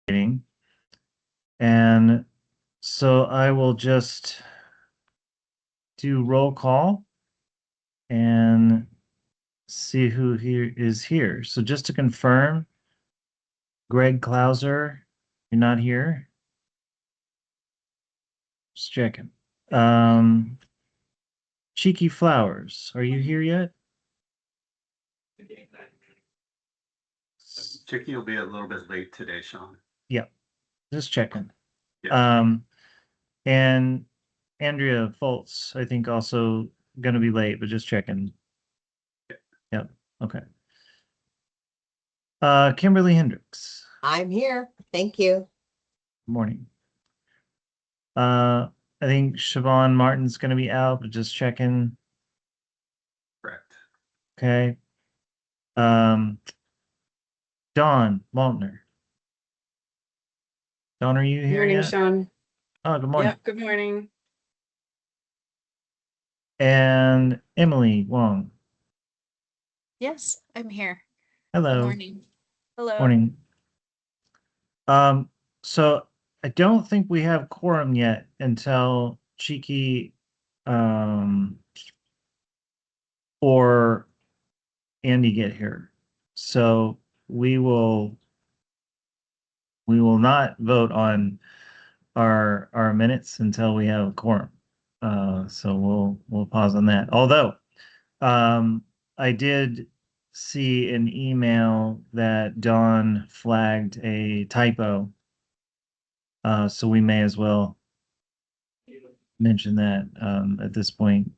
meeting. And so I will just do roll call and see who here is here. So just to confirm, Greg Klauser, you're not here? Just checking. Cheeky Flowers, are you here yet? Chicky will be a little bit late today, Sean. Yep, just checking. Yeah. And Andrea Foltz, I think also gonna be late, but just checking. Yep, okay. Kimberly Hendricks, I'm here. Thank you. morning. I think Siobhan Martin's gonna be out, but just checking. Correct. Okay. Dawn Waltner. Dawn, are you Good here morning, yet? Sean. Oh, good morning. Yep, good morning. And Emily Wong. Yes, I'm here. Hello. Good morning. Hello. Morning. So I don't think we have quorum yet until Cheeky or Andy get here. So we will not vote on our minutes until we have a quorum. So we'll pause on that. Although I did see an email that Dawn flagged a typo. So we may as well mention that at this point.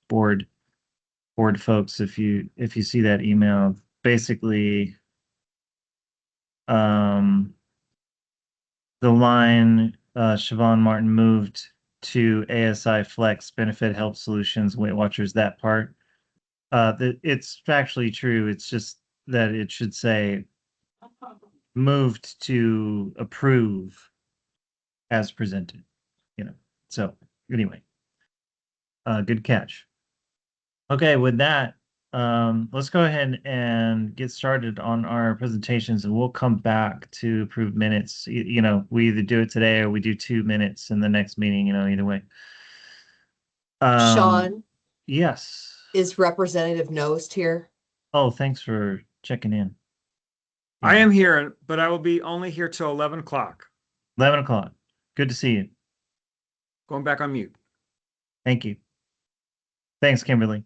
Board folks, if you see that email, basically the line Siobhan Martin moved to ASI Flex Benefit Help Solutions Weight Watchers, that part. It's factually true. It's just that it should say moved to approve as presented, So anyway, good catch. Okay, with that, let's go ahead and get started on our presentations, and we'll come back to approve minutes. We either do it today or we do 2 minutes in the next meeting, either way. Sean, Yes. is Representative Nost here? Oh, thanks for checking in. I am here, but I will be only here till 11 o'clock. 11 o'clock. Good to see you. Going back on mute. Thank you. Thanks, Kimberly.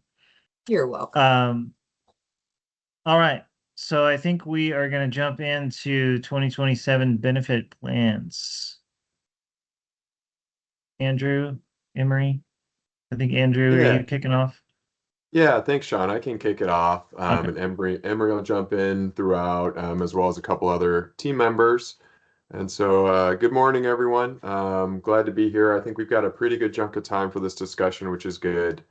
You're welcome. All right. So I think we are going to jump into 2027 benefit plans. Andrew, Emery, I think Andrew, are you kicking off? Yeah, thanks, Sean. I can kick it off. Okay. And Emery will jump in throughout, as well as a couple other team members. And so, good morning, everyone. Glad to be here. I think we've got a pretty good chunk of time for this discussion, which is good,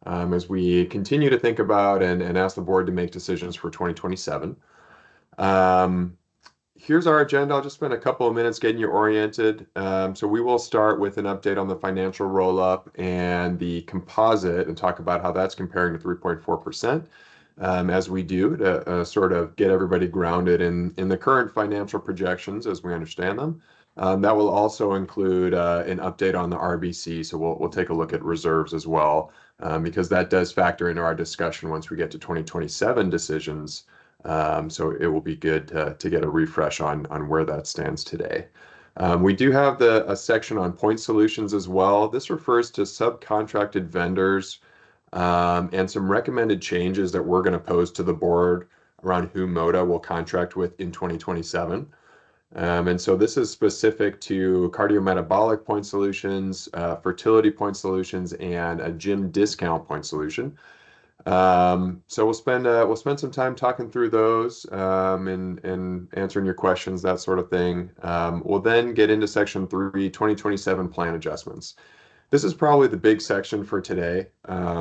as we continue to think about and ask the board to make decisions for 2027. Here's our agenda. I'll just spend a couple of minutes getting you oriented. So we will start with an update on the financial roll-up and the composite and talk about how that's comparing to 3.4%, as we do to sort of get everybody grounded in the current financial projections as we understand them. That will also include an update on the RBC. So we'll take a look at reserves as well, because that does factor into our discussion once we get to 2027 decisions. So it will be good to get a refresh on where that stands today. We do have a section on point solutions as well. This refers to subcontracted vendors and some recommended changes that we're going to pose to the board around who MODA will contract with in 2027. And so this is specific to cardiometabolic point solutions, fertility point solutions, and a gym discount point solution. So we'll spend some time talking through those and answering your questions, that sort of thing. We'll then get into section 3, 2027 plan adjustments. This is probably the big section for today.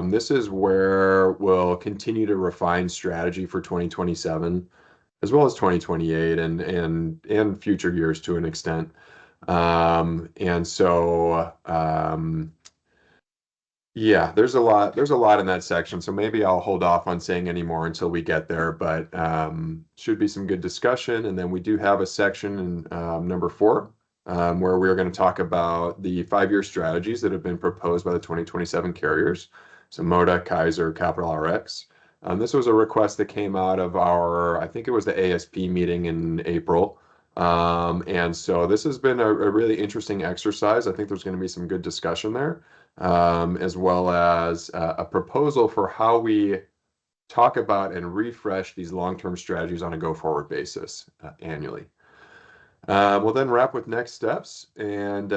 This is where we'll continue to refine strategy for 2027, as well as 2028 and future years to an extent. Yeah, there's a lot in that section, so maybe I'll hold off on saying any more until we get there, but should be some good discussion. And then we do have a section in number 4 where we're going to talk about the 5-year strategies that have been proposed by the 2027 carriers. So Moda, Kaiser, Capital RX. This was a request that came out of our, I think it was the ASP meeting in April. And so this has been a really interesting exercise. I think there's going to be some good discussion there. As well as a proposal for how we talk about and refresh these long-term strategies on a go-forward basis annually. We'll then wrap with next steps and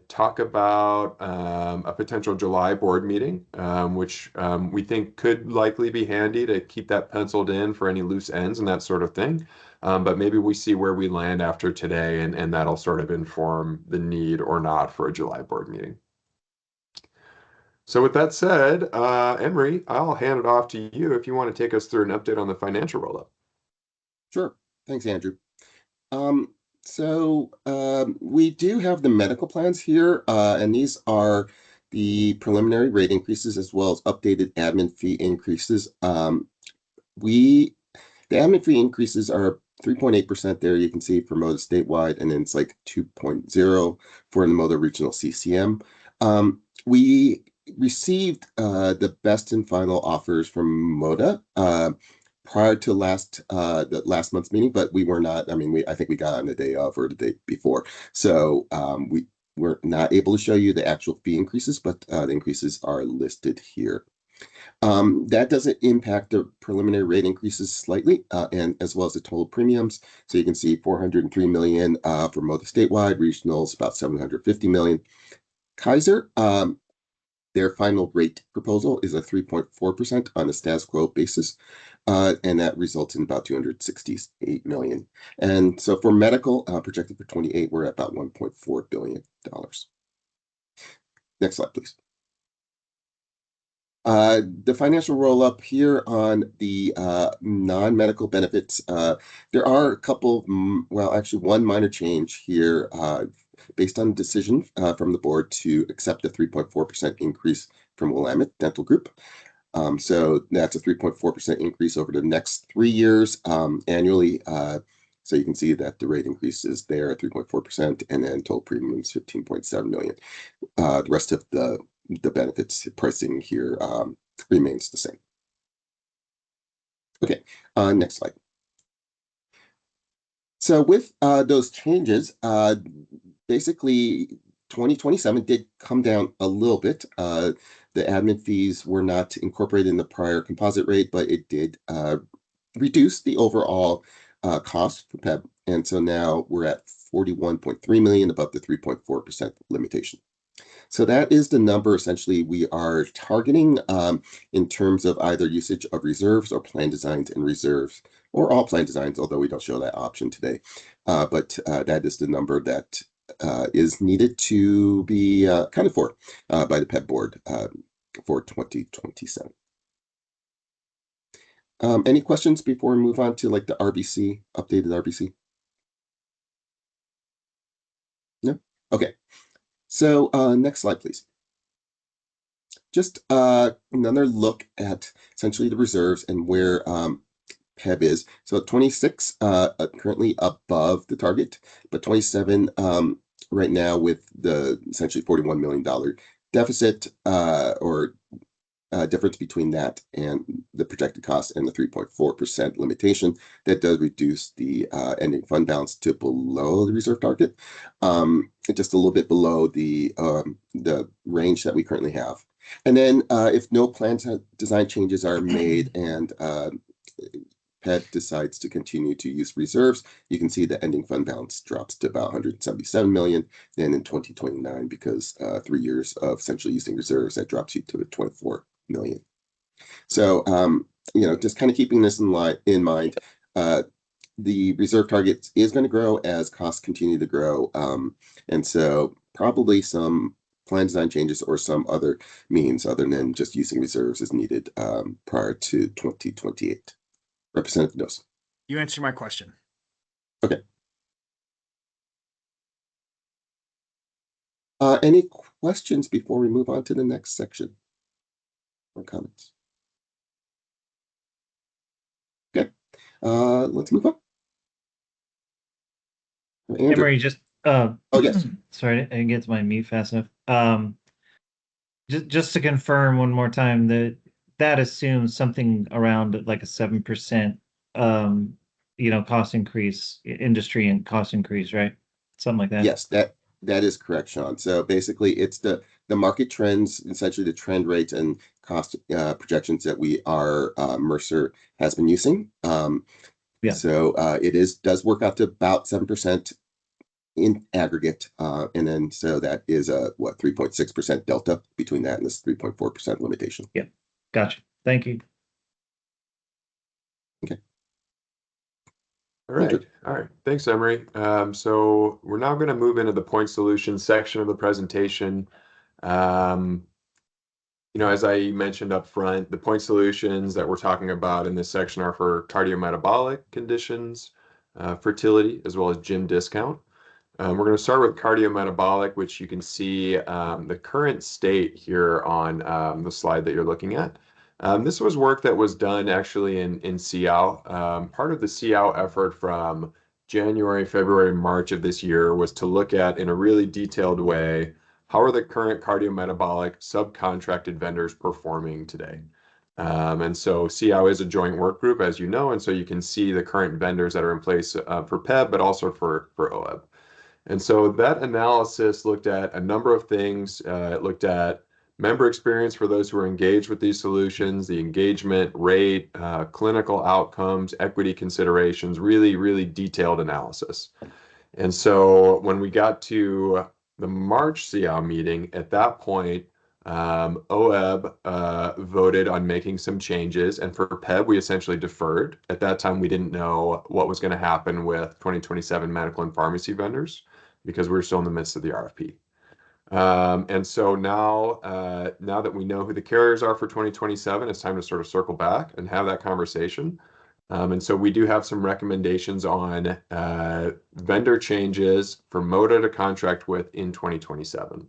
talk about a potential July board meeting, which we think could likely be handy to keep that penciled in for any loose ends and that sort of thing. But maybe we see where we land after today, and that'll sort of inform the need or not for a July board meeting. So with that said, Emery, I'll hand it off to you if you want to take us through an update on the financial roll-up. Sure. Thanks, Andrew. We do have the medical plans here, and these are the preliminary rate increases as well as updated admin fee increases. The admin fee increases are 3.8% there. You can see for Moda statewide, and then it's like 2.0 for the Moda regional CCM. We received the best and final offers from Moda prior to the last month's meeting, but we were not. I mean, I think we got on the day of or the day before, so we were not able to show you the actual fee increases, but the increases are listed here. That doesn't impact the preliminary rate increases slightly, and as well as the total premiums. So you can see 403 million for Moda statewide, regionals about 750 million. Kaiser, their final rate proposal is a 3.4% on a status quo basis, and that results in about 268 million. And so for medical, projected for 28, we're at about $1.4 billion. Next slide, please. The financial roll-up here on the non-medical benefits, there are a couple, well, actually one minor change here based on decision from the board to accept a 3.4% increase from Willamette Dental Group. So that's a 3.4% increase over the next 3 years annually. So you can see that the rate increase is there at 3.4%, and then total premium is 15.7 million. The rest of the benefits pricing here remains the same. Okay, next slide. So with those changes, basically 2027 did come down a little bit. The admin fees were not incorporated in the prior composite rate, but it did reduce the overall cost for PEBB. And so now we're at 41.3 million above the 3.4% limitation. So that is the number essentially we are targeting in terms of either usage of reserves or plan designs and reserves, or all plan designs, although we don't show that option today. But that is the number that is needed to be accounted for by the PEBB board for 2027. Any questions before we move on to like the RBC, updated RBC? No? Okay. So next slide, please. Just another look at essentially the reserves and where PEBB is. So 26 currently above the target, but 27 right now with the essentially $41 million deficit or difference between that and the projected cost and the 3.4% limitation. That does reduce the ending fund balance to below the reserve target, just a little bit below the range that we currently have. And then if no plan design changes are made and PEBB decides to continue to use reserves, you can see the ending fund balance drops to about 177 million. Then in 2029, because 3 years of essentially using reserves, that drops you to 24 million. So, just kind of keeping this in mind, the reserve target is going to grow as costs continue to grow. And so probably some plan design changes or some other means other than just using reserves is needed prior to 2028. Representative Knows. You answered my question. Okay. Any questions before we move on to the next section? or comments? Okay, let's move on. Andrew. Emery, just Oh, yes. sorry, I didn't get to my mute fast enough. Just to confirm one more time that that assumes something around like a 7% cost increase, industry and cost increase, right? Something like that. Yes, that is correct, Sean. So basically, it's the market trends, essentially the trend rates and cost projections that Mercer has been using. Yeah. So it does work out to about 7% in aggregate, and then so that is a 3.6% delta between that and this 3.4% limitation. Yeah, gotcha. Thank you. All right. All right. Thanks, Emery. So we're now going to move into the point solution section of the presentation. As I mentioned up front, the point solutions that we're talking about in this section are for cardiometabolic conditions, fertility, as well as gym discount. We're going to start with cardiometabolic, which you can see the current state here on the slide that you're looking at. This was work that was done actually in CIAO. Part of the CIAO effort from January, February, March of this year was to look at, in a really detailed way, how are the current cardiometabolic subcontracted vendors performing today? And so CIAO is a joint work group, as you know, and so you can see the current vendors that are in place for PEBB, but also for OEB. And so that analysis looked at a number of things. It looked at member experience for those who are engaged with these solutions, the engagement rate, clinical outcomes, equity considerations, really, really detailed analysis. And so when we got to the March CIAO meeting, at that point, OEB voted on making some changes, and for PEB, we essentially deferred. At that time, we didn't know what was going to happen with 2027 medical and pharmacy vendors because we were still in the midst of the RFP. And so now that we know who the carriers are for 2027, it's time to sort of circle back and have that conversation. And so we do have some recommendations on vendor changes for MODA to contract with in 2027.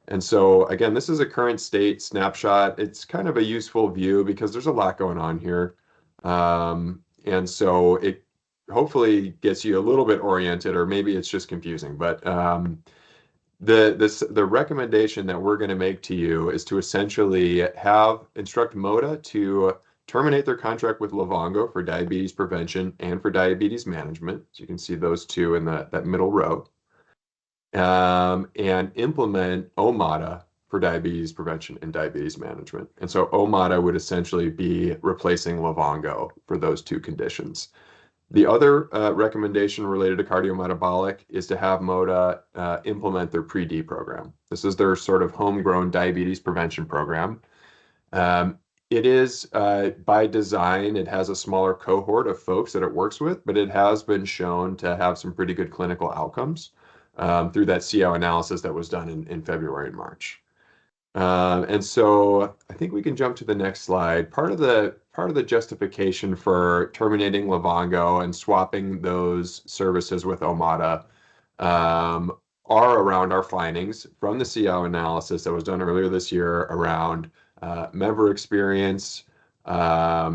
And so again, this is a current state snapshot. It's kind of a useful view because there's a lot going on here. And so it hopefully gets you a little bit oriented, or maybe it's just confusing. But the recommendation that we're going to make to you is to essentially instruct MODA to terminate their contract with Livongo for diabetes prevention and for diabetes management. So you can see those two in that middle row. And implement OMADA for diabetes prevention and diabetes management. And so OMADA would essentially be replacing Livongo for those two conditions. The other recommendation related to cardiometabolic is to have MODA implement their PRE-D program. This is their sort of homegrown diabetes prevention program. It is, by design, it has a smaller cohort of folks that it works with, but it has been shown to have some pretty good clinical outcomes through that CIAO analysis that was done in February and March. And so I think we can jump to the next slide. Part of the justification for terminating Livongo and swapping those services with OMADA are around our findings from the CIAO analysis that was done earlier this year around member experience, not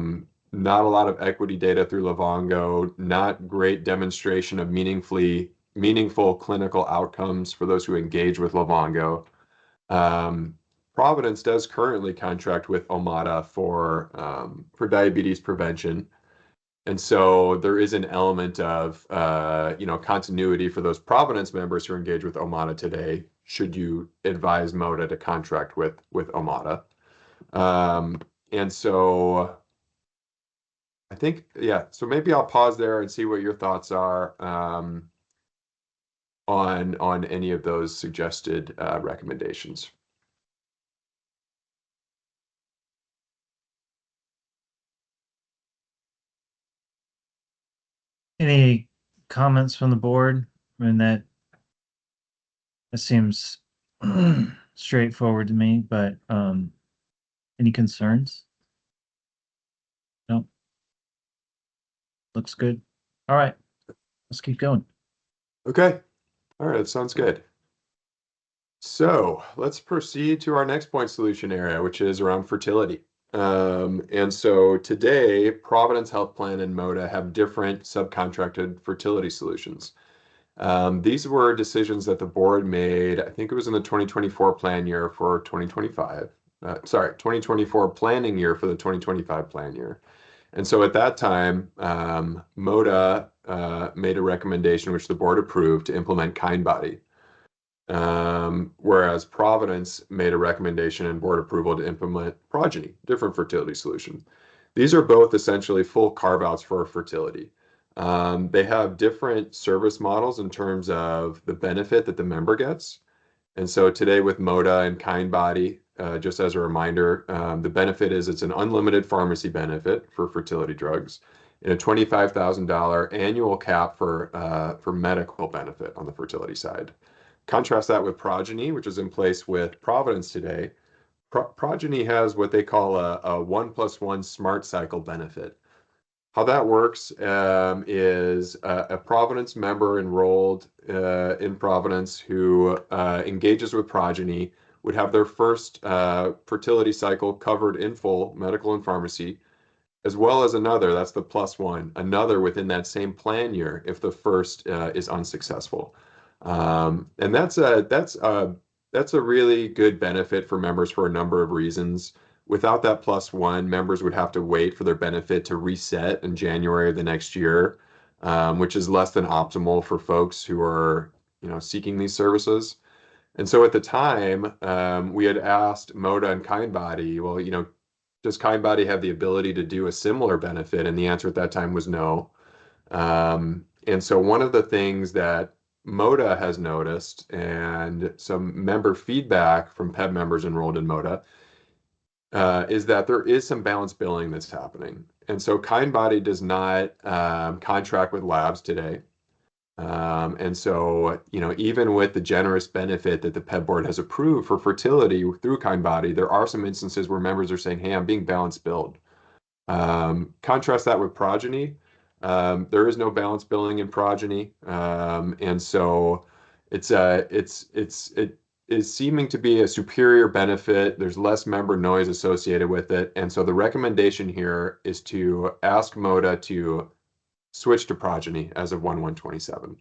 a lot of equity data through Livongo, not great demonstration of meaningful clinical outcomes for those who engage with Livongo. Providence does currently contract with OMADA for diabetes prevention. And so there is an element of continuity for those Providence members who are engaged with OMADA today, should you advise MODA to contract with OMADA. And so I think, so maybe I'll pause there and see what your thoughts are on any of those suggested recommendations. Any comments from the board? I mean, that seems straightforward to me, but any concerns? No. Looks good. All right, let's keep going. Okay. All right. Sounds good. So let's proceed to our next point solution area, which is around fertility. And so today, Providence Health Plan and MODA have different subcontracted fertility solutions. These were decisions that the board made, I think it was in the 2024 plan year for 2025. 2024 planning year for the 2025 plan year. And so at that time, MODA made a recommendation which the board approved to implement KindBody. Whereas Providence made a recommendation and board approval to implement Progeny, different fertility solution. These are both essentially full carve-outs for fertility. They have different service models in terms of the benefit that the member gets. And so today with MODA and KindBody, just as a reminder, the benefit is it's an unlimited pharmacy benefit for fertility drugs and a $25,000 annual cap for medical benefit on the fertility side. Contrast that with Progeny, which is in place with Providence today. Progeny has what they call a 1+1 smart cycle benefit. How that works is a Providence member enrolled in Providence who engages with Progeny would have their first fertility cycle covered in full, medical and pharmacy, as well as another, that's the +1, another within that same plan year if the first is unsuccessful. And that's a really good benefit for members for a number of reasons. Without that +1, members would have to wait for their benefit to reset in January of the next year, which is less than optimal for folks who are, seeking these services. And so at the time, we had asked MODA and KindBody, well, does KindBody have the ability to do a similar benefit? And the answer at that time was no. And so one of the things that MODA has noticed and some member feedback from PEBB members enrolled in MODA is that there is some balance billing that's happening. And so KindBody does not contract with labs today. And so, even with the generous benefit that the PEBB board has approved for fertility through KindBody, there are some instances where members are saying, hey, I'm being balance billed. Contrast that with Progeny. There is no balance billing in Progeny. And so it is seeming to be a superior benefit. There's less member noise associated with it. And so the recommendation here is to ask MODA to switch to Progeny as of 1/1/27.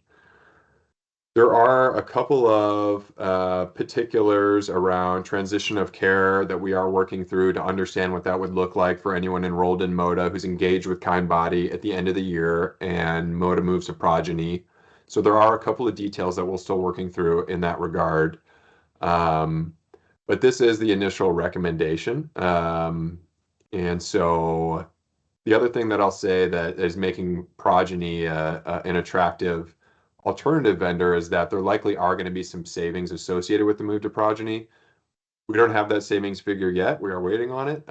There are a couple of particulars around transition of care that we are working through to understand what that would look like for anyone enrolled in MODA who's engaged with KindBody at the end of the year and MODA moves to Progeny. So there are a couple of details that we're still working through in that regard. But this is the initial recommendation. And so the other thing that I'll say that is making Progeny an attractive alternative vendor is that there likely are going to be some savings associated with the move to Progeny. We don't have that savings figure yet. We are waiting on it.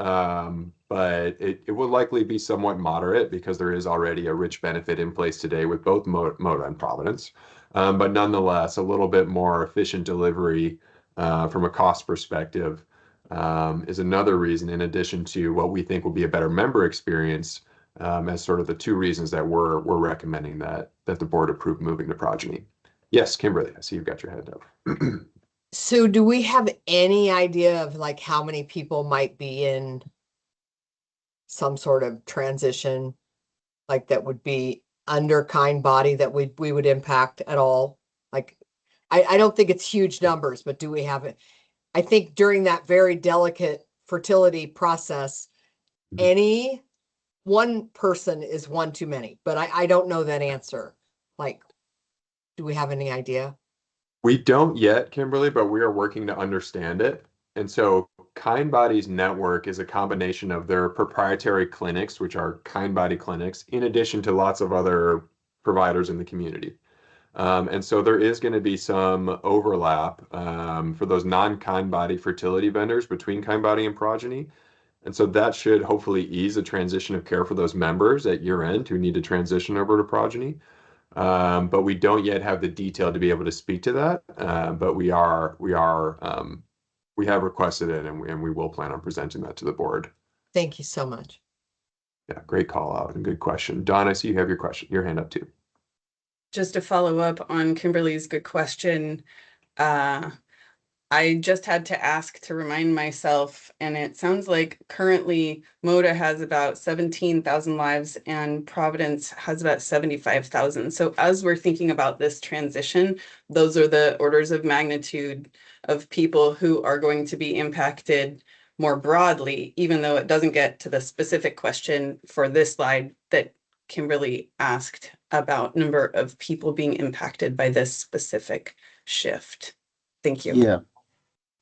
But it will likely be somewhat moderate because there is already a rich benefit in place today with both MODA and Providence. But nonetheless, a little bit more efficient delivery from a cost perspective is another reason, in addition to what we think will be a better member experience, as sort of the two reasons that we're recommending that the board approve moving to Progeny. Yes, Kimberly, I see you've got your hand up. So do we have any idea of like how many people might be in some sort of transition, like that would be under KindBody that we would impact at all? Like, I don't think it's huge numbers, but do we have it? I think during that very delicate fertility process, any one person is one too many, but I don't know that answer. Like, do we have any idea? We don't yet, Kimberly, but we are working to understand it. And so KindBody's network is a combination of their proprietary clinics, which are KindBody clinics, in addition to lots of other providers in the community. And so there is going to be some overlap for those non-KindBody fertility vendors between KindBody and Progeny. And so that should hopefully ease the transition of care for those members at year end who need to transition over to Progeny. But we don't yet have the detail to be able to speak to that. But we have requested it, and we will plan on presenting that to the board. Thank you so much. Yeah, great call out and good question. Don, I see you have your hand up too. Just to follow up on Kimberly's good question, I just had to ask to remind myself, and it sounds like currently MODA has about 17,000 lives and Providence has about 75,000. So as we're thinking about this transition, those are the orders of magnitude of people who are going to be impacted more broadly, even though it doesn't get to the specific question for this slide that Kimberly asked about number of people being impacted by this specific shift. Thank you. Yeah.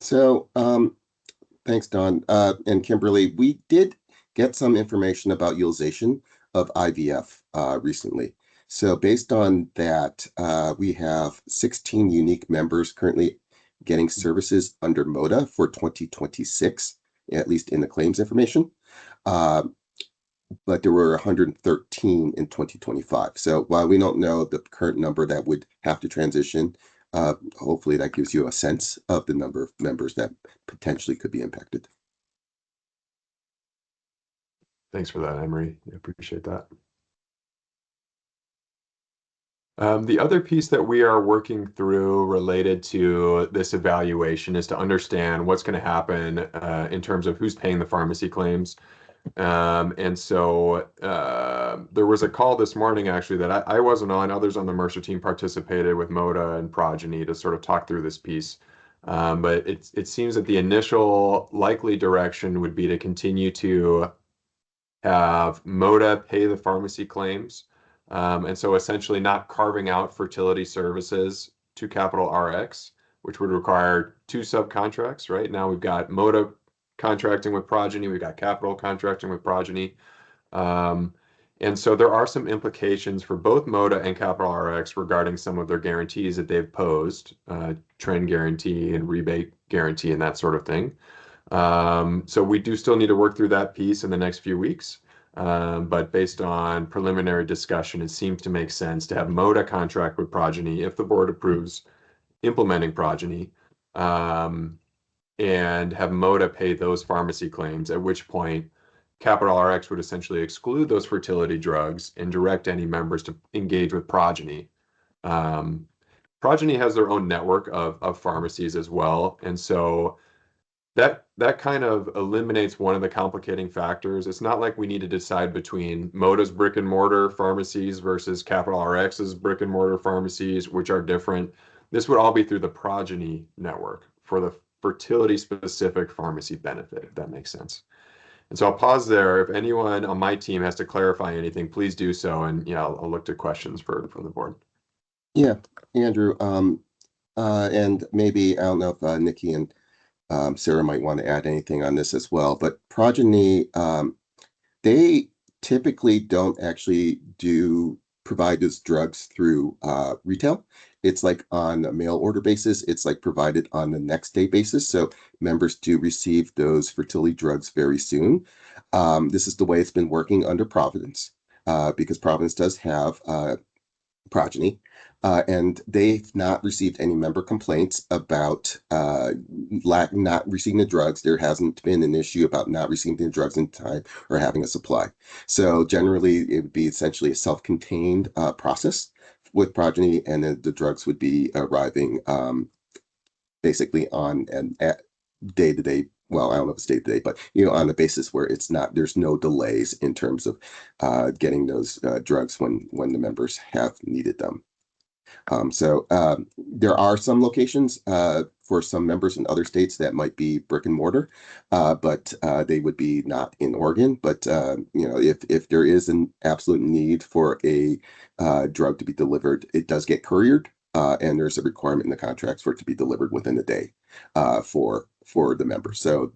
So, thanks, Don. And Kimberly, we did get some information about utilization of IVF recently. So based on that, we have 16 unique members currently getting services under MODA for 2026, at least in the claims information. But there were 113 in 2025. So while we don't know the current number that would have to transition, hopefully that gives you a sense of the number of members that potentially could be impacted. Thanks for that, Emery. I appreciate that. The other piece that we are working through related to this evaluation is to understand what's going to happen in terms of who's paying the pharmacy claims. And so there was a call this morning actually that I wasn't on. Others on the Mercer team participated with MODA and Progeny to sort of talk through this piece. But it seems that the initial likely direction would be to continue to have MODA pay the pharmacy claims. And so essentially not carving out fertility services to Capital RX, which would require two subcontracts, right? Now we've got MODA contracting with Progeny, we've got Capital contracting with Progeny. And so there are some implications for both MODA and Capital RX regarding some of their guarantees that they've posed, trend guarantee and rebate guarantee and that sort of thing. So we do still need to work through that piece in the next few weeks. But based on preliminary discussion, it seems to make sense to have MODA contract with Progeny if the board approves implementing Progeny, and have MODA pay those pharmacy claims, at which point Capital RX would essentially exclude those fertility drugs and direct any members to engage with Progeny. Progeny has their own network of pharmacies as well, and so that kind of eliminates one of the complicating factors. It's not like we need to decide between MODA's brick and mortar pharmacies versus Capital RX's brick and mortar pharmacies, which are different. This would all be through the Progeny network for the fertility specific pharmacy benefit, if that makes sense. And so I'll pause there. If anyone on my team has to clarify anything, please do so. And yeah, I'll look to questions from the board. Yeah, Andrew. And maybe I don't know if Nikki and Sarah might want to add anything on this as well, but Progeny, they typically don't actually provide those drugs through retail. It's like on a mail order basis. It's like provided on the next day basis. So members do receive those fertility drugs very soon. This is the way it's been working under Providence, because Providence does have Progeny, and they've not received any member complaints about not receiving the drugs. There hasn't been an issue about not receiving the drugs in time or having a supply. So generally, it would be essentially a self-contained process with Progeny, and then the drugs would be arriving basically on an day-to-day. Well, I don't know if it's day-to-day, but on the basis where there's no delays in terms of getting those drugs when the members have needed them. So there are some locations for some members in other states that might be brick and mortar, but they would be not in Oregon. But if there is an absolute need for a drug to be delivered, it does get couriered, and there's a requirement in the contracts for it to be delivered within a day for the members. So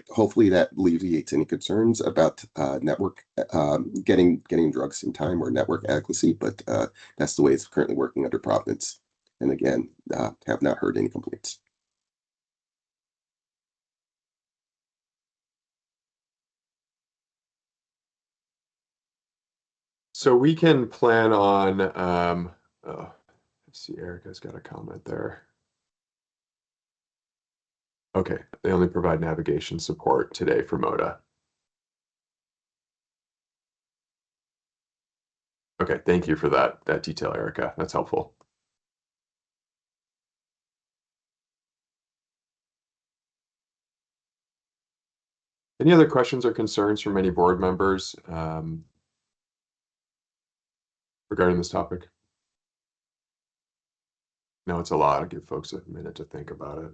hopefully that alleviates any concerns about network getting drugs in time or network adequacy, but that's the way it's currently working under Providence. And again, have not heard any complaints. So we can plan on, let's see, Erica's got a comment there. Okay, they only provide navigation support today for MODA. Okay, thank you for that detail, Erica. That's helpful. Any other questions or concerns from any board members regarding this topic? No, it's a lot. I'll give folks a minute to think about it.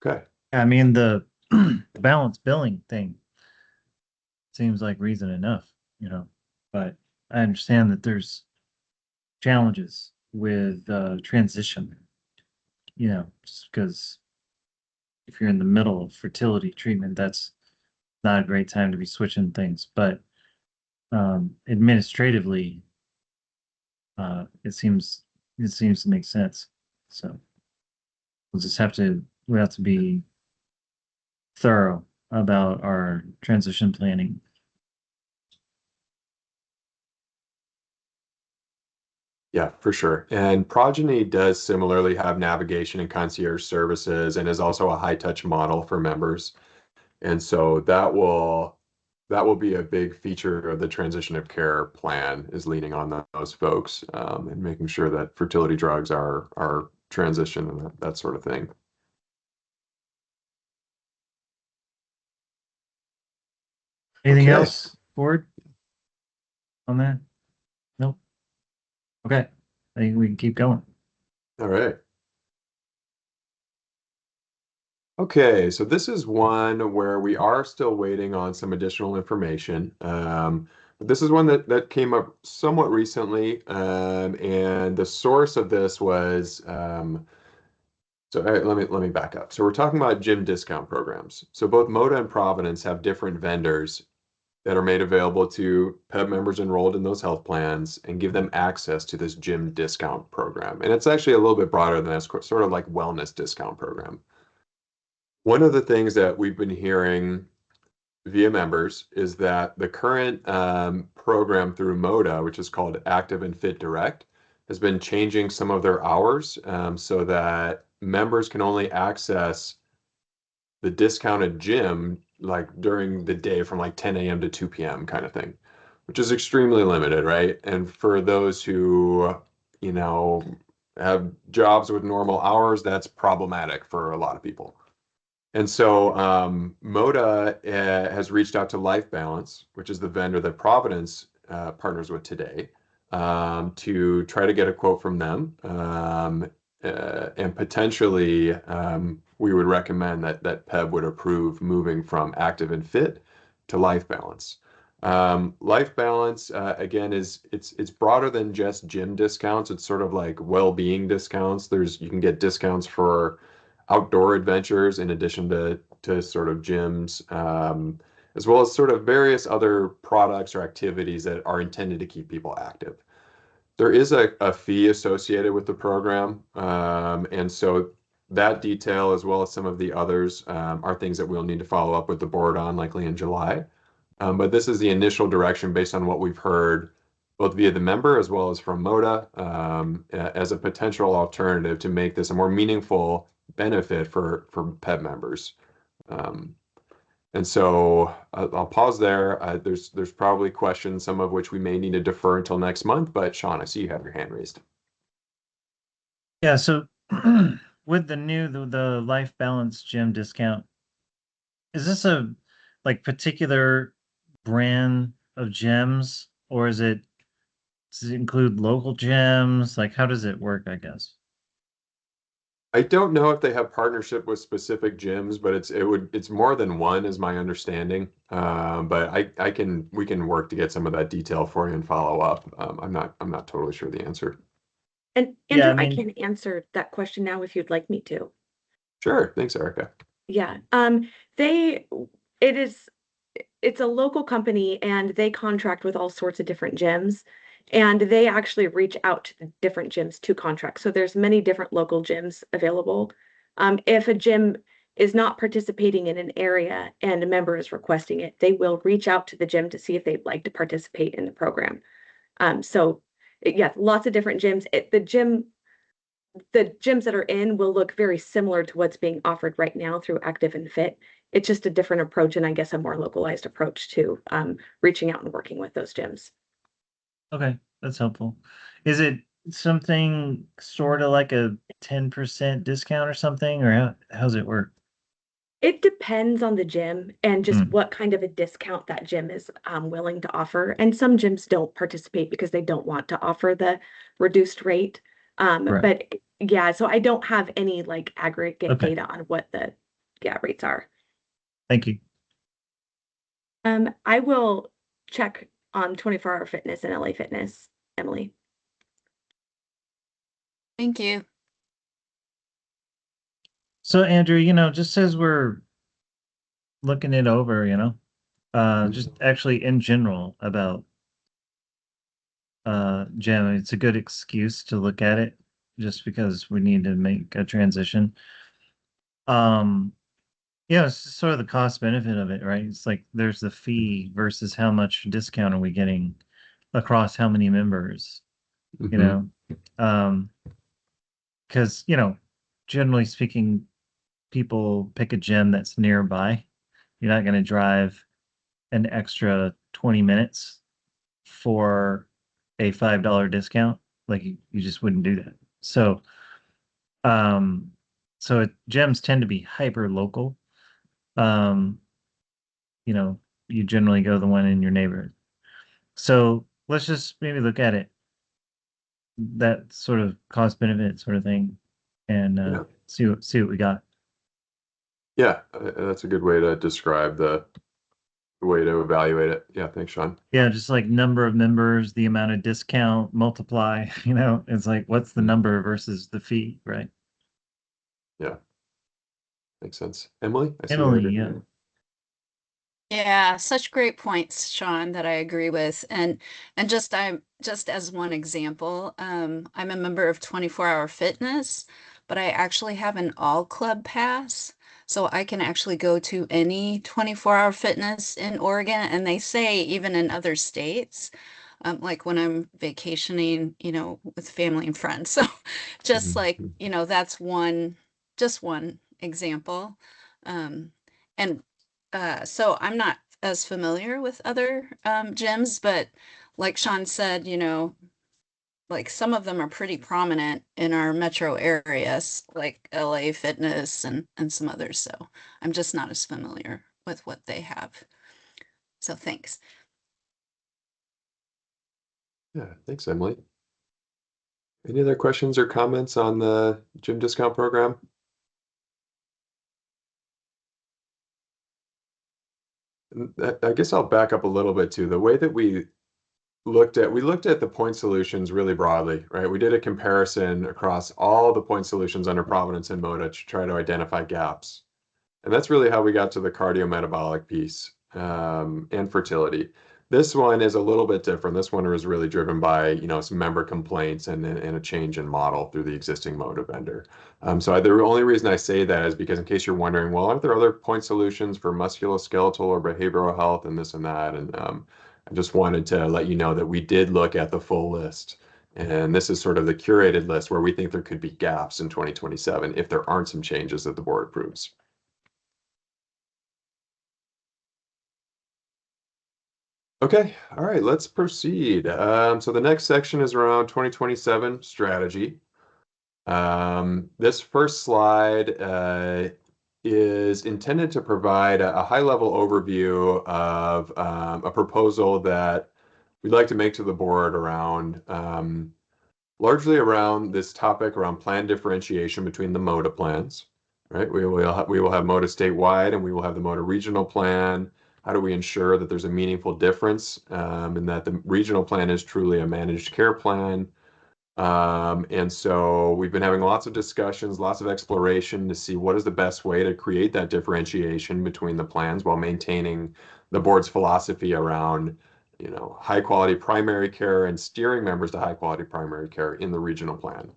Okay. I mean, the the balance billing thing seems like reason enough, but I understand that there's challenges with transition, just because if you're in the middle of fertility treatment, that's not a great time to be switching things. But administratively, it seems to make sense. So we have to be thorough about our transition planning. Yeah, for sure. And Progeny does similarly have navigation and concierge services and is also a high-touch model for members. And so that will be a big feature of the transition of care plan, is leaning on those folks and making sure that fertility drugs are transition and that sort of thing. Anything Okay. else, board, on that? Nope. Okay, I think we can keep going. All right. Okay, so this is one where we are still waiting on some additional information. But this is one that came up somewhat recently, and the source of this was let me back up. So we're talking about gym discount programs. So both Moda and Providence have different vendors that are made available to PEB members enrolled in those health plans and give them access to this gym discount program. And it's actually a little bit broader than that, sort of like wellness discount program. One of the things that we've been hearing via members is that the current program through Moda, which is called Active and Fit Direct, has been changing some of their hours so that members can only access the discounted gym like during the day from like 10 a.m. to 2 p.m. kind of thing, which is extremely limited, right? And for those who, have jobs with normal hours, that's problematic for a lot of people. And so Moda has reached out to Life Balance, which is the vendor that Providence partners with today, to try to get a quote from them. And potentially, we would recommend that PEB would approve moving from Active and Fit to Life Balance. Life Balance, again, it's broader than just gym discounts. It's sort of like well-being discounts. You can get discounts for outdoor adventures in addition to sort of gyms, as well as sort of various other products or activities that are intended to keep people active. There is a fee associated with the program, and so that detail, as well as some of the others, are things that we'll need to follow up with the board on, likely in July. But this is the initial direction based on what we've heard, both via the member as well as from Moda, as a potential alternative to make this a more meaningful benefit for PEB members. And so I'll pause there. There's probably questions, some of which we may need to defer until next month, but Sean, I see you have your hand raised. Yeah, so with the Life Balance gym discount, is this a like particular brand of gyms, or does it include local gyms? Like, how does it work, I guess? I don't know if they have partnership with specific gyms, but it's more than one, is my understanding. But we can work to get some of that detail for you and follow up. I'm not totally sure the answer. And Yeah, Andrew, I I mean- can answer that question now if you'd like me to. Sure, thanks, Erica. Yeah, it's a local company and they contract with all sorts of different gyms. And they actually reach out to the different gyms to contract. So there's many different local gyms available. If a gym is not participating in an area and a member is requesting it, they will reach out to the gym to see if they'd like to participate in the program. Yeah, lots of different gyms. The gyms that are in will look very similar to what's being offered right now through Active and Fit. It's just a different approach and I guess a more localized approach to reaching out and working with those gyms. Okay, That's helpful. Is it something sort of like a 10% discount or something, or how's it work? It depends on the gym and just Hmm. what kind of a discount that gym is willing to offer. And some gyms don't participate because they don't want to offer the reduced rate. Right. But yeah, so I don't have any like aggregate Okay. data on what the rates are. Thank you. I will check on 24-hour fitness and LA Fitness, Emily. Thank you. So Andrew, just as we're looking it over, just actually in general about gym, it's a good excuse to look at it just because we need to make a transition. It's just sort of the cost benefit of it, right? It's like there's the fee versus how much discount are we getting across how many members, you Mhm. know? Because, generally speaking, people pick a gym that's nearby. You're not going to drive an extra 20 minutes for a $5 discount. Like you just wouldn't do that. Um, gyms tend to be hyper local. Um, you generally go to the one in your neighborhood. So let's just maybe look at it, that sort of cost benefit sort of thing, and Yeah. see what we got. Yeah, that's a good way to describe the way to evaluate it. Yeah, thanks, Sean. Yeah, just like number of members, the amount of discount, multiply, it's like what's the number versus the fee, right? Yeah, makes sense. Emily, I see you Emily, had your yeah. hand. Yeah, such great points, Sean, that I agree with. And just as one example, I'm a member of 24-hour fitness, but I actually have an all club pass. So I can actually go to any 24-hour fitness in Oregon. And they say even in other states, like when I'm vacationing, with family and friends. So just like, Mhm. that's just one example. Um, and so I'm not as familiar with other gyms, but like Sean said, like some of them are pretty prominent in our metro areas, like LA Fitness and some others. So I'm just not as familiar with what they have. So thanks. Yeah, thanks, Emily. Any other questions or comments on the gym discount program? I guess I'll back up a little bit too. The way that we looked at the point solutions really broadly, right? We did a comparison across all the point solutions under Providence and Moda to try to identify gaps. And that's really how we got to the cardiometabolic piece and fertility. This one is a little bit different. This one was really driven by, some member complaints and a change in model through the existing Moda vendor. The only reason I say that is because in case you're wondering, well, aren't there other point solutions for musculoskeletal or behavioral health and this and that? And I just wanted to let you know that we did look at the full list. And this is sort of the curated list where we think there could be gaps in 2027 if there aren't some changes that the board approves. Okay, all right, let's proceed. So the next section is around 2027 strategy. This first slide is intended to provide a high-level overview of a proposal that we'd like to make to the board around largely around this topic around plan differentiation between the MODA plans, right? We will have MODA statewide and we will have the MODA regional plan. How do we ensure that there's a meaningful difference and that the regional plan is truly a managed care plan? And so we've been having lots of discussions, lots of exploration to see what is the best way to create that differentiation between the plans while maintaining the board's philosophy around, high quality primary care and steering members to high quality primary care in the regional plan.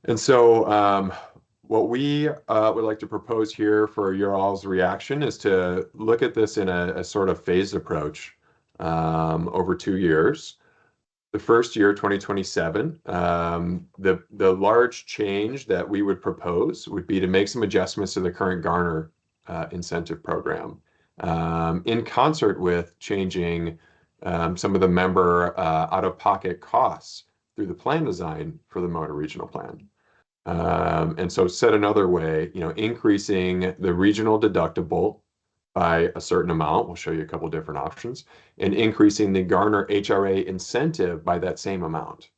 And so what we would like to propose here for your all's reaction is to look at this in a sort of phased approach over 2 years. The first year, 2027, the large change that we would propose would be to make some adjustments to the current Garner incentive program in concert with changing some of the member out-of-pocket costs through the plan design for the Moda regional plan. And so said another way, increasing the regional deductible by a certain amount, we'll show you a couple different options, and increasing the Garner HRA incentive by that same amount.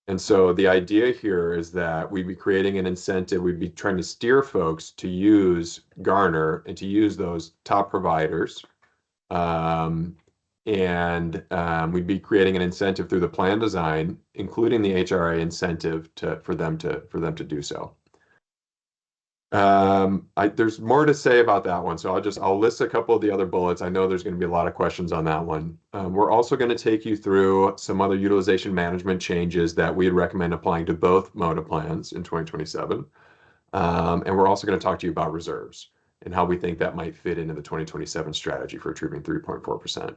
And so the idea here is that we'd be creating an incentive, we'd be trying to steer folks to use Garner and to use those top providers. We'd be creating an incentive through the plan design, including the HRA incentive for them to do so. There's more to say about that one, so I'll list a couple of the other bullets. I know there's going to be a lot of questions on that one. We're also going to take you through some other utilization management changes that we'd recommend applying to both Moda plans in 2027. And we're also going to talk to you about reserves and how we think that might fit into the 2027 strategy for achieving 3.4%.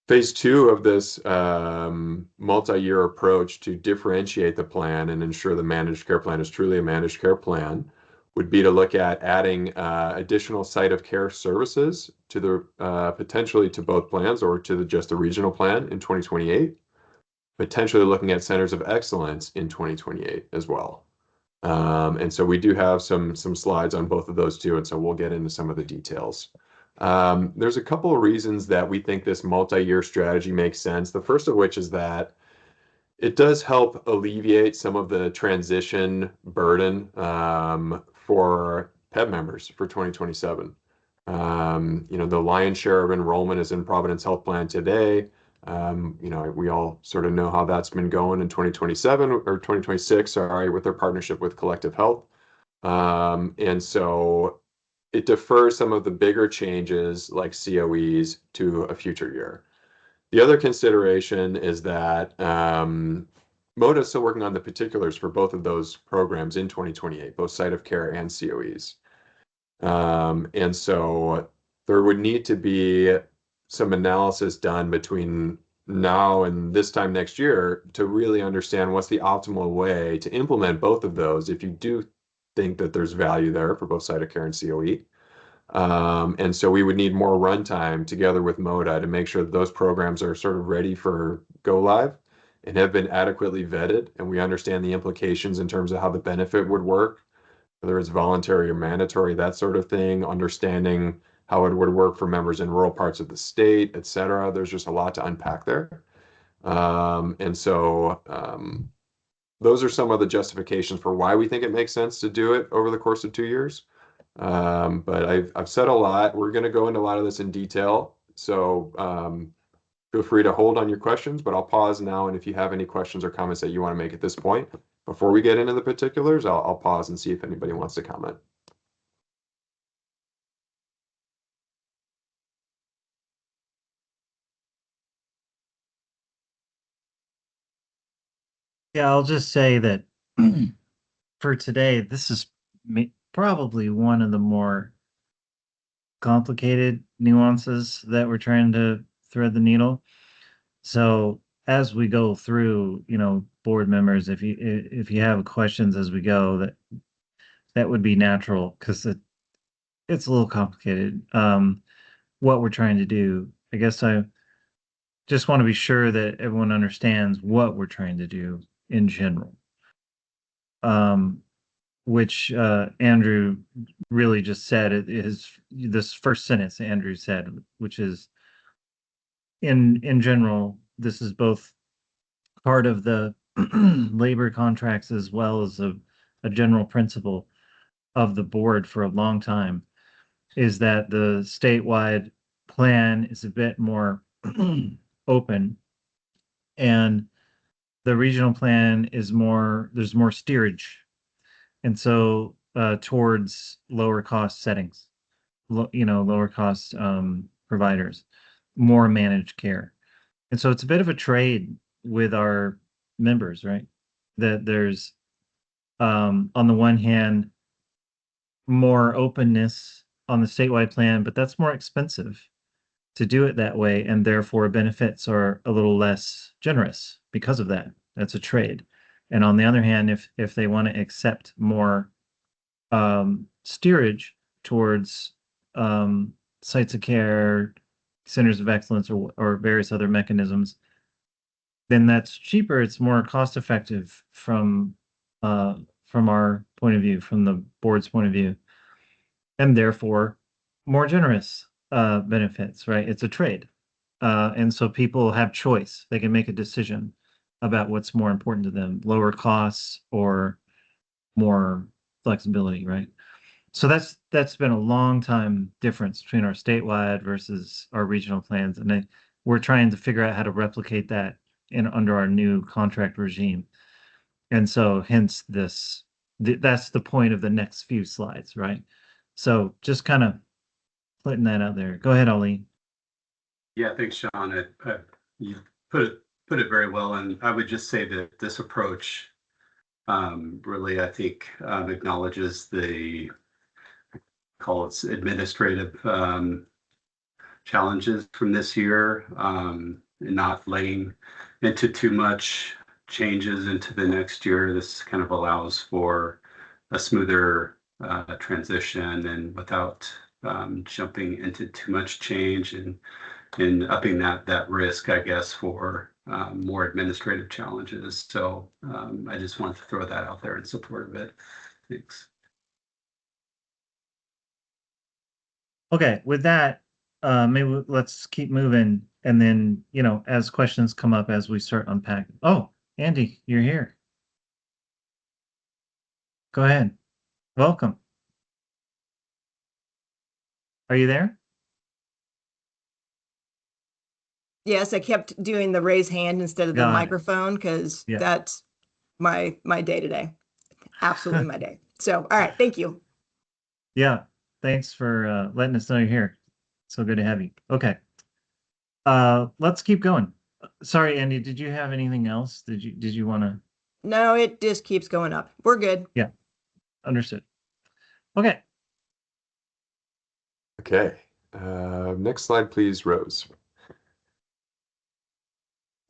Phase 2 of this multi-year approach to differentiate the plan and ensure the managed care plan is truly a managed care plan would be to look at adding additional site of care services to the potentially to both plans or to just the regional plan in 2028, potentially looking at centers of excellence in 2028 as well. And so we do have some slides on both of those too, and so we'll get into some of the details. There's a couple of reasons that we think this multi-year strategy makes sense. The first of which is that it does help alleviate some of the transition burden for PEBB members for 2027. The lion's share of enrollment is in Providence Health Plan today. We all sort of know how that's been going in 2027 or 2026, sorry, with their partnership with Collective Health. And so it defers some of the bigger changes like COEs to a future year. The other consideration is that MODA is still working on the particulars for both of those programs in 2028, both site of care and COEs. And so there would need to be some analysis done between now and this time next year to really understand what's the optimal way to implement both of those if you do think that there's value there for both site of care and COE. And so we would need more runtime together with MODA to make sure that those programs are sort of ready for go live and have been adequately vetted, and we understand the implications in terms of how the benefit would work, whether it's voluntary or mandatory, that sort of thing, understanding how it would work for members in rural parts of the state, et cetera. There's just a lot to unpack there. Those are some of the justifications for why we think it makes sense to do it over the course of 2 years. But I've said a lot. We're going to go into a lot of this in detail. So feel free to hold on your questions, but I'll pause now. And if you have any questions or comments that you want to make at this point, before we get into the particulars, I'll pause and see if anybody wants to comment. Yeah, I'll just say that for today, this is probably one of the more complicated nuances that we're trying to thread the needle. So as we go through, board members, if you have questions as we go, that would be natural because it's a little complicated. What we're trying to do, I guess I just want to be sure that everyone understands what we're trying to do in general. Which Andrew really just said is this first sentence Andrew said, which is in general, this is both part of the labor contracts as well as a general principle of the board for a long time, is that the statewide plan is a bit more open, and the regional plan is there's more steerage, and so towards lower cost settings, lower cost providers, more managed care. And so it's a bit of a trade with our members, right? That there's on the one hand more openness on the statewide plan, but that's more expensive to do it that way, and therefore benefits are a little less generous because of that. That's a trade. And on the other hand, if they want to accept more steerage towards sites of care, centers of excellence or various other mechanisms, then that's cheaper. It's more cost effective from our point of view, from the board's point of view, and therefore more generous benefits, right? It's a trade. And so people have choice. They can make a decision about what's more important to them, lower costs or more flexibility, right? So that's been a long time difference between our statewide versus our regional plans. And we're trying to figure out how to replicate that under our new contract regime. And so hence that's the point of the next few slides, right? So just kind of putting that out there. Go ahead, Ollie. Yeah, thanks, Sean. You put it very well, and I would just say that this approach really, I think, acknowledges the call it administrative challenges from this year, and not laying into too much changes into the next year. This kind of allows for a smoother transition and without jumping into too much change and upping that risk, I guess, for more administrative challenges. So I just wanted to throw that out there in support of it. Thanks. Okay, with that, maybe let's keep moving, and then, as questions come up as we start unpacking. Oh, Andy, you're here. Go ahead. Welcome. Are you there? Yes, I kept doing the raise hand instead of the Got it. microphone because Yeah. that's my day to day. Absolutely my day. So, all right, thank you. Yeah, thanks for letting us know you're here. So good to have you. Okay. Let's keep going. Sorry, Andy, did you have anything else? Did you want to? No, it just keeps going up. We're good. Yeah, understood. Okay. Okay. Next slide, please, Rose.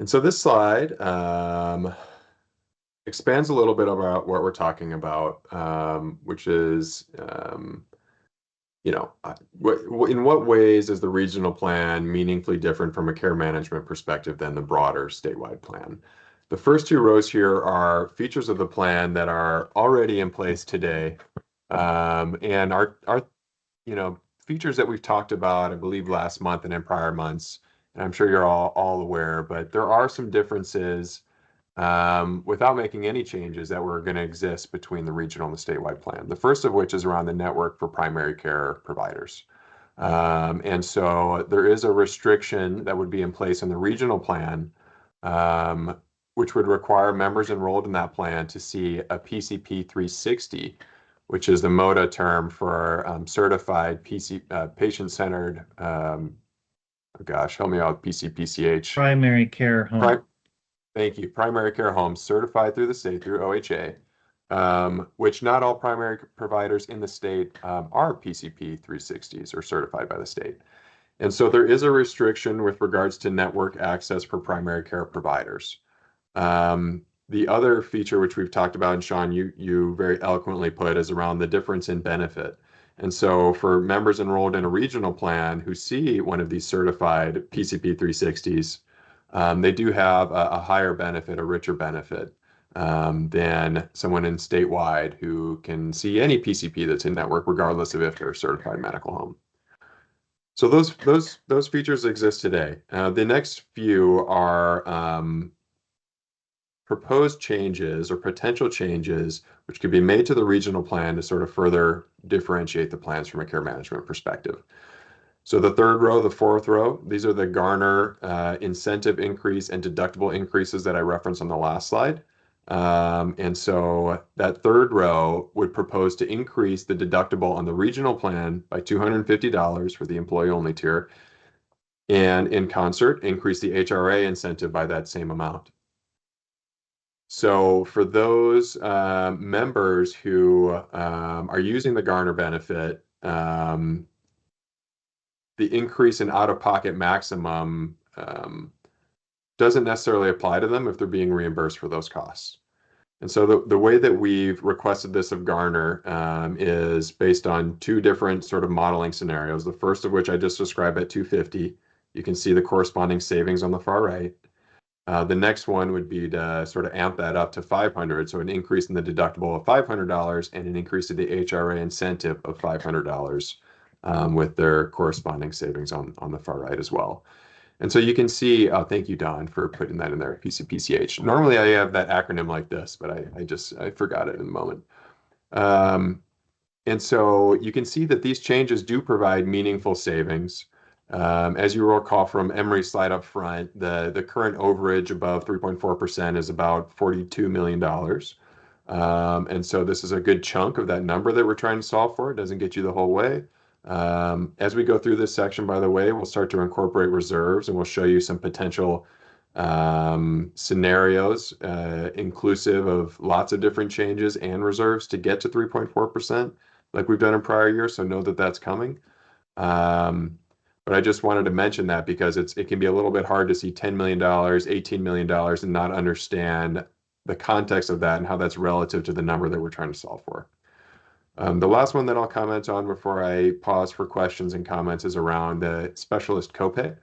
And so this slide expands a little bit about what we're talking about, which is, in what ways is the regional plan meaningfully different from a care management perspective than the broader statewide plan? The first two rows here are features of the plan that are already in place today, and are features that we've talked about, I believe, last month and in prior months. And I'm sure you're all aware, but there are some differences without making any changes that were going to exist between the regional and the statewide plan. The first of which is around the network for primary care providers. And so there is a restriction that would be in place in the regional plan, which would require members enrolled in that plan to see a PCP 360, which is the MOTA term for certified patient-centered, help me out, PCPCH. Primary care home. Thank you. Primary care homes certified through the state, through OHA, which not all primary providers in the state are PCP 360s or certified by the state. And so there is a restriction with regards to network access for primary care providers. The other feature which we've talked about, and Sean, you very eloquently put, is around the difference in benefit. And so for members enrolled in a regional plan who see one of these certified PCP 360s, they do have a higher benefit, a richer benefit than someone in statewide who can see any PCP that's in network, regardless of if they're a certified medical home. So those features exist today. The next few are proposed changes or potential changes which could be made to the regional plan to sort of further differentiate the plans from a care management perspective. So the third row, the fourth row, these are the Garner incentive increase and deductible increases that I referenced on the last slide. And so that third row would propose to increase the deductible on the regional plan by $250 for the employee-only tier, and in concert, increase the HRA incentive by that same amount. So for those members who are using the Garner benefit, the increase in out-of-pocket maximum doesn't necessarily apply to them if they're being reimbursed for those costs. And so the way that we've requested this of Garner is based on two different sort of modeling scenarios. The first of which I just described at 250, You can see the corresponding savings on the far right. The next one would be to sort of amp that up to 500. So an increase in the deductible of $500 and an increase in the HRA incentive of $500 with their corresponding savings on the far right as well. And so you can see, thank you, Don, for putting that in there, PCPCH. Normally I have that acronym like this, but I forgot it in a moment. And so you can see that these changes do provide meaningful savings. As you recall from Emery's slide up front, the current overage above 3.4% is about $42 million. And so this is a good chunk of that number that we're trying to solve for. It doesn't get you the whole way. As we go through this section, by the way, we'll start to incorporate reserves and we'll show you some potential scenarios inclusive of lots of different changes and reserves to get to 3.4%. Like we've done in prior years, so know that that's coming. But I just wanted to mention that because it can be a little bit hard to see $10 million, $18 million and not understand the context of that and how that's relative to the number that we're trying to solve for. The last one that I'll comment on before I pause for questions and comments is around the specialist copay.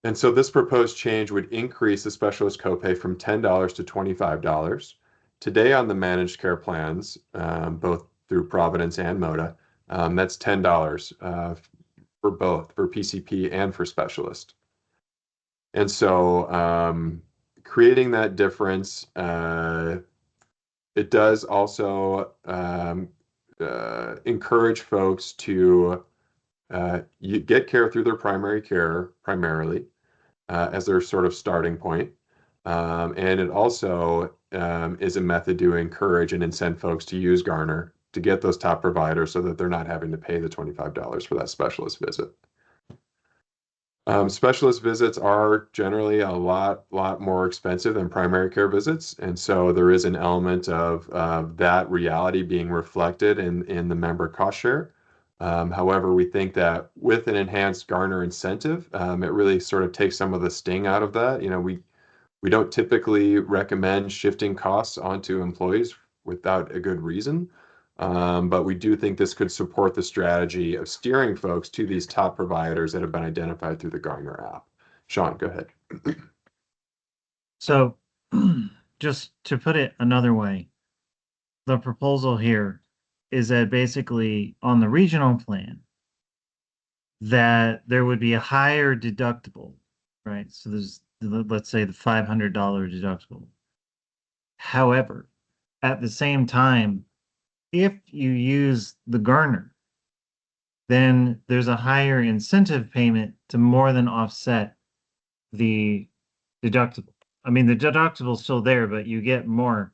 And so this proposed change would increase the specialist copay from $10 to $25. Today on the managed care plans, both through Providence and MODA, that's $10 for both, for PCP and for specialist. And so creating that difference, it does also encourage folks to get care through their primary care primarily as their sort of starting point. And it also is a method to encourage and incent folks to use Garner to get those top providers so that they're not having to pay the $25 for that specialist visit. Specialist visits are generally a lot more expensive than primary care visits. And so there is an element of that reality being reflected in the member cost share. However, we think that with an enhanced Garner incentive, it really sort of takes some of the sting out of that. You know, we don't typically recommend shifting costs onto employees without a good reason. But we do think this could support the strategy of steering folks to these top providers that have been identified through the Garner app. Sean, go ahead. So just to put it another way, the proposal here is that basically on the regional plan, that there would be a higher deductible, right? So there's, let's say, the $500 deductible. However, at the same time, if you use the Garner, then there's a higher incentive payment to more than offset the deductible. I mean, the deductible's still there, but you get more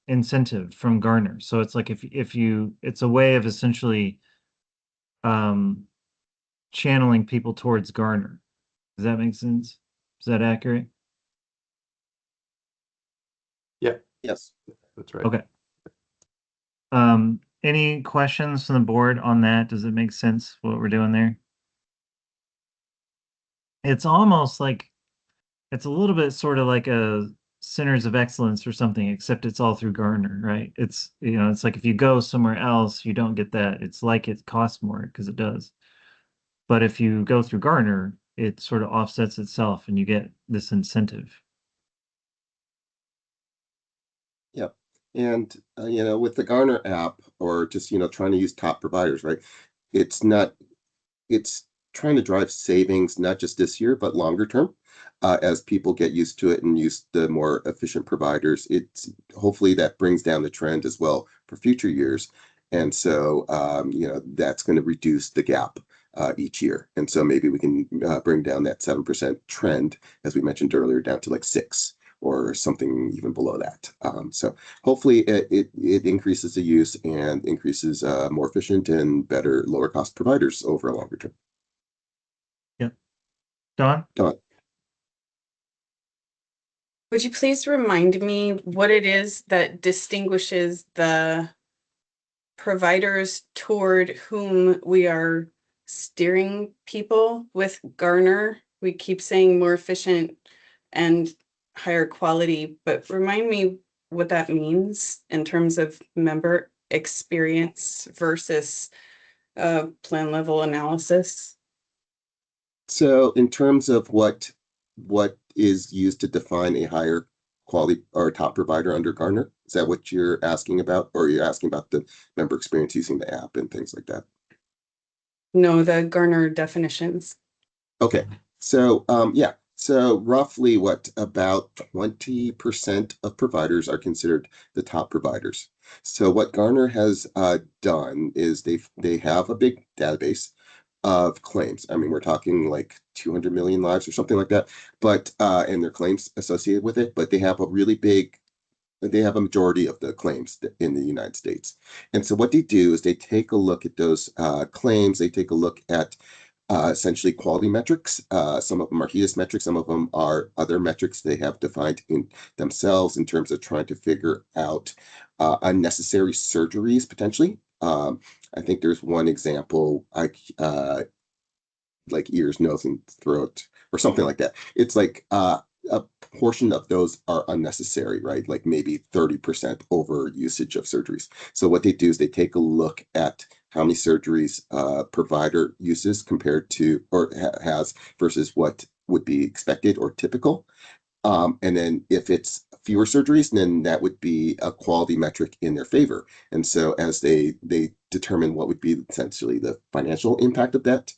incentive from Garner. So it's like if you, it's a way of essentially channeling people towards Garner. Does that make sense? Is that accurate? Yeah. Yes. That's right. Okay. Any questions from the board on that? Does it make sense what we're doing there? It's almost like, it's a little bit sort of like a Centers of Excellence or something, except it's all through Garner, right? It's, you know, it's like if you go somewhere else, you don't get that. It's like it costs more because it does. But if you go through Garner, it sort of offsets itself and you get this incentive. Yep. And, you know, with the Garner app or just, you know, trying to use top providers, right? It's trying to drive savings, not just this year, but longer term. As people get used to it and use the more efficient providers, hopefully that brings down the trend as well for future years. And so, you know, that's going to reduce the gap each year. And so maybe we can bring down that 7% trend, as we mentioned earlier, down to like 6 or something even below that. So hopefully it increases the use and increases more efficient and better lower cost providers over a longer term. Yep. Don? Would you please remind me what it is that distinguishes the providers toward whom we are steering people with Garner? We keep saying more efficient and higher quality, but remind me what that means in terms of member experience versus plan level analysis. So in terms of what is used to define a higher quality or top provider under Gartner, is that what you're asking about, or are you asking about the member experience using the app and things like that? No, the Gartner definitions. Okay, so yeah, so roughly what about 20% of providers are considered the top providers. So what Gartner has done is they have a big database of claims. I mean, we're talking like 200 million lives or something like that, but and their claims associated with it, but they have a majority of the claims in the United States. And so what they do is they take a look at those claims, they take a look at essentially quality metrics. Some of them are HEDIS metrics, some of them are other metrics they have defined in themselves in terms of trying to figure out unnecessary surgeries potentially. I think there's one example, like ears, nose, and throat, or something like that. It's like a portion of those are unnecessary, right? Like maybe 30% over usage of surgeries. So what they do is they take a look at how many surgeries provider uses compared to or has versus what would be expected or typical. And then if it's fewer surgeries, then that would be a quality metric in their favor. And so as they determine what would be essentially the financial impact of that,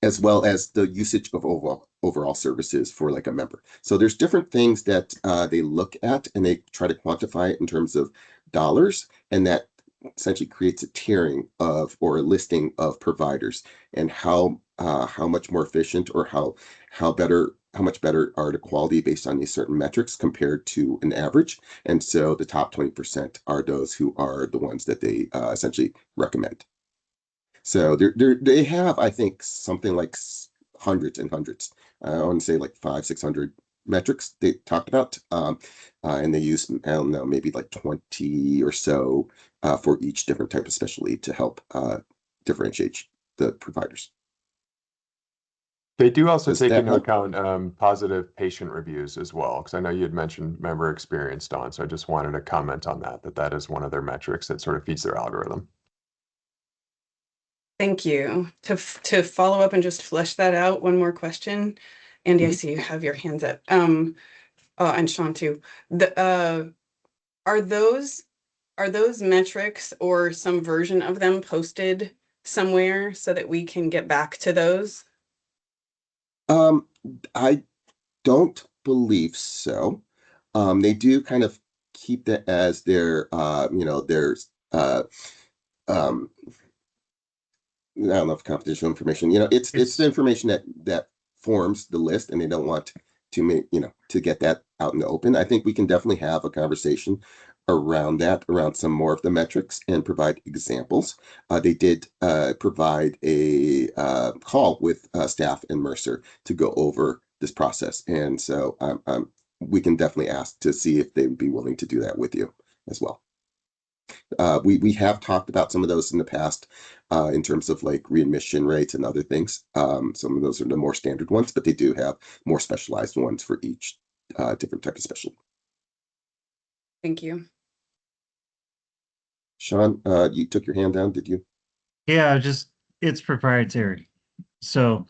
as well as the usage of overall services for like a member. So there's different things that they look at and they try to quantify it in terms of dollars, and that essentially creates a tiering of or a listing of providers and how much more efficient or how much better are the quality based on these certain metrics compared to an average. And so the top 20% are those who are the ones that they essentially recommend. So they have, I think, something like hundreds and hundreds. I want to say like 500-600 metrics they talked about, and they use, I don't know, maybe like 20 or so for each different type of specialty to help differentiate the providers. They do also Does take that into help? account positive patient reviews as well, because I know you had mentioned member experience, Dawn. So I just wanted to comment on that is one of their metrics that sort of feeds their algorithm. Thank you. To follow up and just flesh that out, one more question. Andy, I see you have your hands up. And Sean too. Are those metrics or some version of them posted somewhere so that we can get back to those? I don't believe so. They do kind of keep that as their their I don't know if confidential information, it's the information that forms the list, and they don't want to make, to get that out in the open. I think we can definitely have a conversation around that, around some more of the metrics and provide examples. They did provide a call with staff and Mercer to go over this process. And so we can definitely ask to see if they would be willing to do that with you as well. We have talked about some of those in the past in terms of like readmission rates and other things. Some of those are the more standard ones, but they do have more specialized ones for each different type of specialty. Thank you. Sean, you took your hand down, did you? Yeah, it's proprietary. So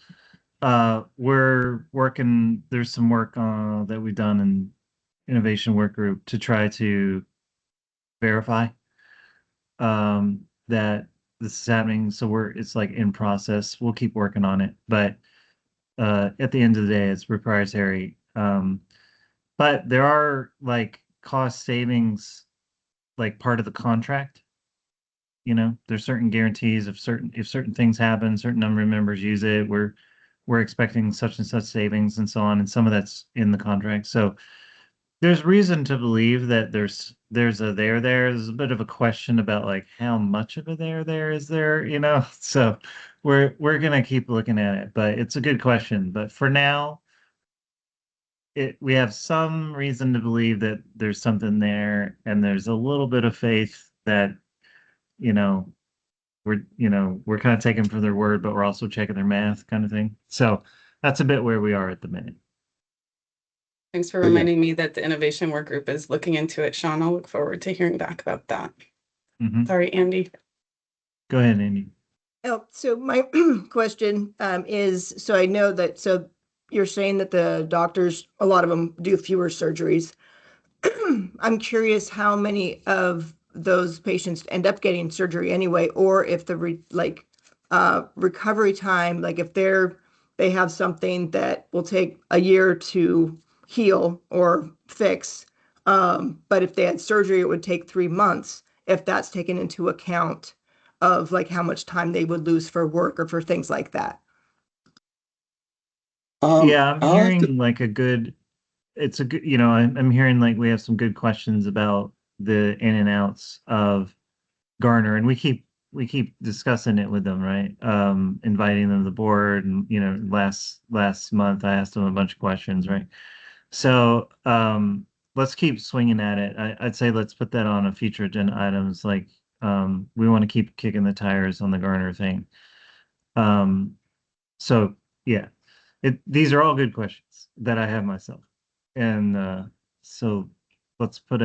we're working, there's some work that we've done in innovation work group to try to verify that this is happening. So it's like in process. We'll keep working on it, but at the end of the day, it's proprietary. But there are like cost savings, like part of the contract. There's certain guarantees if certain things happen, certain number of members use it, we're expecting such and such savings and so on, and some of that's in the contract. So there's reason to believe that there's there's a bit of a question about like how much of a there is there, so we're gonna keep looking at it, but it's a good question. But for now, we have some reason to believe that there's something there, and there's a little bit of faith that we're kind of taking for their word, but we're also checking their math kind of thing. So that's a bit where we are at the minute. Thanks for reminding me that the innovation work group is looking into it, Sean. I'll look forward to hearing back about that. Sorry, Andy. Go ahead, Andy. Oh, so my question is, so I know that, so you're saying that the doctors, a lot of them do fewer surgeries. I'm curious how many of those patients end up getting surgery anyway, or if the recovery time, like if they have something that will take a year to heal or fix, but if they had surgery, it would take 3 months, if that's taken into account of like how much time they would lose for work or for things like that. Yeah, I'm I'll have to, hearing like a good, it's a good, I'm hearing like we have some good questions about the in and outs of Garner, and we keep discussing it with them, right? Inviting them to the board, and last month I asked them a bunch of questions, right? So let's keep swinging at it. I'd say let's put that on a future agenda items. Like we want to keep kicking the tires on the Garner thing. Um, so yeah, these are all good questions that I have myself, and so let's put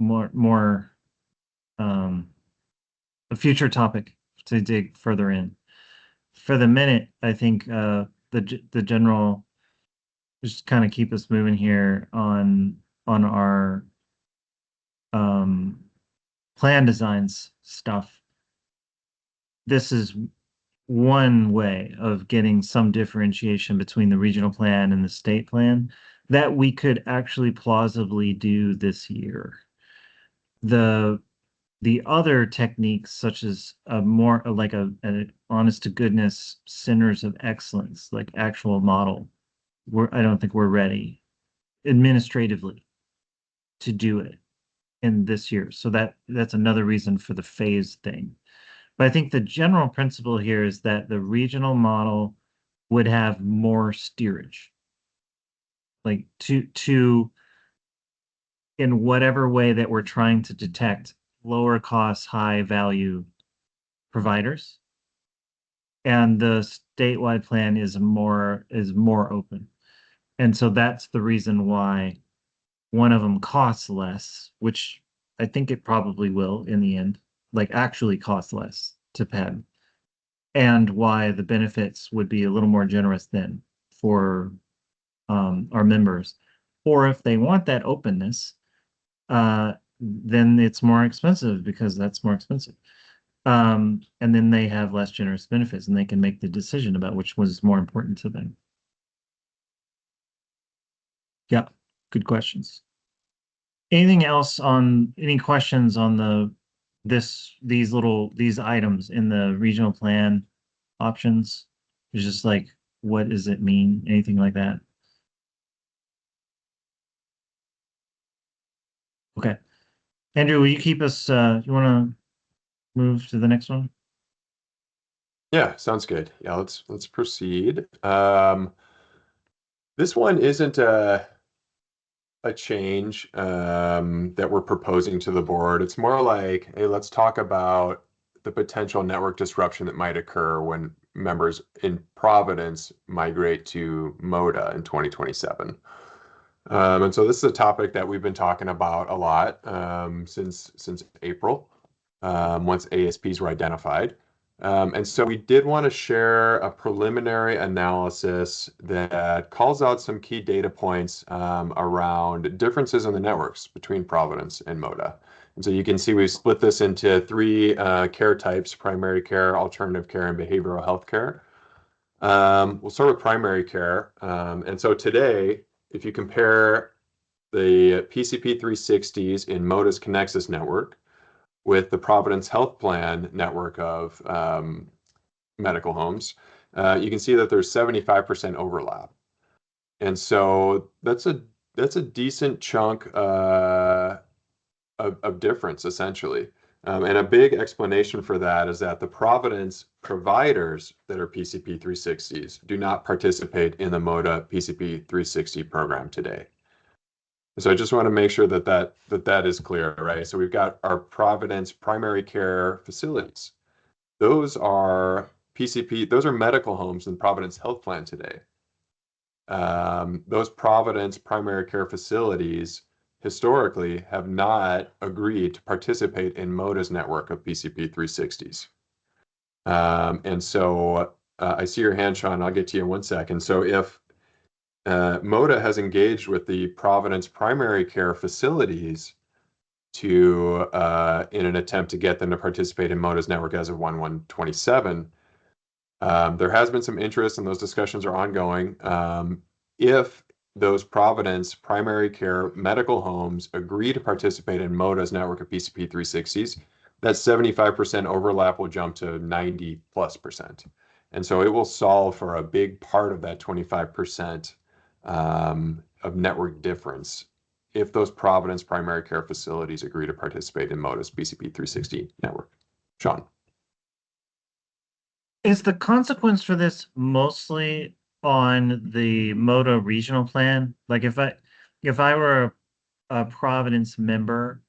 more um, a future topic to dig further in. For the minute, I think the general just kind of keep us moving here on our um, plan designs stuff. This is one way of getting some differentiation between the regional plan and the state plan that we could actually plausibly do this year. The other techniques, such as a more like an honest to goodness centers of excellence, like actual model, I don't think we're ready administratively to do it in this year. So that's another reason for the phase thing. But I think the general principle here is that the regional model would have more steerage, like to in whatever way that we're trying to detect lower cost, high value providers. And the statewide plan is more open. And so that's the reason why one of them costs less, which I think it probably will in the end, like actually cost less to PEBB, and why the benefits would be a little more generous then for our members. Or if they want that openness, then it's more expensive because that's more expensive. And then they have less generous benefits and they can make the decision about which was more important to them. Yeah, good questions. Anything else on any questions on these items in the regional plan options? It's just like, what does it mean? Anything like that? Okay. Andrew, will you keep us, you want to move to the next one? Yeah, sounds good. Yeah, let's proceed. This one isn't a change that we're proposing to the board. It's more like, hey, let's talk about the potential network disruption that might occur when members in Providence migrate to MODA in 2027. And so this is a topic that we've been talking about a lot since April, once ASPs were identified. And so we did want to share a preliminary analysis that calls out some key data points around differences in the networks between Providence and MODA. And so you can see we've split this into three care types: primary care, alternative care, and behavioral health care. We'll start with primary care. And so today, if you compare the PCP 360s in MODA's Connexus network with the Providence Health Plan network of medical homes, you can see that there's 75% overlap. And so that's a decent chunk of difference, essentially. And a big explanation for that is that the Providence providers that are PCP 360s do not participate in the MODA PCP 360 program today. So I just want to make sure that is clear, right? So we've got our Providence primary care facilities. Those are PCP, those are medical homes in Providence Health Plan today. Those Providence primary care facilities historically have not agreed to participate in MODA's network of PCP 360s. And so I see your hand, Sean. I'll get to you in 1 second. So if MODA has engaged with the Providence primary care facilities to in an attempt to get them to participate in MODA's network as of 1/1/27. There has been some interest, and those discussions are ongoing. If those Providence primary care medical homes agree to participate in MODA's network of PCP 360s, that 75% overlap will jump to 90+%. And so it will solve for a big part of that 25% of network difference if those Providence primary care facilities agree to participate in MODA's PCP 360 network. Sean. Is the consequence for this mostly on the MODA regional plan? Like if I were a Providence member,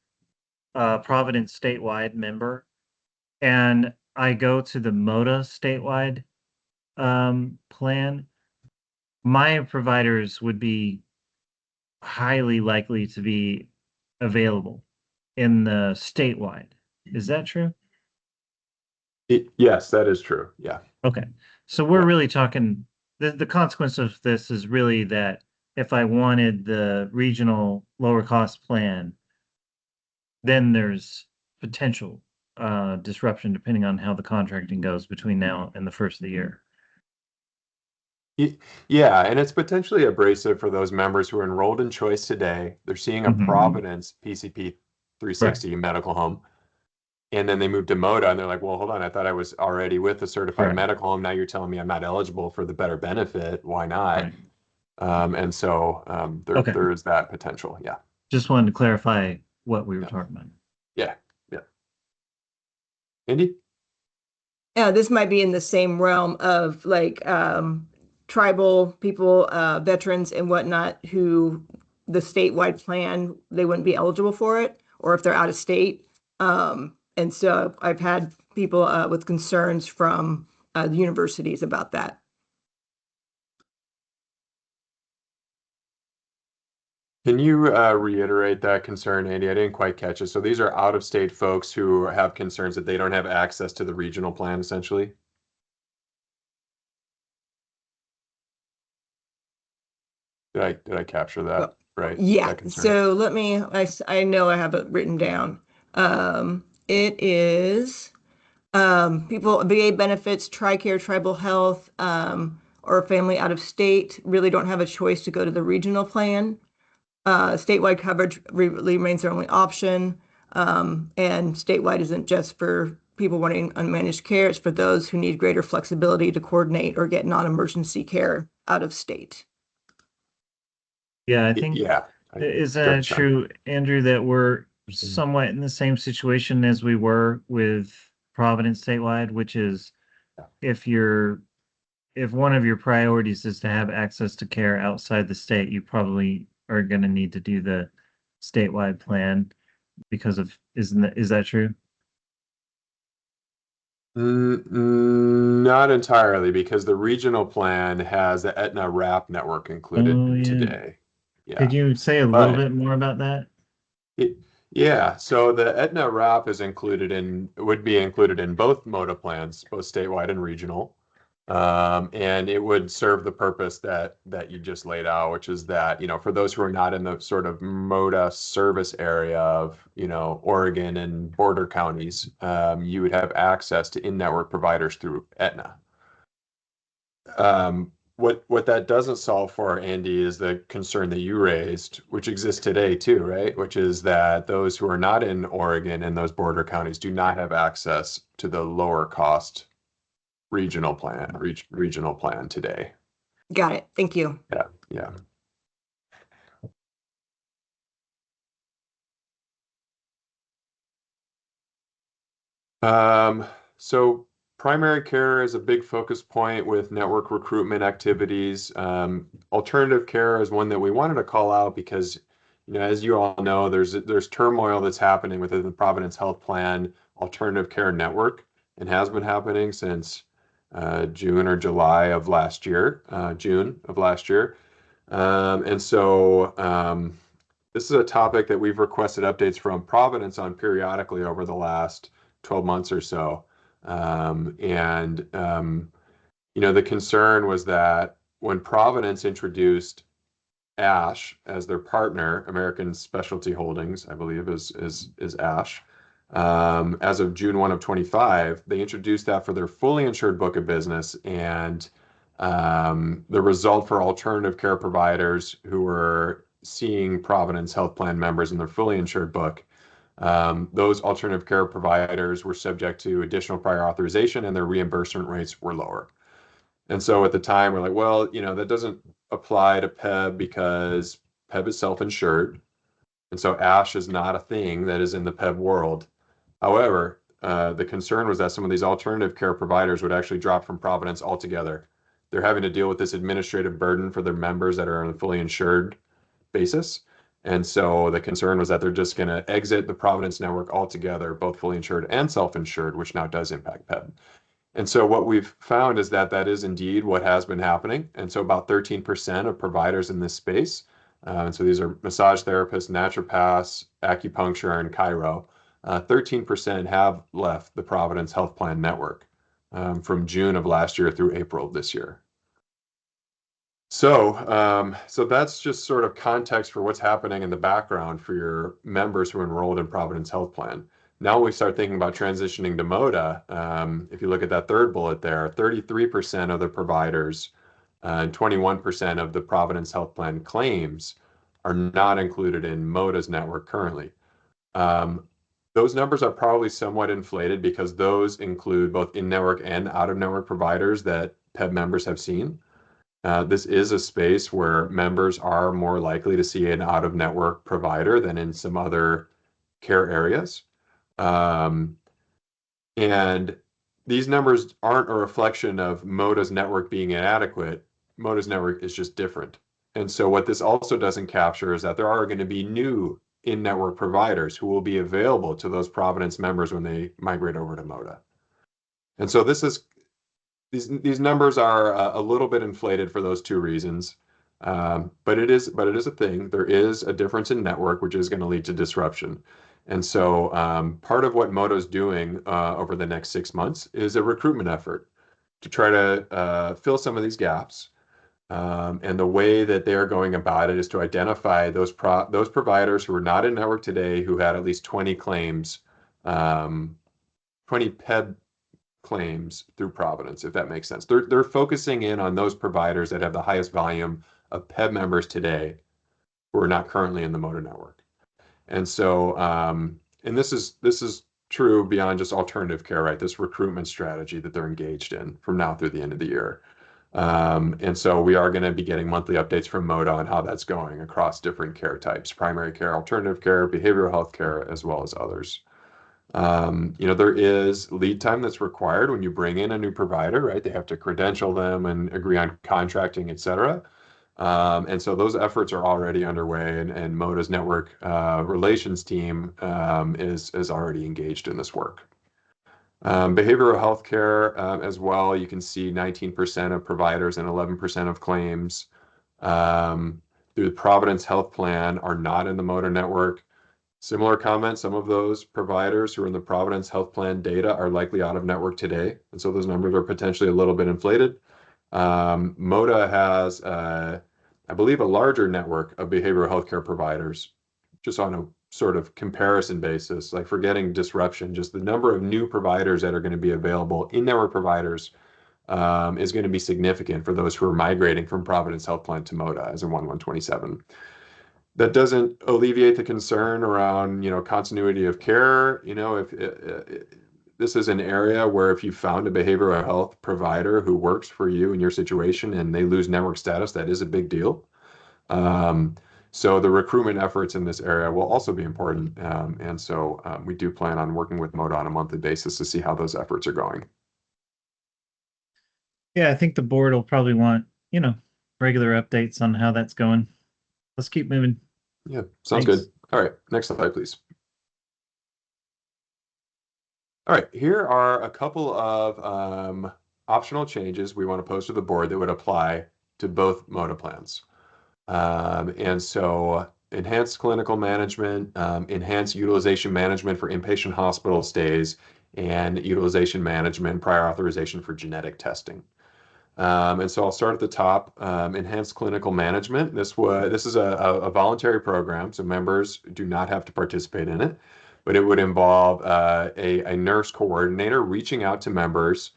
Providence statewide member, and I go to the MODA statewide plan, my providers would be highly likely to be available in the statewide. Is that true? Yes, that is true. Yeah. Okay. So we're Yeah. really talking, the consequence of this is really that if I wanted the regional lower cost plan, then there's potential disruption depending on how the contracting goes between now and the first of the year. Yeah, and it's potentially abrasive for those members who are enrolled in Choice today. They're seeing a Providence PCP 360 medical home, and then they move to MODA, and they're like, well, hold on, I thought I was already with a certified medical home. Now you're telling me I'm not eligible for the better benefit. Why not? And so there is that potential. Yeah. Just wanted to clarify what we were talking about. Yeah. Yeah. Andy? Yeah, this might be in the same realm of like tribal people, veterans and whatnot, who the statewide plan, they wouldn't be eligible for it, or if they're out of state. And so I've had people with concerns from the universities about that. Can you reiterate that concern, Andy? I didn't quite catch it. So these are out-of-state folks who have concerns that they don't have access to the regional plan, essentially? Did I capture that right? Yeah. That So let me, I know I have it written down. It is people, VA benefits, TRICARE, tribal health, or family out of state really don't have a choice to go to the regional plan. Statewide coverage remains their only option. And statewide isn't just for people wanting unmanaged care. It's for those who need greater flexibility to coordinate or get non-emergency care out of state. Yeah, I think, isn't it true, Andrew, that we're somewhat in the same situation as we were with Providence statewide, which is if one of your priorities is to have access to care outside the state, you probably are going to need to do the statewide plan because of, is that true? Not entirely, because the regional plan has the Aetna RAP network included today. Yeah. Could you say a little bit more about that? Yeah, so the Aetna RAP is would be included in both MODA plans, both statewide and regional. And it would serve the purpose that you just laid out, which is that, for those who are not in the sort of MODA service area of, Oregon and border counties, you would have access to in-network providers through Aetna. What that doesn't solve for, Andy, is the concern that you raised, which exists today too, right? Which is that those who are not in Oregon and those border counties do not have access to the lower cost regional plan today. Got it. Thank you. Yeah. So primary care is a big focus point with network recruitment activities. Alternative care is one that we wanted to call out because, as you all know, there's turmoil that's happening within the Providence Health Plan alternative care network, and has been happening since June or July of last year, June of last year. And so This is a topic that we've requested updates from Providence on periodically over the last 12 months or so. The concern was that when Providence introduced ASH as their partner, American Specialty Holdings, I believe is ASH, as of June 1 of 25, they introduced that for their fully insured book of business, and the result for alternative care providers who were seeing Providence Health Plan members in their fully insured book, those alternative care providers were subject to additional prior authorization and their reimbursement rates were lower. And so at the time, we're like, well, that doesn't apply to PEB because PEB is self-insured. And so ASH is not a thing that is in the PEB world. However, the concern was that some of these alternative care providers would actually drop from Providence altogether. They're having to deal with this administrative burden for their members that are on a fully insured basis. And so the concern was that they're just going to exit the Providence network altogether, both fully insured and self-insured, which now does impact PEB. And so what we've found is that that is indeed what has been happening. And so about 13% of providers in this space, and so these are massage therapists, naturopaths, acupuncture, and chiro, 13% have left the Providence Health Plan network from June of last year through April of this year. So that's just sort of context for what's happening in the background for your members who are enrolled in Providence Health Plan. Now we start thinking about transitioning to MODA. If you look at that third bullet there, 33% of the providers and 21% of the Providence Health Plan claims are not included in MODA's network currently. Those numbers are probably somewhat inflated because those include both in-network and out-of-network providers that PEB members have seen. This is a space where members are more likely to see an out-of-network provider than in some other care areas. And these numbers aren't a reflection of MODA's network being inadequate. MODA's network is just different. And so what this also doesn't capture is that there are going to be new in-network providers who will be available to those Providence members when they migrate over to MODA. And so these numbers are a little bit inflated for those two reasons. But it is a thing. There is a difference in network, which is going to lead to disruption. And so part of what MODA is doing over the next 6 months is a recruitment effort to try to fill some of these gaps. And the way that they're going about it is to identify those providers who are not in network today who had at least 20 claims, 20 PEB claims through Providence, if that makes sense. They're focusing in on those providers that have the highest volume of PEB members today who are not currently in the MODA network. And so, and this is true beyond just alternative care, right? This recruitment strategy that they're engaged in from now through the end of the year. And so we are going to be getting monthly updates from MODA on how that's going across different care types, primary care, alternative care, behavioral health care, as well as others. There is lead time that's required when you bring in a new provider, right? They have to credential them and agree on contracting, et cetera. And so those efforts are already underway, and MODA's network relations team is already engaged in this work. Behavioral health care as well, you can see 19% of providers and 11% of claims through the Providence Health Plan are not in the MODA network. Similar comment, some of those providers who are in the Providence Health Plan data are likely out of network today. And so those numbers are potentially a little bit inflated. MODA has, I believe, a larger network of behavioral healthcare providers, just on a sort of comparison basis, like forgetting disruption, just the number of new providers that are going to be available in network providers is going to be significant for those who are migrating from Providence Health Plan to MODA as of 1/1/27. That doesn't alleviate the concern around, continuity of care. If this is an area where if you found a behavioral health provider who works for you in your situation and they lose network status, that is a big deal. So the recruitment efforts in this area will also be important. And so we do plan on working with MODA on a monthly basis to see how those efforts are going. Yeah, I think the board will probably want, regular updates on how that's going. Let's keep moving. Yeah, sounds Thanks. good. All right, next slide, please. All right, here are a couple of optional changes we want to pose to the board that would apply to both MODA plans. And so enhanced clinical management, enhanced utilization management for inpatient hospital stays, and utilization management, prior authorization for genetic testing. And so I'll start at the top. Enhanced clinical management. This is a voluntary program, so members do not have to participate in it, but it would involve a nurse coordinator reaching out to members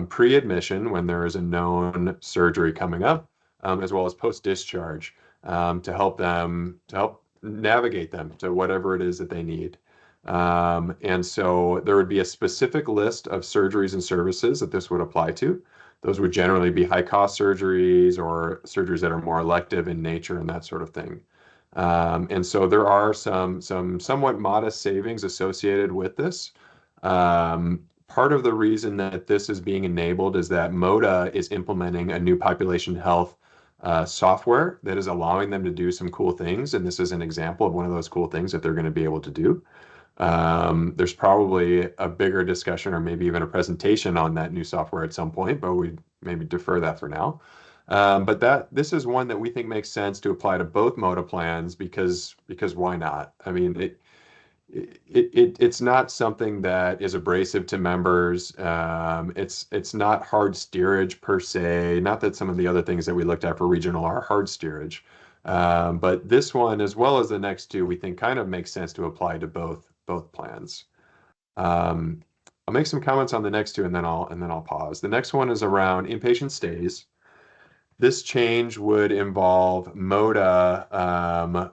pre-admission when there is a known surgery coming up, as well as post-discharge, to help navigate them to whatever it is that they need. And so there would be a specific list of surgeries and services that this would apply to. Those would generally be high-cost surgeries or surgeries that are more elective in nature and that sort of thing. And so there are some somewhat modest savings associated with this. Part of the reason that this is being enabled is that MODA is implementing a new population health software that is allowing them to do some cool things. And this is an example of one of those cool things that they're going to be able to do. There's probably a bigger discussion or maybe even a presentation on that new software at some point, but we maybe defer that for now. But this is one that we think makes sense to apply to both MODA plans because why not? I mean, it's not something that is abrasive to members. It's not hard steerage per se. Not that some of the other things that we looked at for regional are hard steerage. But this one, as well as the next two, we think kind of makes sense to apply to both plans. I'll make some comments on the next two and then I'll pause. The next one is around inpatient stays. This change would involve MODA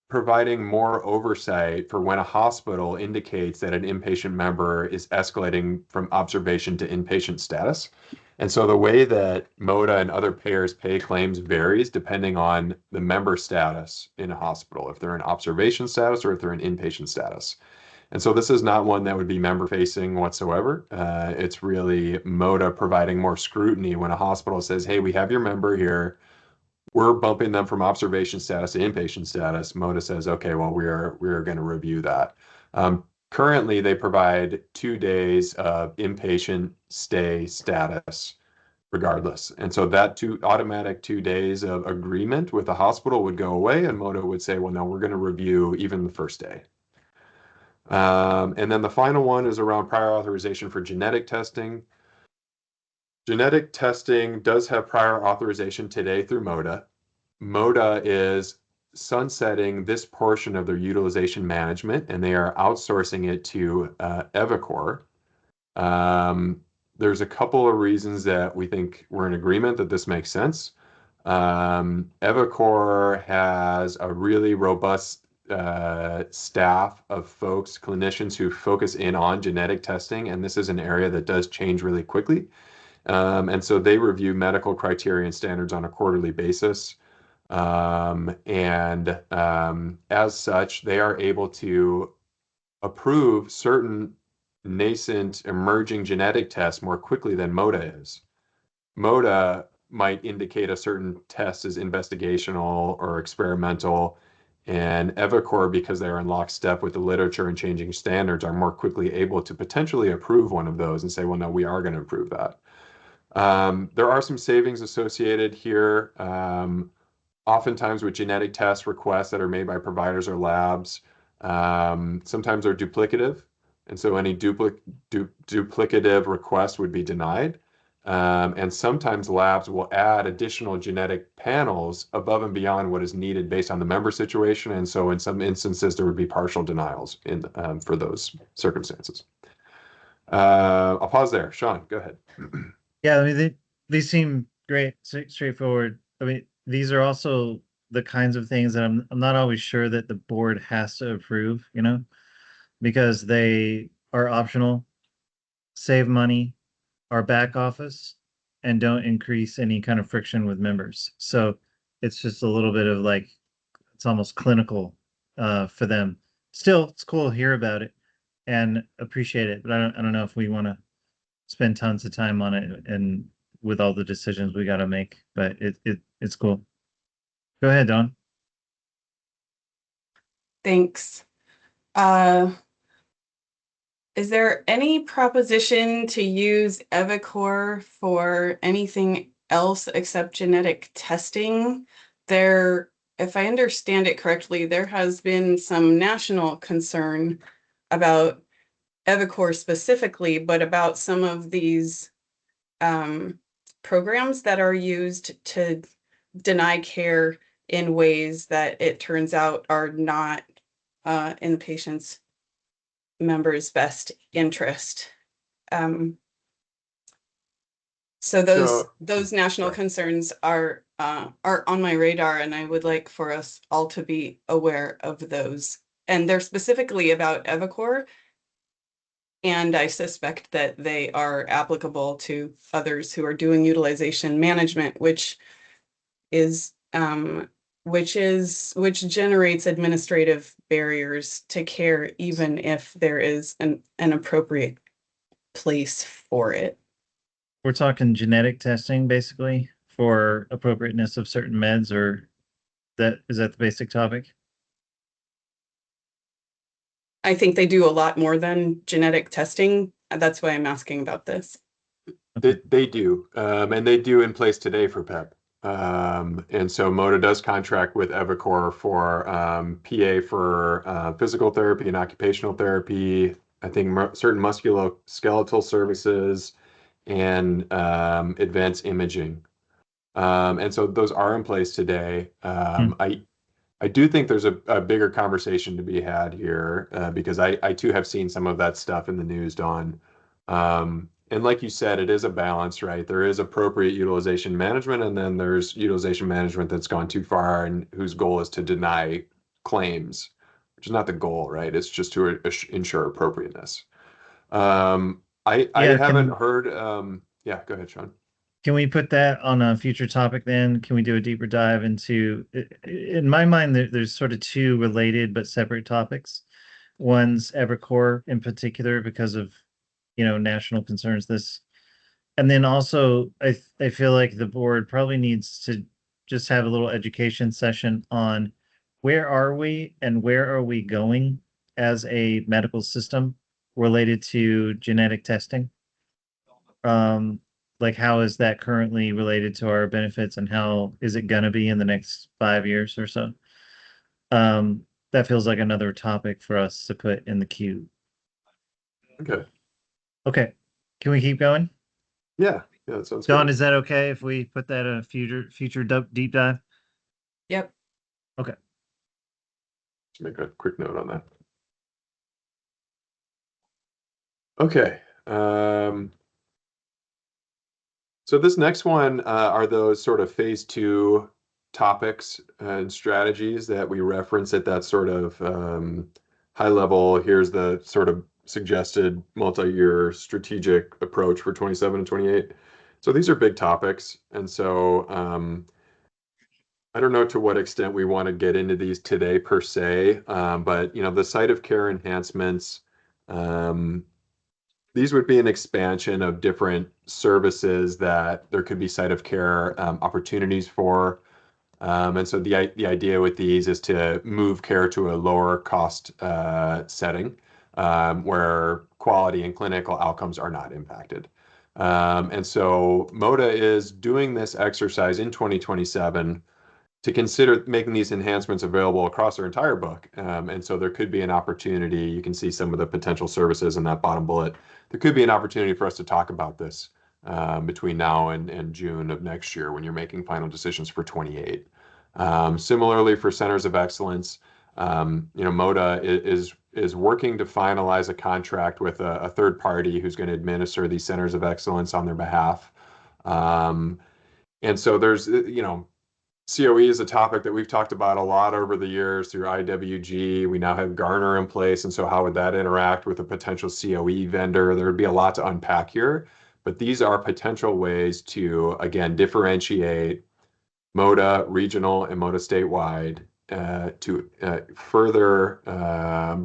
providing more oversight for when a hospital indicates that an inpatient member is escalating from observation to inpatient status. And so the way that MODA and other payers pay claims varies depending on the member status in a hospital, if they're in observation status or if they're in inpatient status. And so this is not one that would be member facing whatsoever. It's really MODA providing more scrutiny when a hospital says, hey, we have your member here. We're bumping them from observation status to inpatient status. MODA says, okay, well, we are going to review that. Currently, they provide 2 days of inpatient stay status regardless. And so that automatic 2 days of agreement with the hospital would go away, and MODA would say, well, no, we're going to review even the first day. And then the final one is around prior authorization for genetic testing. Genetic testing does have prior authorization today through MODA. MODA is sunsetting this portion of their utilization management, and they are outsourcing it to EviCore. There's a couple of reasons that we think we're in agreement that this makes sense. EviCore has a really robust staff of folks, clinicians who focus in on genetic testing, and this is an area that does change really quickly. And so they review medical criteria and standards on a quarterly basis. As such, they are able to approve certain nascent emerging genetic tests more quickly than MODA is. MODA might indicate a certain test as investigational or experimental, and EviCore, because they're in lockstep with the literature and changing standards, are more quickly able to potentially approve one of those and say, well, no, we are going to approve that. There are some savings associated here. Oftentimes with genetic test requests that are made by providers or labs, sometimes they're duplicative. And so any duplicative request would be denied. And sometimes labs will add additional genetic panels above and beyond what is needed based on the member situation. And so in some instances, there would be partial denials for those circumstances. I'll pause there. Sean, go ahead. Yeah, I mean, they seem great, straightforward. I mean, these are also the kinds of things that I'm not always sure that the board has to approve, because they are optional, save money, are back office, and don't increase any kind of friction with members. So it's just a little bit of like, it's almost clinical for them. Still, it's cool to hear about it and appreciate it, but I don't know if we want to spend tons of time on it and with all the decisions we got to make, but it's cool. Go ahead, Dawn. Thanks. Is there any proposition to use EviCore for anything else except genetic testing? Their if I understand it correctly, there has been some national concern about Evicor specifically, but about some of these programs that are used to deny care in ways that it turns out are not in the patient's member's best interest. So those national concerns are on my radar, and I would like for us all to be aware of those. And they're specifically about Evicor, and I suspect that they are applicable to others who are doing utilization management, which generates administrative barriers to care, even if there is an appropriate place for it. We're talking genetic testing basically for appropriateness of certain meds, or is that the basic topic? I think they do a lot more than genetic testing. That's why I'm asking about this. They do, and they do in place today for PEBB. And so MODA does contract with Evicor for PA for physical therapy and occupational therapy. I think certain musculoskeletal services and advanced imaging. And so those are in place today. I do think there's a bigger conversation to be had here because I too have seen some of that stuff in the news, Dawn. And like you said, it is a balance, right? There is appropriate utilization management, and then there's utilization management that's gone too far and whose goal is to deny claims, which is not the goal, right? It's just to ensure appropriateness. I haven't heard. Yeah, go ahead, Sean. Can we put that on a future topic then? Can we do a deeper dive into, in my mind, there's sort of two related but separate topics. One's Evercore in particular because of, national concerns. And then also, I feel like the board probably needs to just have a little education session on where are we and where are we going as a medical system related to genetic testing. Like how is that currently related to our benefits, and how is it gonna be in the next 5 years or so? That feels like another topic for us to put in the queue. Okay. Can we keep going? Yeah, that sounds good. Dawn, is that okay if we put that in a future deep dive? Yep. Okay. Let's make a quick note on that. Okay. So this next one are those sort of phase 2 topics and strategies that we reference at that sort of high level. Here's the sort of suggested multi-year strategic approach for 27 and 28. So these are big topics. And so I don't know to what extent we want to get into these today per se, but the site of care enhancements, these would be an expansion of different services that there could be site of care opportunities for. And so the idea with these is to move care to a lower cost setting where quality and clinical outcomes are not impacted. And so MODA is doing this exercise in 2027 to consider making these enhancements available across our entire book. And so there could be an opportunity. You can see some of the potential services in that bottom bullet. There could be an opportunity for us to talk about this between now and June of next year when you're making final decisions for 28. Similarly, for centers of excellence, MODA is working to finalize a contract with a third party who's going to administer these centers of excellence on their behalf. And so there's, COE is a topic that we've talked about a lot over the years through IWG. We now have Garner in place. And so how would that interact with a potential COE vendor? There would be a lot to unpack here, but these are potential ways to, again, differentiate MODA regional and MODA statewide to further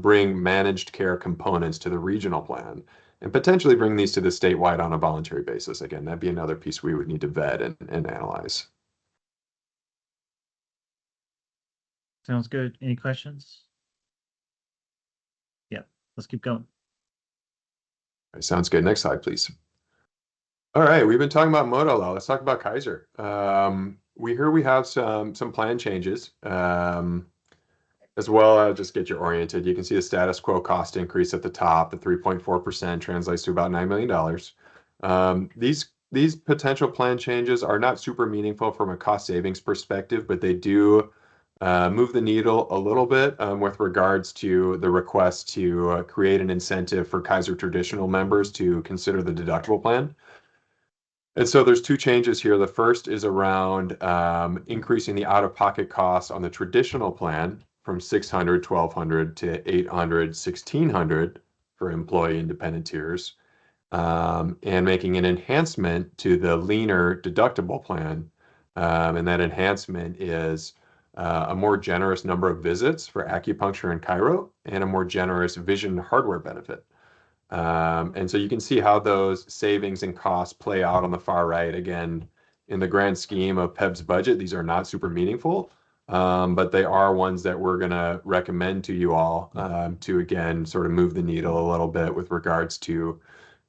bring managed care components to the regional plan and potentially bring these to the statewide on a voluntary basis. Again, that'd be another piece we would need to vet and analyze. Sounds good. Any questions? Yeah, let's keep going. All right, sounds good. Next slide, please. All right, we've been talking about MODA a lot. Let's talk about Kaiser. we have some plan changes. As well, I'll just get you oriented. You can see the status quo cost increase at the top. The 3.4% translates to about $9 million. These potential plan changes are not super meaningful from a cost savings perspective, but they do move the needle a little bit with regards to the request to create an incentive for Kaiser Traditional members to consider the deductible plan. And so there's two changes here. The first is around increasing the out-of-pocket costs on the traditional plan from $600, $1,200 to $800, $1,600 for employee independent tiers, and making an enhancement to the leaner deductible plan. And that enhancement is a more generous number of visits for acupuncture and chiro, and a more generous vision hardware benefit. And so you can see how those savings and costs play out on the far right. Again, in the grand scheme of PEBB's budget, these are not super meaningful, but they are ones that we're going to recommend to you all to, again, sort of move the needle a little bit with regards to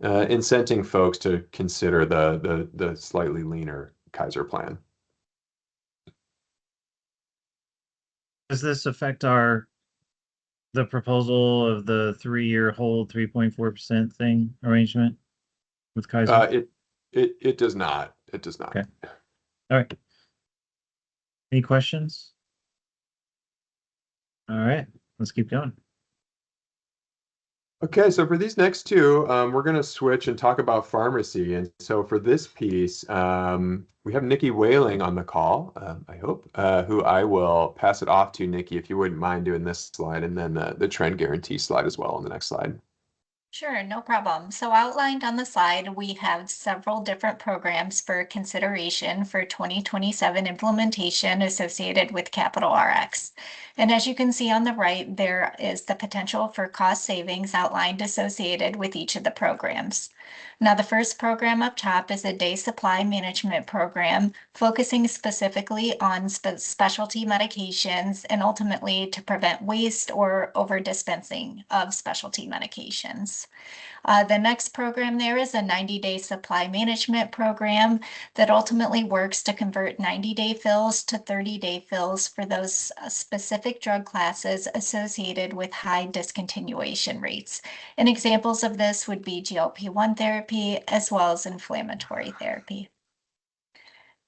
incenting folks to consider the slightly leaner Kaiser plan. Does this affect the proposal of the 3-year hold 3.4% thing arrangement with Kaiser? It does not. It does not. Okay. All right. Any questions? All right, let's keep going. Okay, so for these next two, we're going to switch and talk about pharmacy. And so for this piece, we have Nikki Whaling on the call, I hope, who I will pass it off to. Nikki, if you wouldn't mind doing this slide, and then the trend guarantee slide as well on the next slide. Sure, no problem. So outlined on the slide, we have several different programs for consideration for 2027 implementation associated with Capital RX. And as you can see on the right, there is the potential for cost savings outlined associated with each of the programs. Now, the first program up top is a day supply management program focusing specifically on specialty medications and ultimately to prevent waste or over dispensing of specialty medications. The next program there is a 90-day supply management program that ultimately works to convert 90-day fills to 30-day fills for those specific drug classes associated with high discontinuation rates. And examples of this would be GLP-1 therapy as well as inflammatory therapy.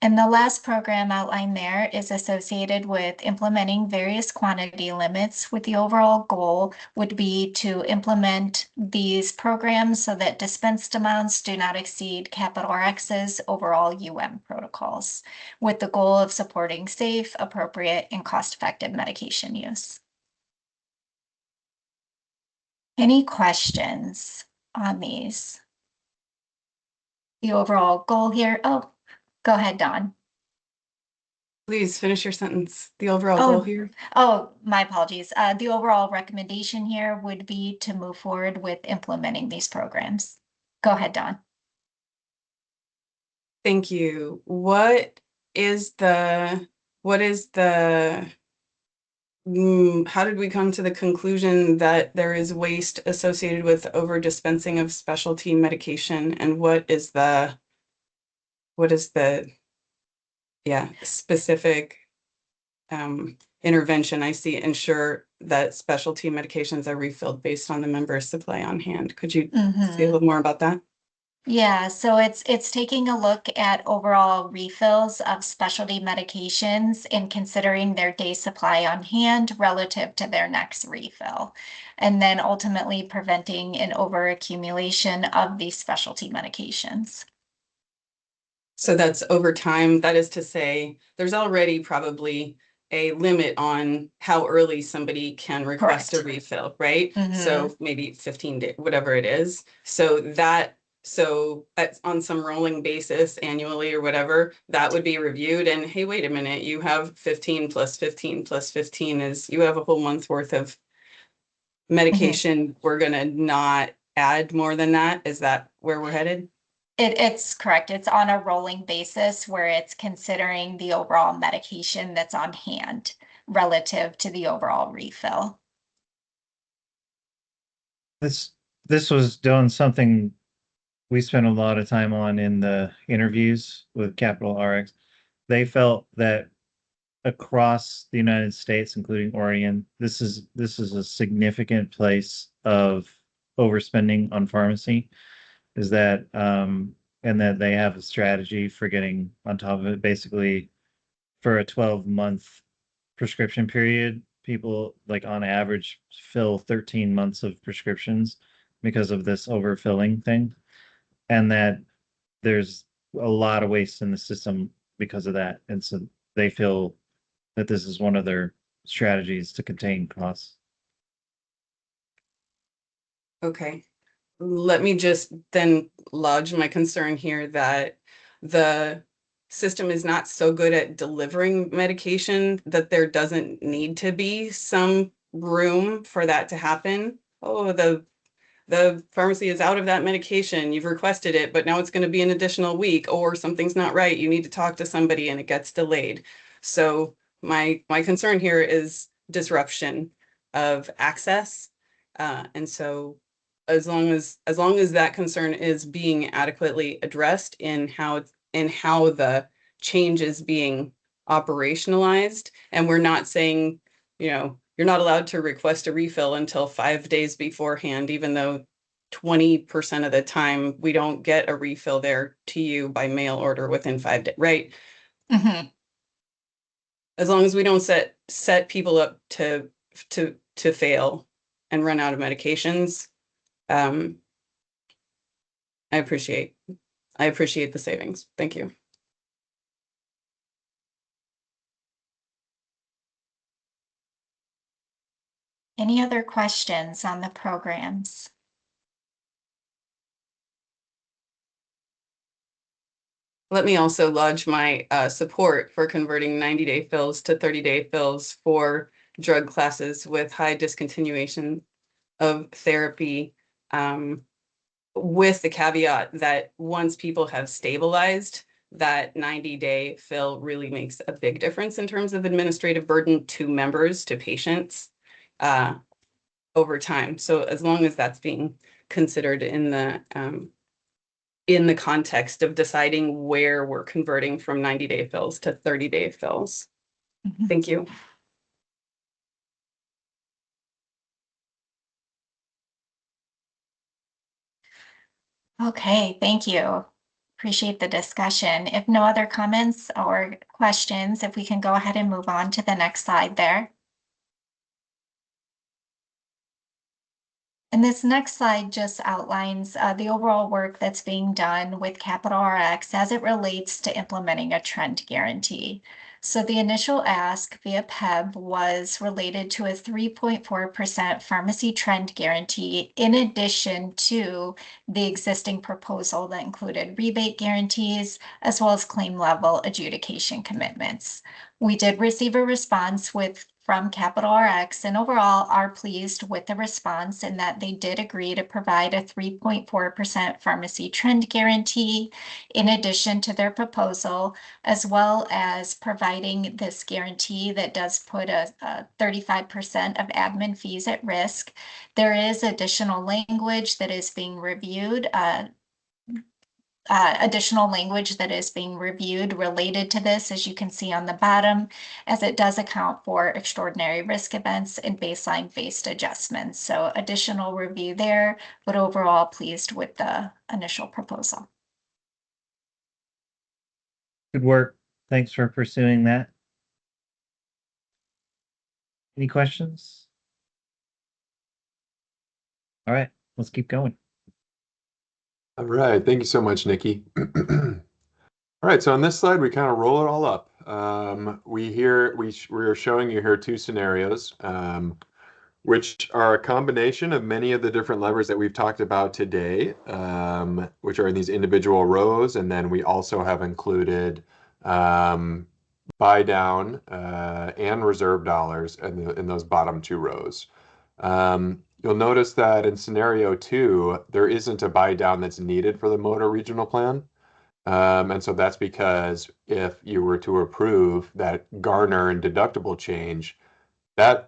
And the last program outlined there is associated with implementing various quantity limits, with the overall goal would be to implement these programs so that dispensed amounts do not exceed Capital RX's overall protocols, with the goal of supporting safe, appropriate, and cost-effective medication use. Any questions on these? The overall goal here, oh, go ahead, Dawn. Please finish your sentence. The overall goal here. Oh, my apologies. The overall recommendation here would be to move forward with implementing these programs. Go ahead, Dawn. Thank you. What is the how did we come to the conclusion that there is waste associated with over dispensing of specialty medication, and what is the specific intervention I see ensure that specialty medications are refilled based on the member's supply on hand? Could you say a little more about that? Yeah, so it's taking a look at overall refills of specialty medications and considering their day supply on hand relative to their next refill, and then ultimately preventing an overaccumulation of these specialty medications. So that's over time. That is to say, there's already probably a limit on how early somebody can request a refill, right? So maybe 15 days, whatever it is. So that's on some rolling basis annually or whatever, that would be reviewed. And hey, wait a minute, you have 15 plus 15 plus 15 is you have a whole month's worth of medication. We're going to not add more than that. Is that where we're headed? It's correct. It's on a rolling basis where it's considering the overall medication that's on hand relative to the overall refill. This was doing something we spent a lot of time on in the interviews with Capital RX. they felt that across the United States, including Oregon, this is a significant place of overspending on pharmacy. Is that and that they have a strategy for getting on top of it. Basically, for a 12-month prescription period, people like on average fill 13 months of prescriptions because of this overfilling thing, and that there's a lot of waste in the system because of that. And so they feel that this is one of their strategies to contain costs. Okay. Let me just then lodge my concern here that the system is not so good at delivering medication that there doesn't need to be some room for that to happen. Oh, the pharmacy is out of that medication. You've requested it, but now it's going to be an additional week, or something's not right. You need to talk to somebody and it gets delayed. So my concern here is disruption of access. And so as long as that concern is being adequately addressed in how the change is being operationalized, and we're not saying, you're not allowed to request a refill until 5 days beforehand, even though 20% of the time we don't get a refill there to you by mail order within 5 days, right? Mhm. As long as we don't set people up to fail and run out of medications, I appreciate the savings. Thank you. Any other questions on the programs? Let me also lodge my support for converting 90-day fills to 30-day fills for drug classes with high discontinuation of therapy, with the caveat that once people have stabilized, that 90-day fill really makes a big difference in terms of administrative burden to members, to patients, over time. So as long as that's being considered in the context of deciding where we're converting from 90-day fills to 30-day fills. Mhm. Thank you. Okay, thank you. Appreciate the discussion. If no other comments or questions, if we can go ahead and move on to the next slide there. And this next slide just outlines the overall work that's being done with Capital RX as it relates to implementing a trend guarantee. So the initial ask via PEBB was related to a 3.4% pharmacy trend guarantee, in addition to the existing proposal that included rebate guarantees, as well as claim level adjudication commitments. We did receive a response from Capital RX, and overall are pleased with the response in that they did agree to provide a 3.4% pharmacy trend guarantee in addition to their proposal, as well as providing this guarantee that does put a 35% of admin fees at risk. There is additional language that is being reviewed, related to this, as you can see on the bottom, as it does account for extraordinary risk events and baseline-based adjustments. So additional review there, but overall pleased with the initial proposal. Good work. Thanks for pursuing that. Any questions? All right, let's keep going. All right, thank you so much, Nikki. All right, so on this slide, we kind of roll it all up. We are showing you here two scenarios, which are a combination of many of the different levers that we've talked about today, which are in these individual rows, and then we also have included buy down and reserve dollars in those bottom two rows. You'll notice that in scenario 2, there isn't a buy down that's needed for the motor regional plan. And so that's because if you were to approve that Garner and deductible change,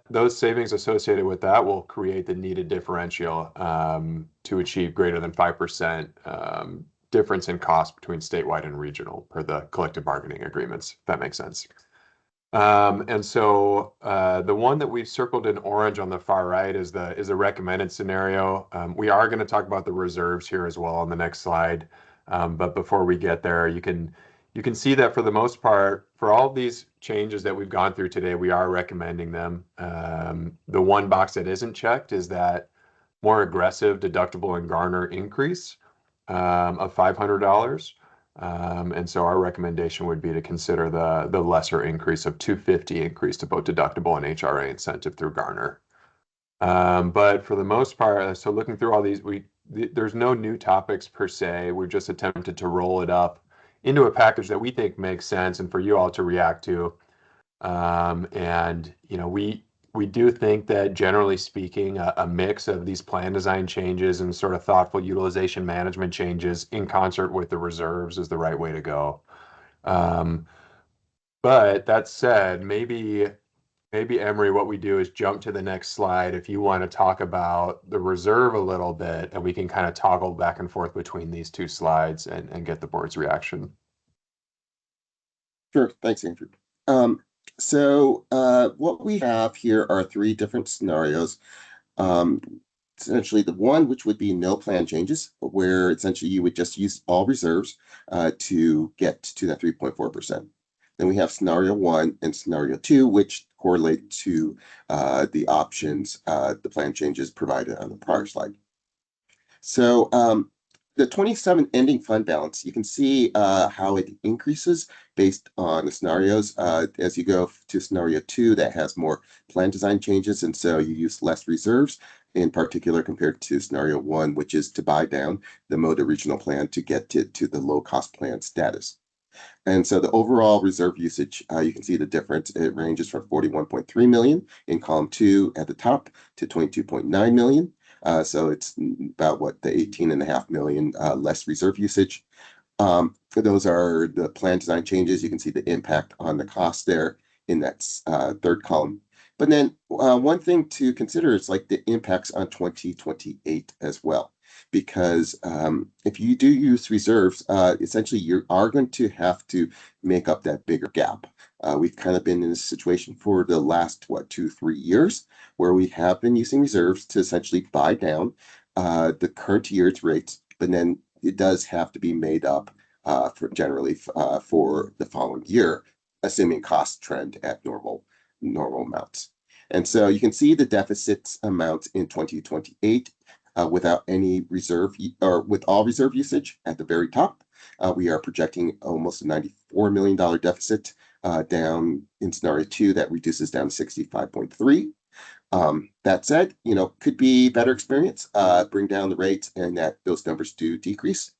those savings associated with that will create the needed differential to achieve greater than 5% difference in cost between statewide and regional per the collective bargaining agreements, if that makes sense. And so the one that we've circled in orange on the far right is the recommended scenario. We are going to talk about the reserves here as well on the next slide. But before we get there, you can see that for the most part, for all of these changes that we've gone through today, we are recommending them. The one box that isn't checked is that more aggressive deductible and garner increase of $500. And so our recommendation would be to consider the lesser increase of $250 increase to both deductible and HRA incentive through garner. But for the most part, so looking through all these, there's no new topics per se. We've just attempted to roll it up into a package that we think makes sense and for you all to react to. And we do think that generally speaking, a mix of these plan design changes and sort of thoughtful utilization management changes in concert with the reserves is the right way to go. But that said, maybe Emery, what we do is jump to the next slide if you want to talk about the reserve a little bit, and we can kind of toggle back and forth between these two slides and get the board's reaction. Sure. Thanks, Andrew. So what we have here are three different scenarios. Essentially, the one which would be no plan changes, where essentially you would just use all reserves to get to that 3.4%. Then we have scenario 1 and scenario 2, which correlate to the options, the plan changes provided on the prior slide. So the 27 ending fund balance, you can see how it increases based on the scenarios. As you go to scenario 2, that has more plan design changes, and so you use less reserves, in particular compared to scenario 1, which is to buy down the MODA regional plan to get to the low-cost plan status. And so the overall reserve usage, you can see the difference. It ranges from 41.3 million in column 2 at the top to 22.9 million. So it's about what the 18.5 million less reserve usage. Those are the plan design changes. You can see the impact on the cost there in that third column. But then one thing to consider is like the impacts on 2028 as well. Because if you do use reserves, essentially you are going to have to make up that bigger gap. We've kind of been in this situation for the last, 2-3 years, where we have been using reserves to essentially buy down the current year's rates, but then it does have to be made up for generally for the following year, assuming cost trend at normal amounts. And so you can see the deficits amounts in 2028 without any reserve or with all reserve usage at the very top. We are projecting almost a $94 million deficit down in scenario 2 that reduces down to 65.3. That said, could be better experience, bring down the rates, and that those numbers do decrease.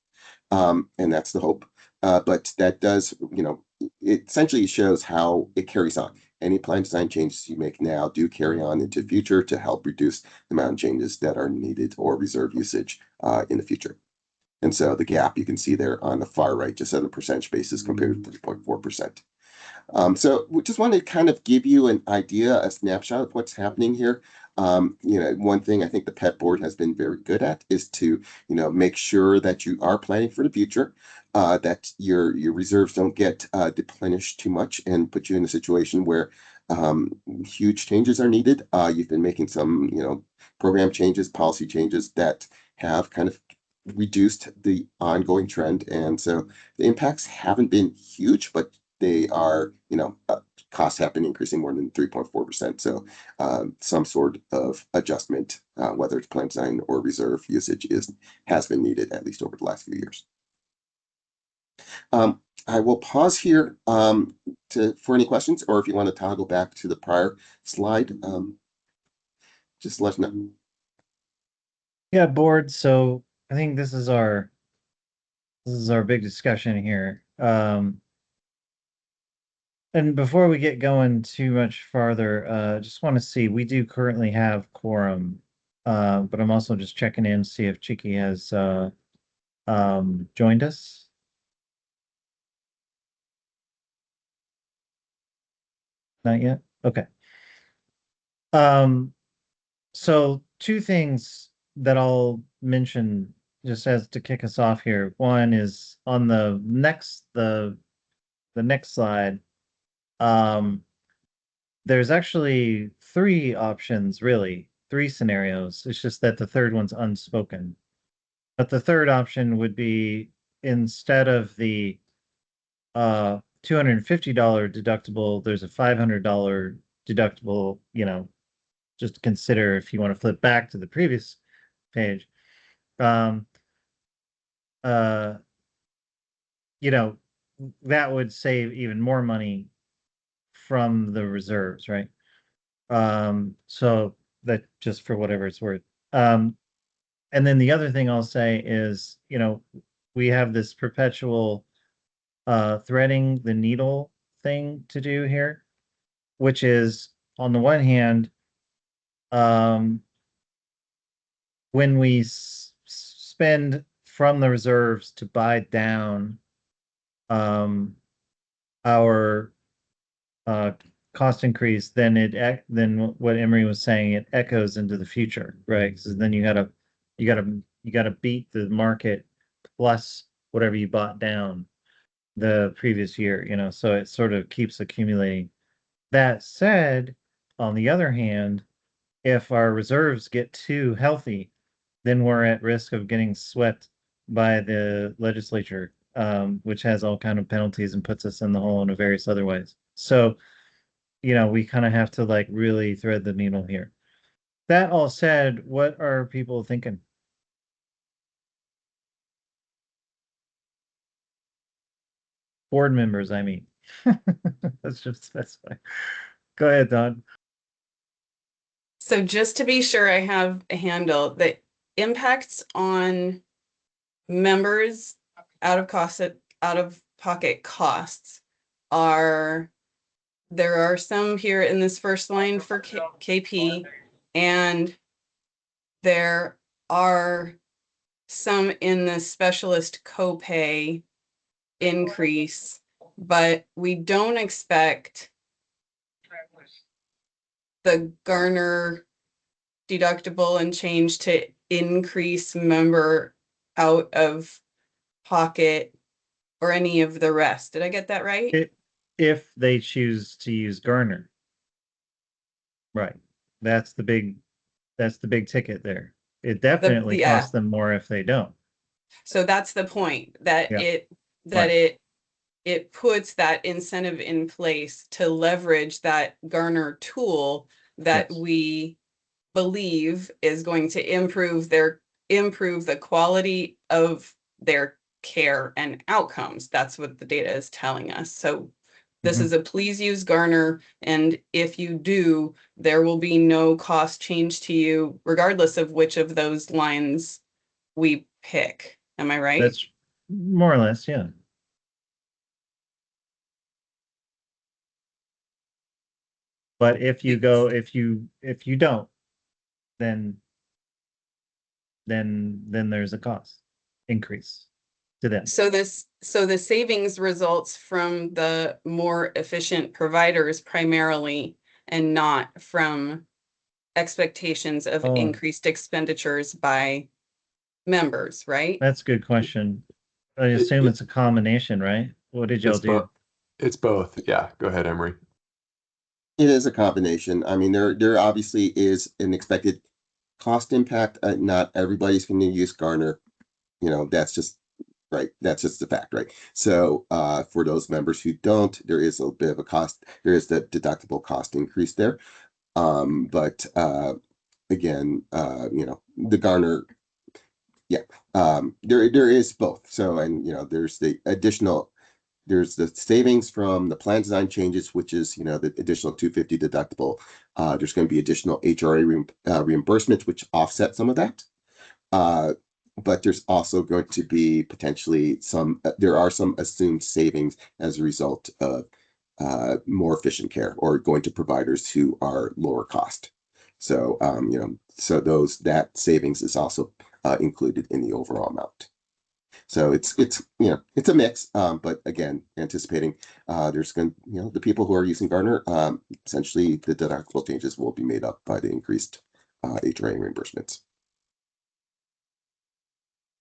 And that's the hope. But that does, it essentially shows how it carries on. Any plan design changes you make now do carry on into the future to help reduce the amount of changes that are needed or reserve usage in the future. And so the gap you can see there on the far right, just on a percentage basis compared to 3.4%. So we just wanted to kind of give you an idea, a snapshot of what's happening here. One thing I think the PEBB board has been very good at is to, make sure that you are planning for the future, that your reserves don't get deplenished too much and put you in a situation where huge changes are needed. You've been making some, program changes, policy changes that have kind of reduced the ongoing trend. And so the impacts haven't been huge, but they are, costs have been increasing more than 3.4%. So some sort of adjustment, whether it's plan design or reserve usage, has been needed, at least over the last few years. I will pause here for any questions, or if you want to toggle back to the prior slide, just let us know. Yeah, board. So I think this is our big discussion here. And before we get going too much farther, just want to see, we do currently have quorum, but I'm also just checking in to see if Chicky has joined us. Not yet? Okay. So two things that I'll mention just as to kick us off here. One is on the next slide. There's actually three options, really, three scenarios. It's just that the third one's unspoken. But the third option would be instead of the $250 deductible, there's a $500 deductible, just consider if you want to flip back to the previous page. That would save even more money from the reserves, right? So that just for whatever it's worth. And then the other thing I'll say is, we have this perpetual threading the needle thing to do here, which is on the one hand, when we spend from the reserves to buy down our cost increase, then what Emery was saying, it echoes into the future, right? So then you gotta beat the market plus whatever you bought down the previous year, so it sort of keeps accumulating. That said, on the other hand, if our reserves get too healthy, then we're at risk of getting swept by the legislature, which has all kind of penalties and puts us in the hole in various other ways. So, we kind of have to like really thread the needle here. That all said, what are people thinking? Board members, I mean. Let's just specify. Go ahead, Don. So just to be sure I have a handle, the impacts on members out of pocket costs there are some here in this first line for KP, and there are some in the specialist copay increase, but we don't expect the Garner deductible and change to increase member out of pocket or any of the rest. Did I get that right? If they choose to use Garner. Right. That's the big ticket there. It definitely costs them more if they don't. So that's the point, that it puts that incentive in place to leverage that Garner tool that we believe is going to improve the quality of their care and outcomes. That's what the data is telling us. So this is a please use Garner, and if you do, there will be no cost change to you, regardless of which of those lines we pick. Am I right? That's more or less, yeah. But if you don't, then there's a cost increase to them. So the savings results from the more efficient providers primarily, and not from expectations of increased expenditures by members, right? That's a good question. I assume it's a combination, right? What did y'all do? It's both. Yeah, go ahead, Emery. It is a combination. I mean, there obviously is an expected cost impact. Not everybody's going to use Garner. That's just right. That's just the fact, right? So for those members who don't, there is a bit of a cost. There is the deductible cost increase there. But again, the Garner, there is both. So, and there's the savings from the plan design changes, which is, the additional $250 deductible. There's going to be additional HRA reimbursements, which offset some of that. But there's also going to be potentially there are some assumed savings as a result of more efficient care, or going to providers who are lower cost. So, that savings is also included in the overall amount. So it's a mix, but again, anticipating there's going to, the people who are using Garner, essentially the deductible changes will be made up by the increased HRA reimbursements.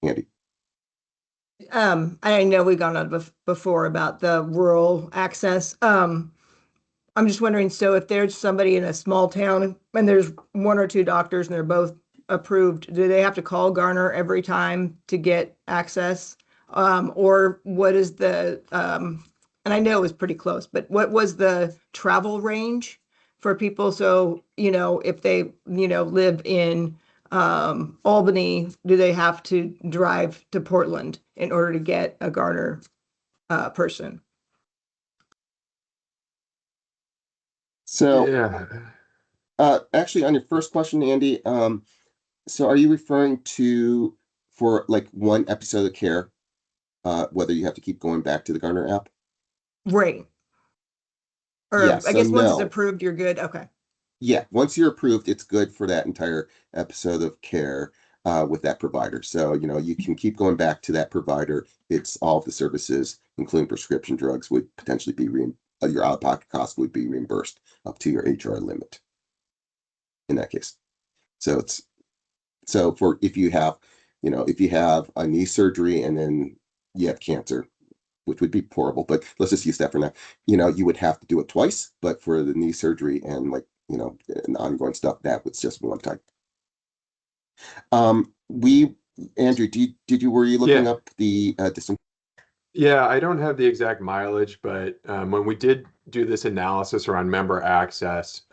Andy. I know we've gone on before about the rural access. I'm just wondering, so if there's somebody in a small town and there's one or two doctors and they're both approved, do they have to call Garner every time to get access? Or what is the, and I know it was pretty close, but what was the travel range for people? So, if they, live in Albany, do they have to drive to Portland in order to get a Garner person? So, Yeah. actually, on your first question, Andy, so are you referring to for like one episode of care, whether you have to keep going back to the Garner app? Right. Or Yeah, I so guess once it's no. approved, you're good. Okay. Yeah, once you're approved, it's good for that entire episode of care with that provider. So, you can keep going back to that provider. It's all of the services, including prescription drugs, would potentially be your out-of-pocket cost would be reimbursed up to your HR limit in that case. So for if you have a knee surgery and then you have cancer, which would be horrible, but let's just use that for now. You would have to do it twice, but for the knee surgery and and ongoing stuff, that was just one time. Andrew, were you looking Yeah. up the distance? Yeah, I don't have the exact mileage, but when we did do this analysis around member access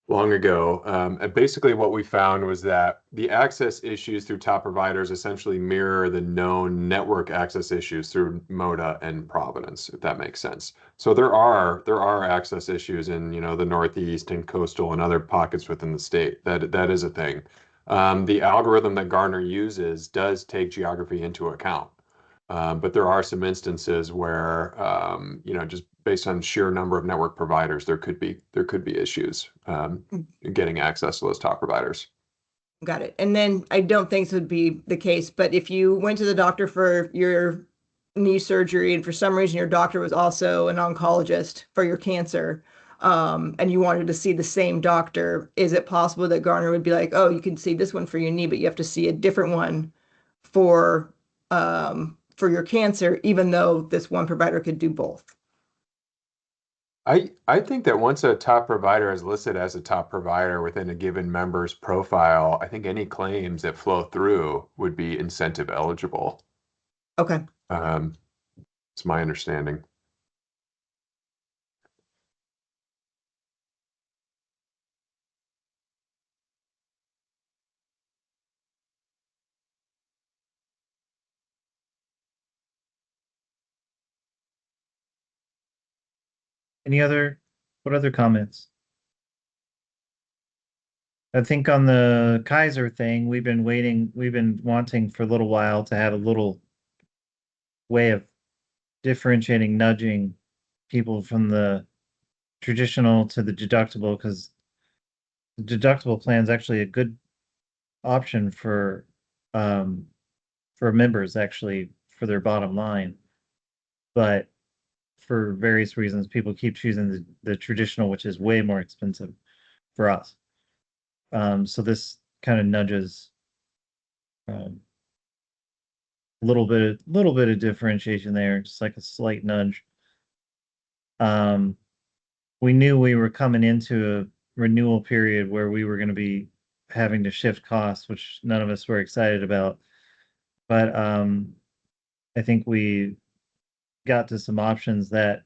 long ago, and basically what we found was that the access issues through top providers essentially mirror the known network access issues through MODA and Providence, if that makes sense. So there are access issues in the Northeast and coastal and other pockets within the state. That is a thing. The algorithm that Gartner uses does take geography into account. But there are some instances where, just based on sheer number of network providers, there could be issues getting access to those top providers. Got it. And then I don't think this would be the case, but if you went to the doctor for your knee surgery and for some reason your doctor was also an oncologist for your cancer, and you wanted to see the same doctor, is it possible that Garner would be like, oh, you can see this one for your knee, but you have to see a different one for your cancer, even though this one provider could do both? I think that once a top provider is listed as a top provider within a given member's profile, I think any claims that flow through would be incentive eligible. Okay. It's my understanding. What other comments? I think on the Kaiser thing, we've been wanting for a little while to have a little way of differentiating, nudging people from the traditional to the deductible, because the deductible plan is actually a good option for members, actually, for their bottom line. But for various reasons, people keep choosing the traditional, which is way more expensive for us. So this kind of nudges a little bit of differentiation there, just like a slight nudge. We knew we were coming into a renewal period where we were going to be having to shift costs, which none of us were excited about. But I think we got to some options that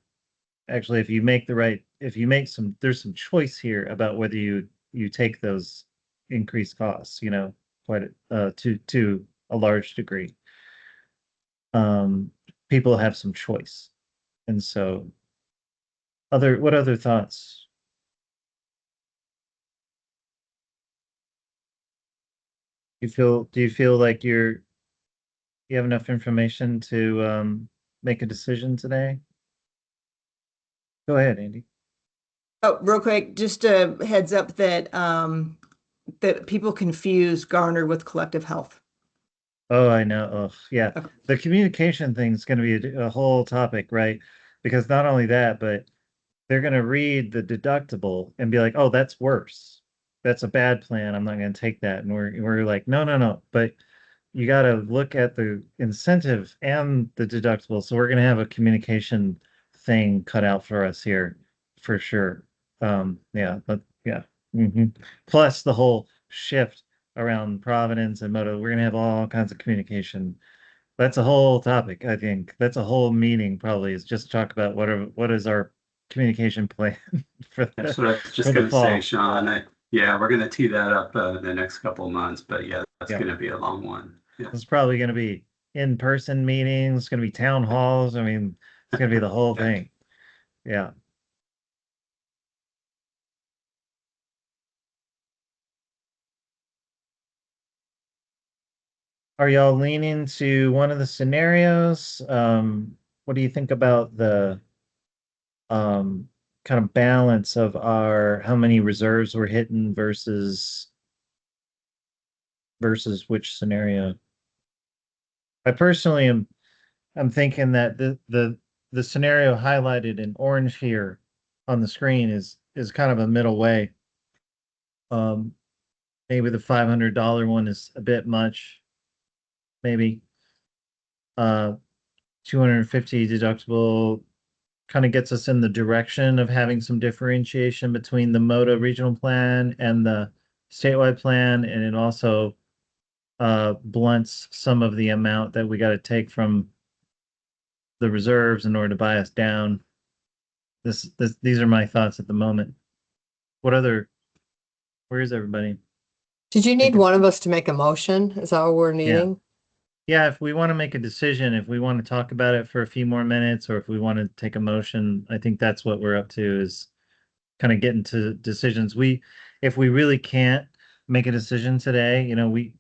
actually, if you make there's some choice here about whether you take those increased costs, quite to a large degree. People have some choice. And so what other thoughts? Do you feel like you have enough information to make a decision today? Go ahead, Andy. Oh, real quick, just a heads up that that people confuse Garner with collective health. Oh, I know. Oh, yeah. Okay. The communication thing is going to be a whole topic, right? Because not only that, but they're going to read the deductible and be like, oh, that's worse. that's a bad plan. I'm not going to take that. And we're like, no. But you got to look at the incentive and the deductible. So we're going to have a communication thing cut out for us here for sure. Yeah, but yeah. Plus the whole shift around Providence and Moto, we're going to have all kinds of communication. That's a whole topic, I think. That's a whole meeting probably, is just talk about what is our communication plan for That's what I was for just the gonna say, fall. Sean. Yeah, we're gonna tee that up the next couple of months, but yeah, that's Yeah. gonna be a long one. Yeah. It's probably going to be in-person meetings, it's going to be town halls. I mean, it's going to be the whole thing. Yeah. Are y'all leaning to one of the scenarios? What do you think about the kind of balance of our how many reserves we're hitting versus which scenario? I personally I'm thinking that the scenario highlighted in orange here on the screen is kind of a middle way. Maybe the $500 one is a bit much. Maybe 250 deductible kind of gets us in the direction of having some differentiation between the MOTA regional plan and the statewide plan, and it also blunts some of the amount that we got to take from the reserves in order to buy us down. These are my thoughts at the moment. Where is everybody? Did you need one of us to make a motion? Is that what we're needing? Yeah, if we want to make a decision, if we want to talk about it for a few more minutes, or if we want to take a motion, I think that's what we're up to, is kind of getting to decisions. If we really can't make a decision today,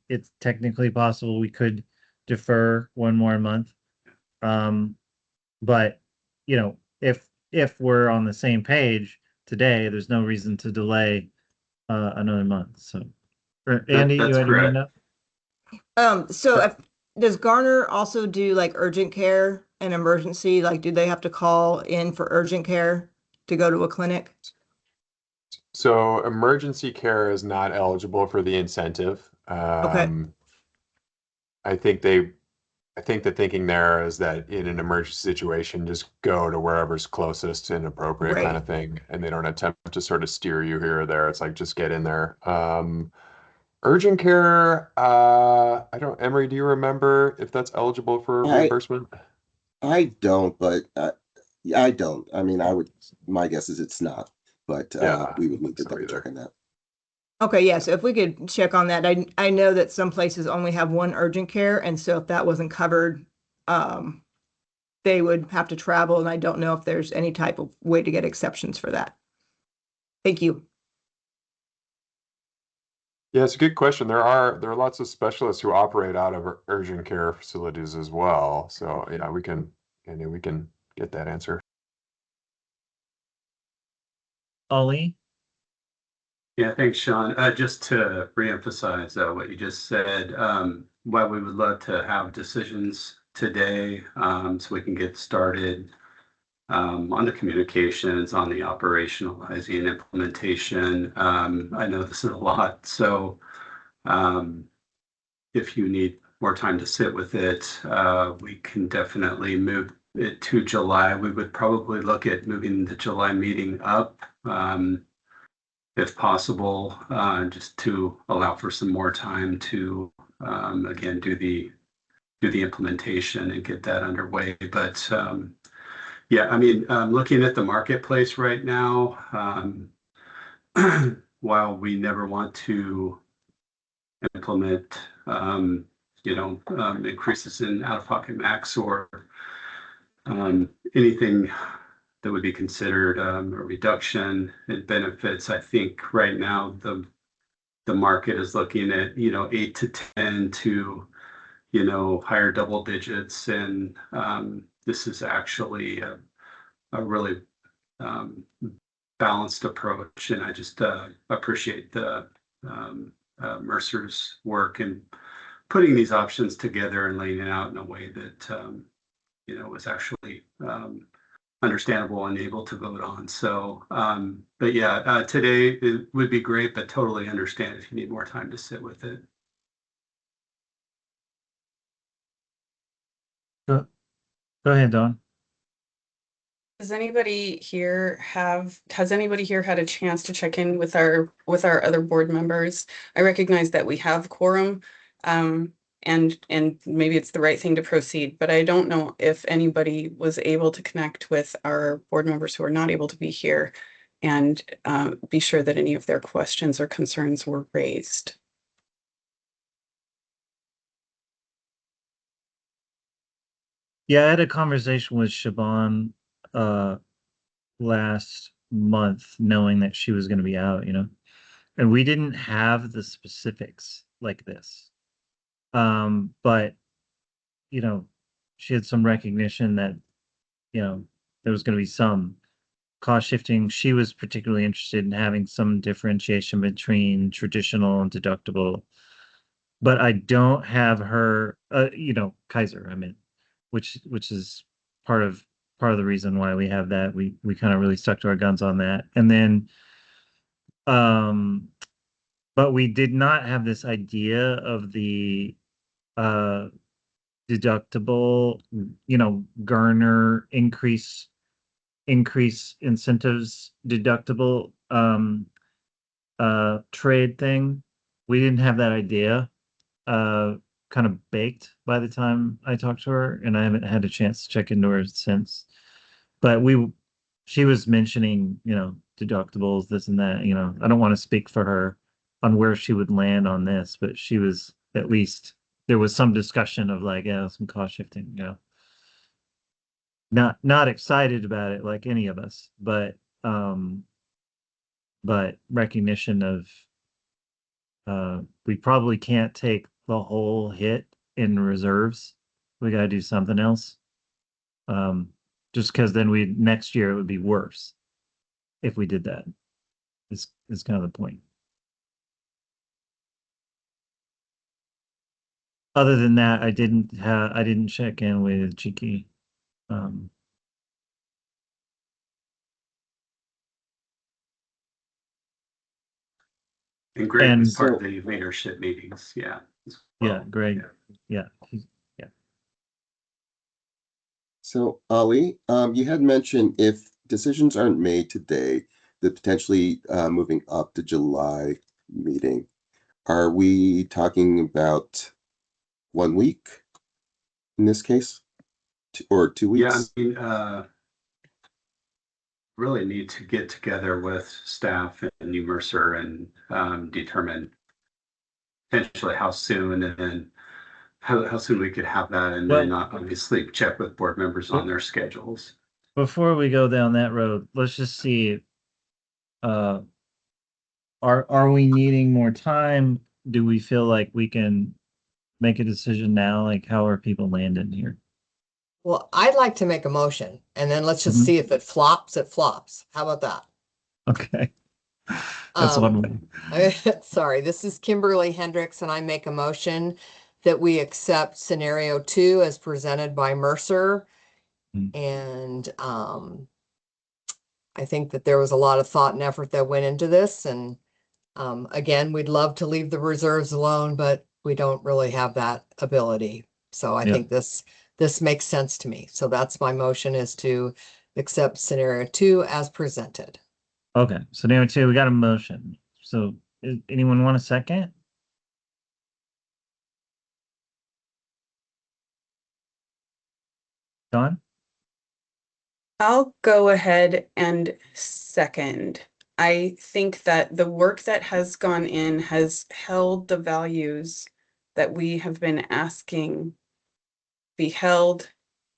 it's technically possible we could defer one more month. But if we're on the same page today, there's no reason to delay another month. So, Andy, you That's had your hand correct. up? Does Garner also do like urgent care and emergency? Like, do they have to call in for urgent care to go to a clinic? So emergency care is not eligible for the incentive. Okay. I think the thinking there is that in an emergency situation, just go to wherever's closest and appropriate kind Right. of thing, and they don't attempt to sort of steer you here or there. It's like just get in there. Urgent care, I don't, Emery, do you remember if that's eligible for reimbursement? I don't, but I don't. I mean, my guess is it's not, but Yeah, we would need to so double either. check on that. Okay, yeah, so if we could check on that. I know that some places only have one urgent care, and so if that wasn't covered, they would have to travel, and I don't know if there's any type of way to get exceptions for that. Thank you. Yeah, it's a good question. There are lots of specialists who operate out of urgent care facilities as well. So yeah, we can get that answer. Ollie? Yeah, thanks, Sean. Just to reemphasize what you just said, while we would love to have decisions today, so we can get started on the communications, on the operationalizing and implementation. I know this is a lot, so if you need more time to sit with it, we can definitely move it to July. We would probably look at moving the July meeting up, if possible, just to allow for some more time to again do the implementation and get that underway. But yeah, I mean, looking at the marketplace right now, while we never want to implement increases in out-of-pocket max or anything that would be considered a reduction in benefits, I think right now the market is looking at 8 to 10 to higher double digits, and this is actually a really balanced approach, and I just appreciate the Mercer's work in putting these options together and laying it out in a way that was actually understandable and able to vote on. So, but yeah, today it would be great, but totally understand if you need more time to sit with it. Go ahead, Dawn. Has anybody here had a chance to check in with our other board members? I recognize that we have quorum, and maybe it's the right thing to proceed, but I don't know if anybody was able to connect with our board members who are not able to be here and be sure that any of their questions or concerns were raised. Yeah, I had a conversation with Siobhan last month, knowing that she was going to be out, and we didn't have the specifics like this. But she had some recognition that there was going to be some cost shifting. She was particularly interested in having some differentiation between traditional and deductible. But I don't have her, Kaiser, I mean, which is part of the reason why we have that. We kind of really stuck to our guns on that. And then but we did not have this idea of the deductible, garner increase incentives deductible trade thing. We didn't have that idea kind of baked by the time I talked to her, and I haven't had a chance to check into her since. But she was mentioning, deductibles, this and that. I don't want to speak for her on where she would land on this, but she was, at least there was some discussion of like, some cost shifting, not excited about it like any of us, but recognition of we probably can't take the whole hit in reserves. We got to do something else. Just because then next year it would be worse if we did that. Is kind of the point. Other than that, I didn't check in with Cheeky. And Greg And was part of so- the leadership meetings. Yeah. Yeah, Greg. Yeah. So Ali, you had mentioned if decisions aren't made today, that potentially moving up to July meeting. Are we talking about 1 week in this case, or 2 weeks? Yeah, I mean, really need to get together with staff and New Mercer and determine potentially how soon, and then how soon we could have that, and then obviously check with board members on their schedules. Before we go down that road, let's just see. Are we needing more time? Do we feel like we can make a decision now? Like, how are people landing here? Well, I'd like to make a motion and then let's just Mhm. see if it flops, it flops. How about that? Okay. That's one way. Sorry, this is Kimberly Hendricks and I make a motion that we accept scenario 2 as presented by Mercer. And I think that there was a lot of thought and effort that went into this. And again, we'd love to leave the reserves alone, but we don't really have that ability. So I think this makes sense to me. So that's my motion, is to accept scenario 2 as presented. Okay, scenario 2, we got a motion. So anyone want a second? Don? I'll go ahead and second. I think that the work that has gone in has held the values that we have been asking be held.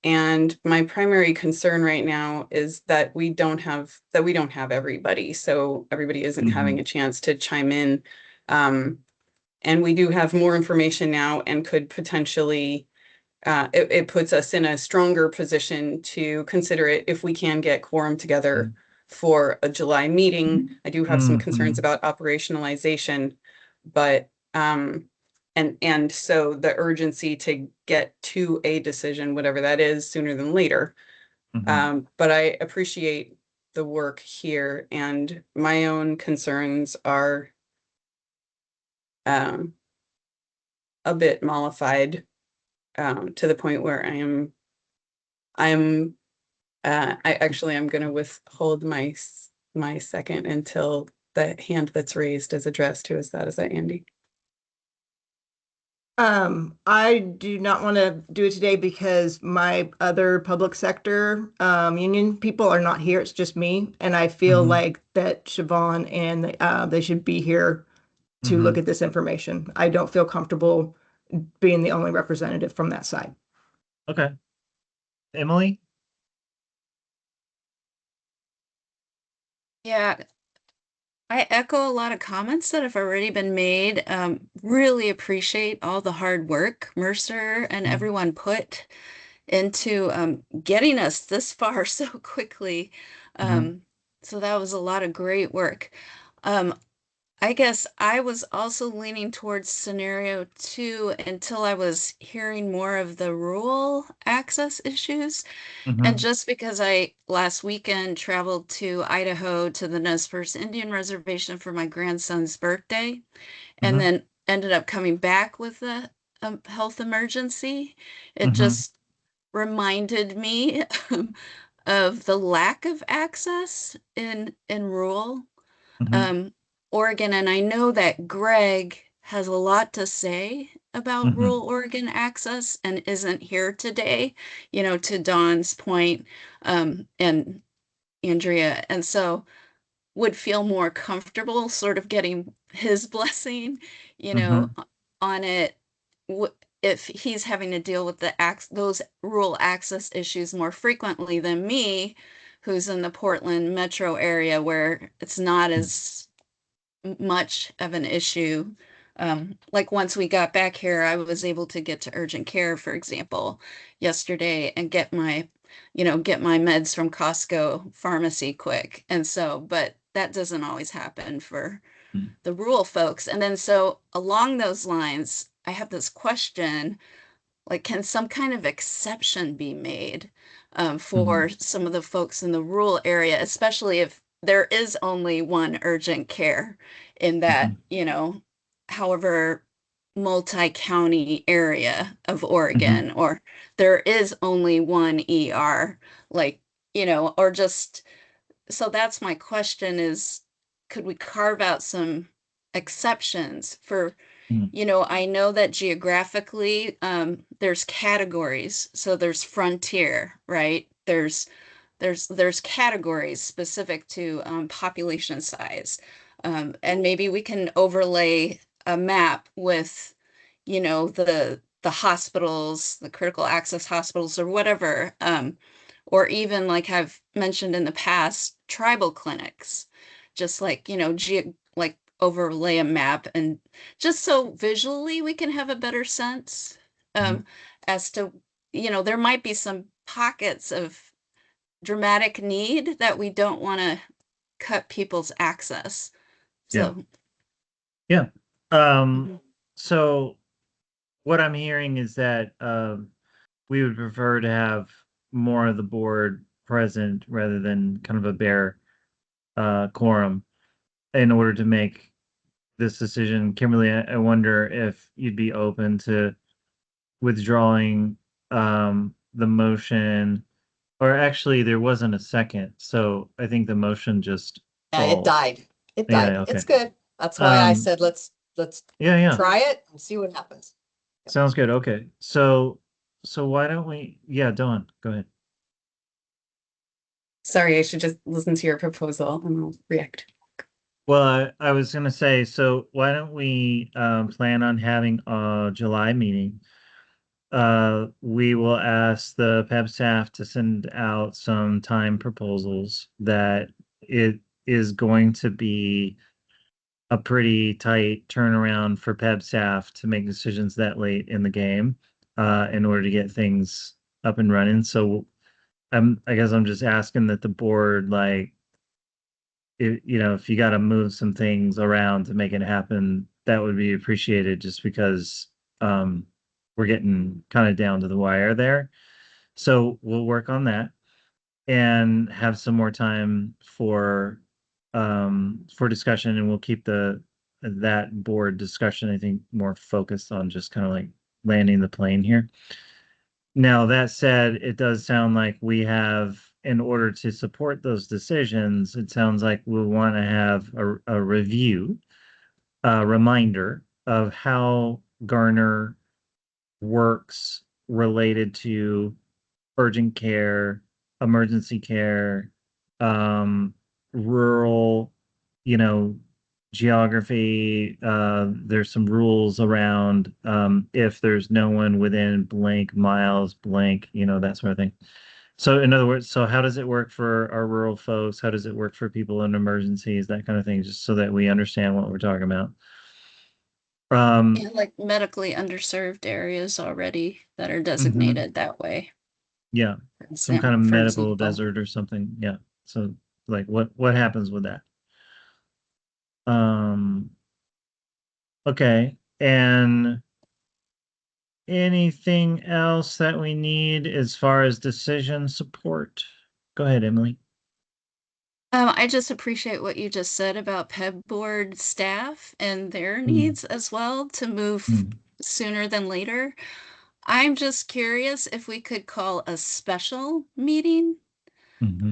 And my primary concern right now is that we don't have everybody. So everybody isn't having a chance to chime in. And we do have more information now and could potentially it puts us in a stronger position to consider it if we can get quorum together for a July meeting. I do have some concerns about operationalization, but and so the urgency to get to a decision, whatever that is, sooner than later. But I appreciate the work here, and my own concerns are a bit mollified to the point where I'm I'm going to withhold my second until the hand that's raised is addressed. Who is that? Is that Andy? I do not want to do it today because my other public sector union people are not here. It's just me, and I feel like that Siobhan and they should be here to look at this information. I don't feel comfortable being the only representative from that side. Okay. Emily? Yeah, I echo a lot of comments that have already been made. Really appreciate all the hard work Mercer and everyone put into getting us this far so quickly. So that was a lot of great work. I guess I was also leaning towards scenario 2 until I was hearing more of the rural access issues. And just because I last weekend traveled to Idaho to the Nez Perce Indian Reservation for my grandson's birthday, and then ended up coming back with a health emergency, it just reminded me of the lack of access in rural Oregon. And I know that Greg has a lot to say about rural Oregon access and isn't here today, to Dawn's point, and Andrea. And so would feel more comfortable sort of getting his blessing, on it if he's having to deal with those rural access issues more frequently than me, who's in the Portland metro area where it's not as much of an issue. Like once we got back here, I was able to get to urgent care, for example, yesterday and get my meds from Costco pharmacy quick. And so, but that doesn't always happen for the rural folks. And then so along those lines, I have this question, like, can some kind of exception be made for some of the folks in the rural area, especially if there is only one urgent care in that, however multi-county area of Oregon, or there is only one ER, like, or just, so that's my question is, could we carve out some exceptions for, I know that geographically, there's categories. So there's frontier, right? There's categories specific to population size. And maybe we can overlay a map with, the hospitals, the critical access hospitals or whatever. Or even like I've mentioned in the past, tribal clinics, just like, like overlay a map and just so visually we can have a better sense as to, there might be some pockets of dramatic need that we don't want to cut people's access. So yeah. So what I'm hearing is that we would prefer to have more of the board present rather than kind of a bare quorum in order to make this decision. Kimberly, I wonder if you'd be open to withdrawing the motion, or actually there wasn't a second, so I think the motion just It died. It died. Yeah, okay. It's good. That's why I said let's yeah. try it and see what happens. Sounds good. Okay. So why don't we, Dawn, go ahead. Sorry, I should just listen to your proposal and I'll react. Well, I was going to say, so why don't we plan on having a July meeting? We will ask the PEB staff to send out some time proposals that it is going to be a pretty tight turnaround for PEB staff to make decisions that late in the game in order to get things up and running. So I guess I'm just asking that the board, like, if you got to move some things around to make it happen, that would be appreciated, just because we're getting kind of down to the wire there. So we'll work on that. and have some more time for discussion, and we'll keep that board discussion, I think, more focused on just kind of like landing the plane here. Now, that said, it does sound like we have, in order to support those decisions, it sounds like we'll want to have a review, a reminder of how Garner works related to urgent care, emergency care, rural, you know, geography. There's some rules around if there's no one within blank miles, blank, that sort of thing. So in other words, so how does it work for our rural folks? How does it work for people in emergencies, that kind of thing, just so that we understand what we're talking about? Yeah, like medically underserved areas already that are designated that way. Yeah, some kind of medical desert or something. Yeah. So like what happens with that? Okay. And anything else that we need as far as decision support? Go ahead, Emily. I just appreciate what you just said about PEB board staff and their needs as well to move sooner than later. I'm just curious if we could call a special meeting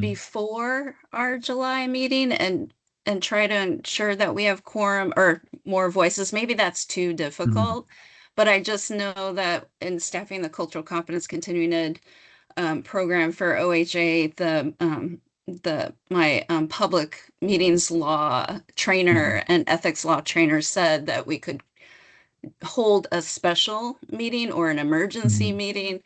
before our July meeting and try to ensure that we have quorum or more voices. Maybe that's too difficult, but I just know that in staffing the cultural competence continuing ed program for OHA, my public meetings law trainer and ethics law trainer said that we could hold a special meeting or an emergency meeting.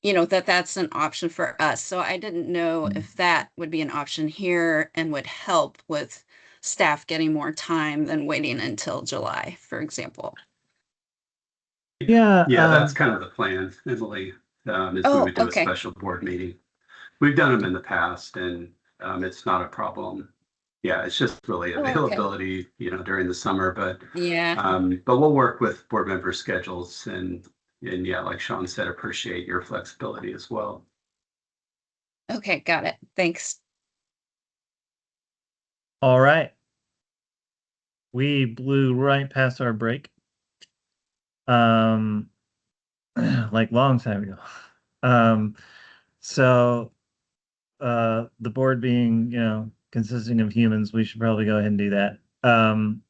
That's an option for us. So I didn't know if that would be an option here and would help with staff getting more time than waiting until July, for example. Yeah. That's kind of the plan, Emily, is we would do a special board meeting. We've done them in the past, and it's not a problem. Yeah, it's just really availability, during the summer, but we'll work with board member schedules and yeah, like Sean said, appreciate your flexibility as well. Okay, got it. Thanks. All right. We blew right past our break. Like long time ago. So the board being, consisting of humans, we should probably go ahead and do that.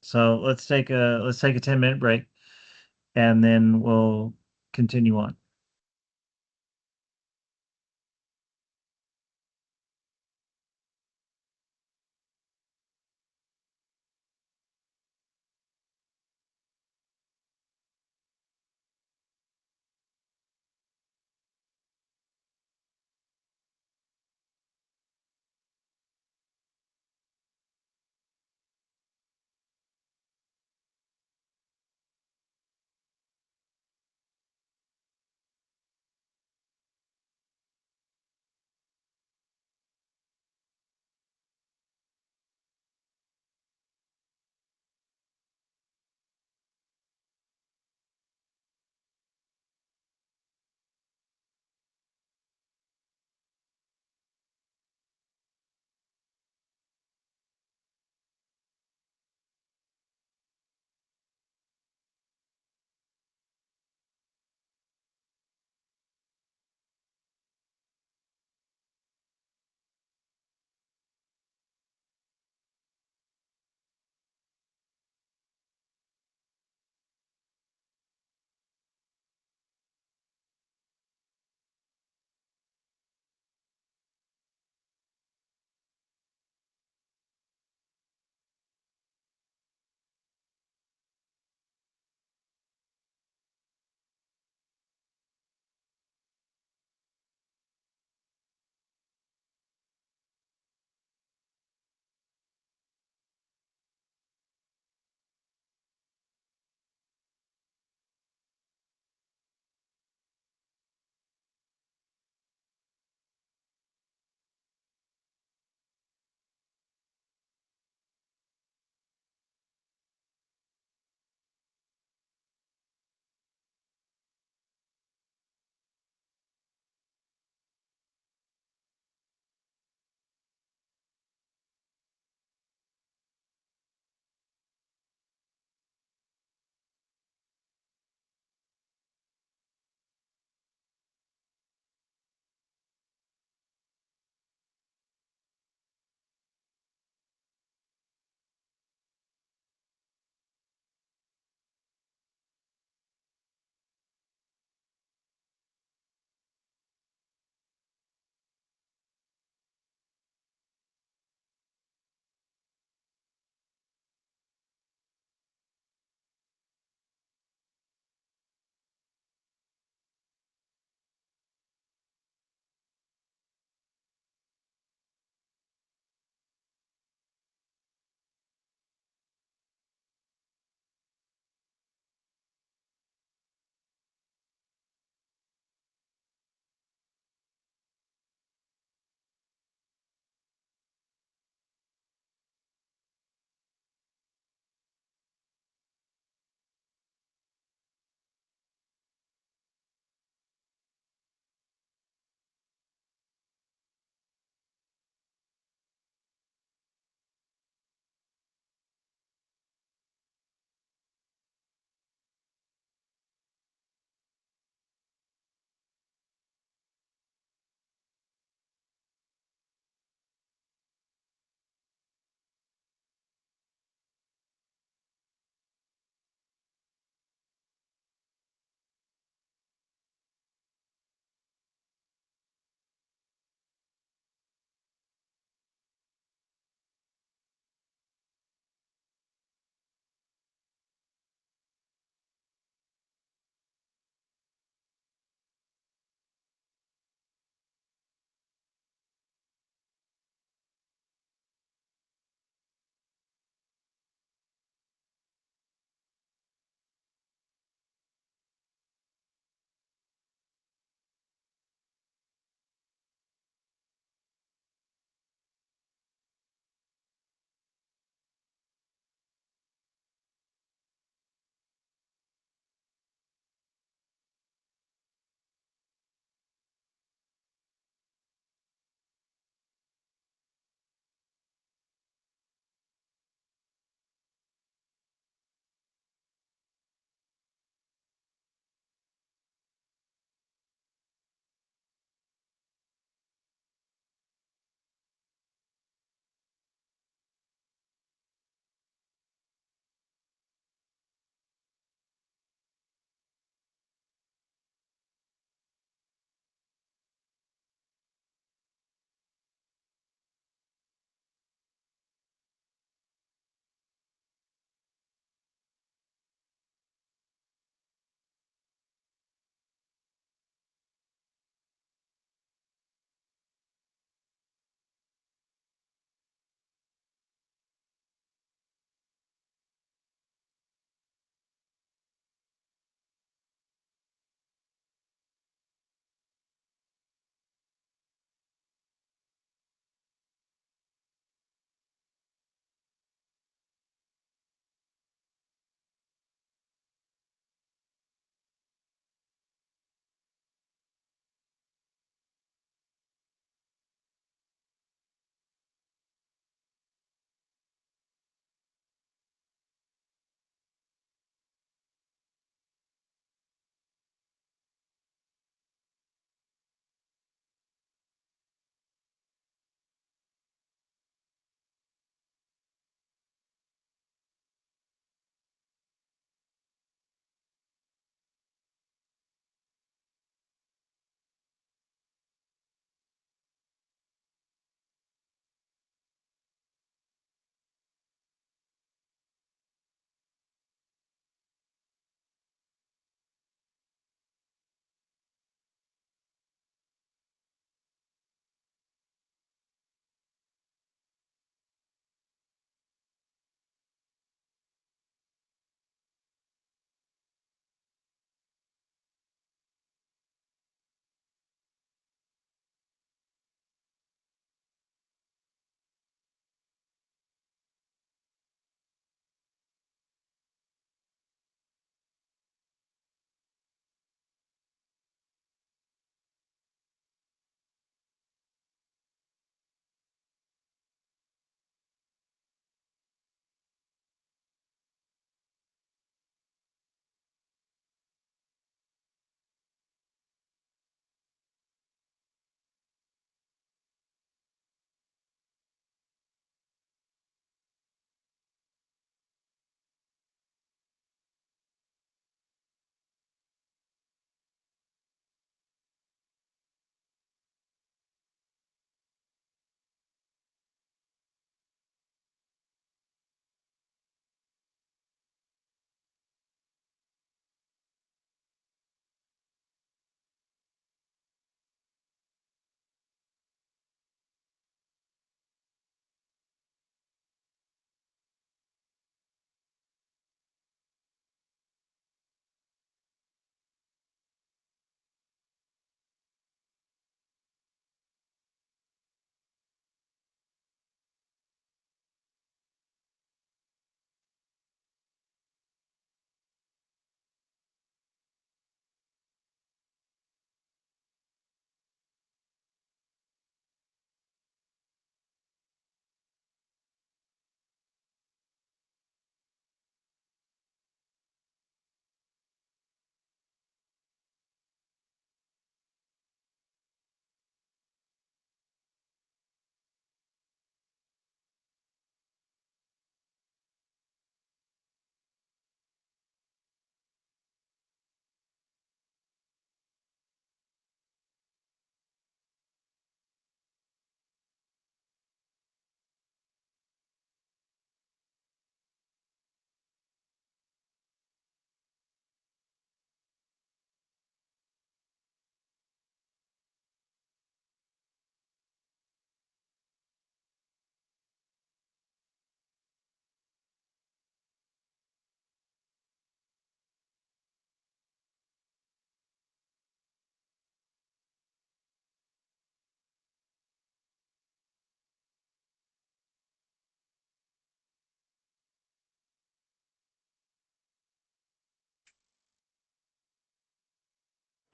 So let's take a 10-minute break, and then we'll continue on.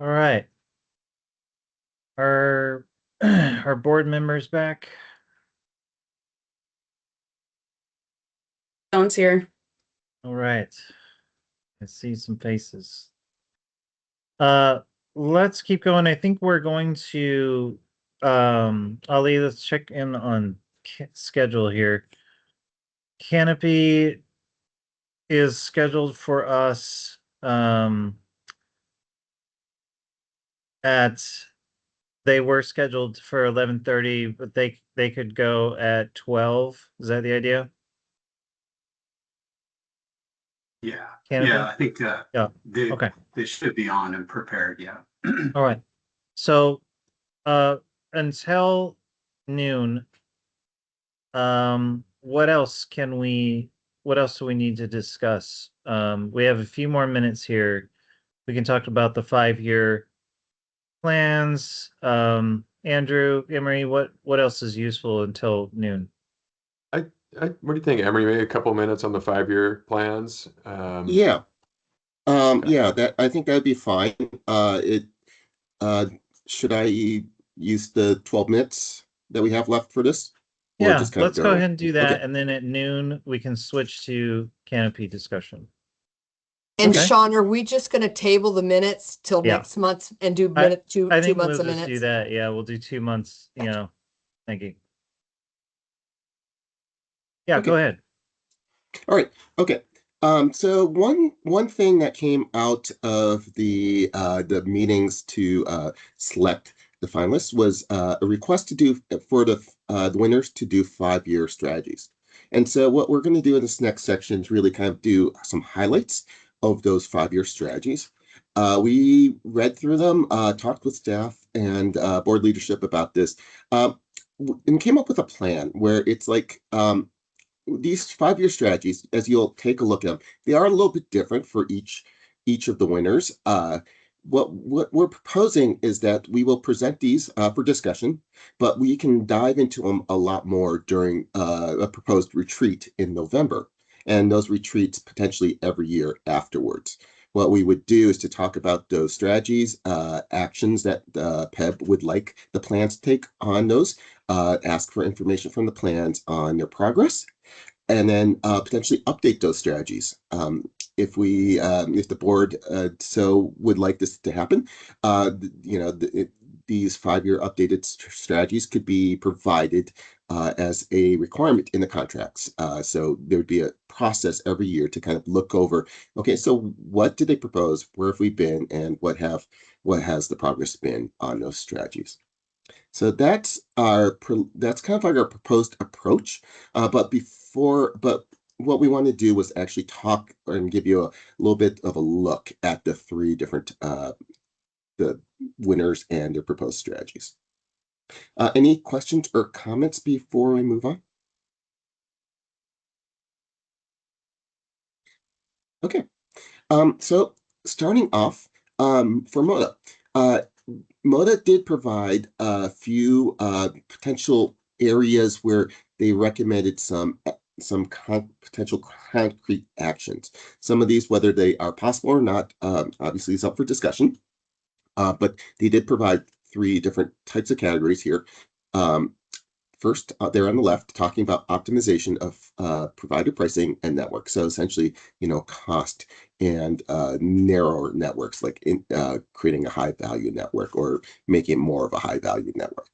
All right. Are our board members back? Jones here. All right. I see some faces. Let's keep going. I think we're going to Ali, let's check in on schedule here. Canopy is scheduled for us at they were scheduled for 11:30, but they could go at 12. Is that the idea? Yeah, Canopy? yeah, I think Yeah. Okay. they should be on and prepared. Yeah. All right. So until noon, what else do we need to discuss? We have a few more minutes here. We can talk about the 5-year plans. Andrew, Emery, what else is useful until noon? What do you think, Emery? Maybe a couple minutes on the 5-year plans. Yeah. That I think that'd be fine. Uh, should I use the 12 minutes that we have left for this? Or Yeah, just kind of let's go go? ahead and do that, Okay. and then at noon we can switch to canopy discussion. And Okay. Sean, are we just gonna table the minutes till Yeah. next month and do I two think months we'll of just do minutes? that. Yeah, we'll do 2 months, Thank you. Yeah, Okay. go ahead. All right. Okay. So one thing that came out of the meetings to select the finalists was a request to do for the winners to do 5-year strategies. And so what we're going to do in this next section is really kind of do some highlights of those 5-year strategies. We read through them, talked with staff and board leadership about this, and came up with a plan where it's like these 5-year strategies, as you'll take a look at them, they are a little bit different for each of the winners. What we're proposing is that we will present these for discussion, but we can dive into them a lot more during a proposed retreat in November, and those retreats potentially every year afterwards. What we would do is to talk about those strategies, actions that PEB would like the plans to take on those, ask for information from the plans on their progress, and then potentially update those strategies. If the board so would like this to happen, these 5-year updated strategies could be provided as a requirement in the contracts. So there would be a process every year to kind of look over, okay, so what did they propose? Where have we been? And what has the progress been on those strategies? So that's kind of like our proposed approach. But what we want to do was actually talk and give you a little bit of a look at the 3 different the winners and their proposed strategies. Any questions or comments before we move on? Okay. So starting off, for Moda, Moda did provide a few potential areas where they recommended some potential concrete actions. Some of these, whether they are possible or not, obviously is up for discussion. But they did provide 3 different types of categories here. First, there on the left, talking about optimization of provider pricing and network. So essentially, cost and narrower networks, like creating a high value network or making it more of a high value network.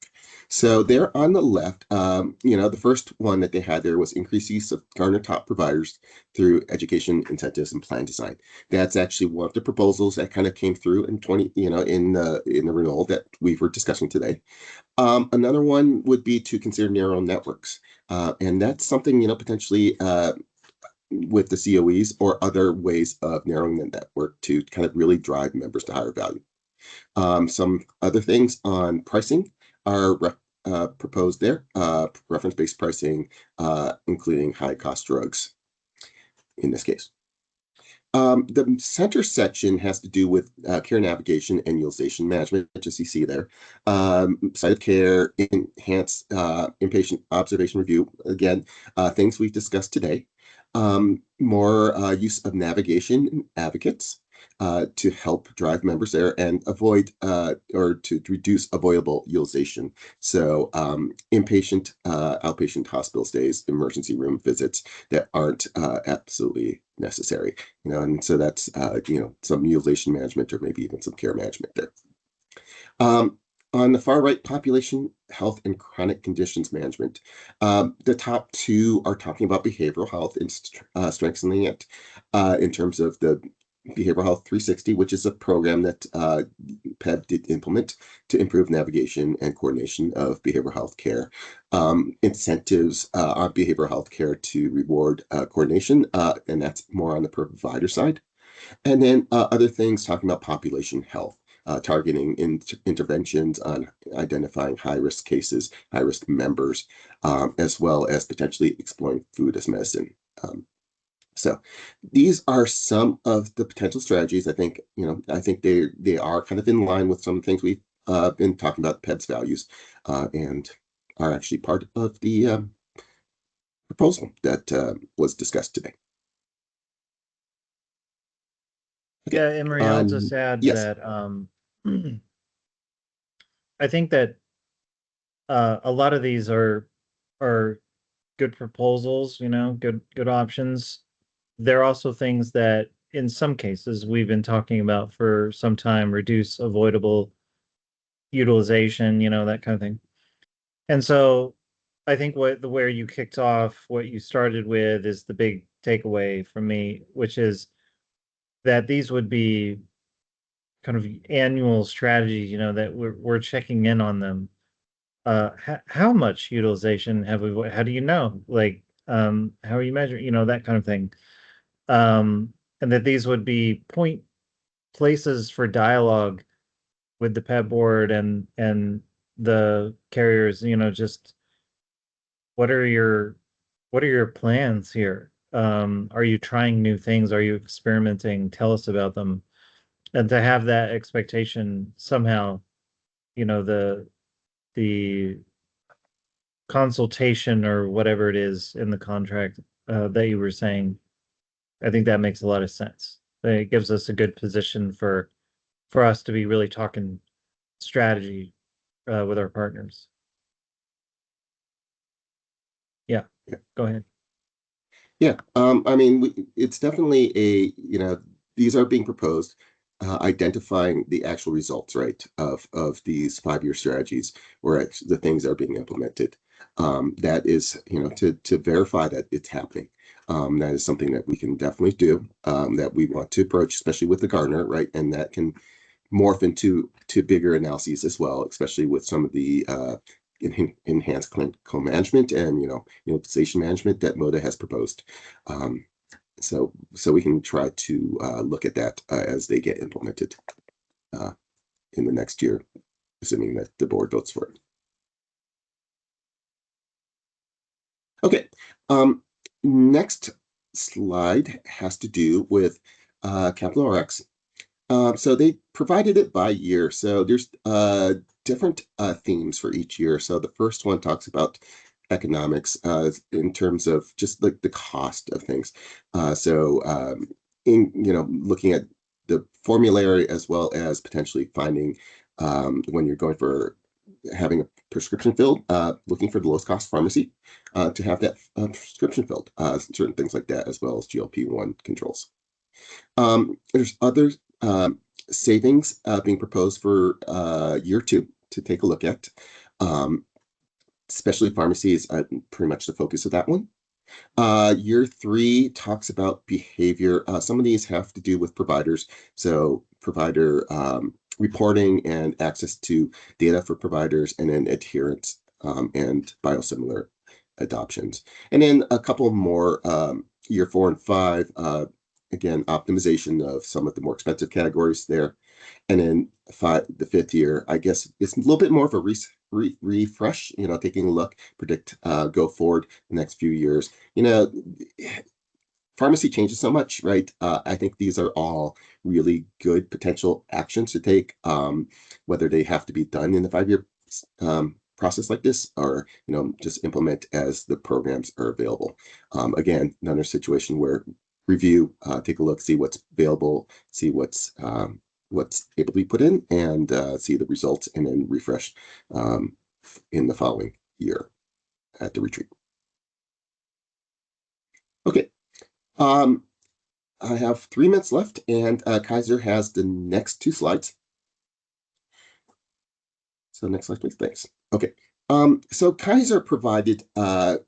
So there on the left, the first one that they had there was increased use of Gartner top providers through education incentives and plan design. That's actually one of the proposals that kind of came through in in the renewal that we were discussing today. Another one would be to consider narrow networks. And that's something, potentially with the COEs or other ways of narrowing the network to kind of really drive members to higher value. Some other things on pricing are proposed there, reference-based pricing, including high-cost drugs in this case. The center section has to do with care navigation and utilization management, as you see there. Site of care, enhanced inpatient observation review, again, things we've discussed today. More use of navigation advocates, to help drive members there and avoid or to reduce avoidable utilization. So inpatient, outpatient hospital stays, emergency room visits that aren't absolutely necessary, and so that's, some utilization management or maybe even some care management there. On the far right, population health and chronic conditions management. The top two are talking about behavioral health and strengthening it in terms of the Behavioral Health 360, which is a program that PEBB did implement to improve navigation and coordination of behavioral health care. Incentives on behavioral health care to reward coordination, and that's more on the provider side. And then other things talking about population health. Targeting interventions on identifying high-risk cases, high-risk members, as well as potentially exploring food as medicine. So these are some of the potential strategies. I think they are kind of in line with some of the things we've been talking about, PEBB's values, and are actually part of the proposal that was discussed today. Okay. Yeah, Emery, I'll just add yes. that I think that a lot of these are good proposals, good options. There are also things that in some cases we've been talking about for some time, reduce avoidable utilization, that kind of thing. And so I think where you kicked off, what you started with is the big takeaway from me, which is that these would be kind of annual strategies, that we're checking in on them. How much utilization have we? How do you know? Like, how are you measuring? That kind of thing. And that these would be point places for dialogue with the PEB board and the carriers. Just what are your plans here? Are you trying new things? Are you experimenting? Tell us about them. And to have that expectation somehow, the consultation or whatever it is in the contract that you were saying, I think that makes a lot of sense. It gives us a good position for us to be really talking strategy with our partners. Yeah, go ahead. Yeah, I mean, it's definitely these are being proposed, identifying the actual results, right, of these 5-year strategies, where the things are being implemented. That is, to verify that it's happening. That is something that we can definitely do, that we want to approach, especially with the Gartner, right, and that can morph into bigger analyses as well, especially with some of the enhanced clinical management and utilization management that MODA has proposed. So we can try to look at that as they get implemented in the next year, assuming that the board votes for it. Okay, next slide has to do with Capital RX. So they provided it by year. So there's different themes for each year. So the first one talks about economics in terms of just like the cost of things. In looking at the formulary as well as potentially finding when you're going for having a prescription filled, looking for the lowest cost pharmacy to have that prescription filled, certain things like that, as well as GLP-1 controls. There's other savings being proposed for year 2 to take a look at. Especially pharmacy is pretty much the focus of that one. Year 3 talks about behavior. Some of these have to do with providers. So provider reporting and access to data for providers, and then adherence and biosimilar adoptions. And then a couple more, year 4 and 5, again, optimization of some of the more expensive categories there. And then the 5th year, I guess it's a little bit more of a refresh, taking a look, predict, go forward the next few years. Pharmacy changes so much, right? I think these are all really good potential actions to take, whether they have to be done in the 5-year process like this, or just implement as the programs are available. Again, another situation where review, take a look, see what's available, see what's able to be put in, and see the results, and then refresh in the following year at the retreat. Okay. I have 3 minutes left, and Kaiser has the next 2 slides. So next slide, please. Thanks. Okay. So Kaiser provided a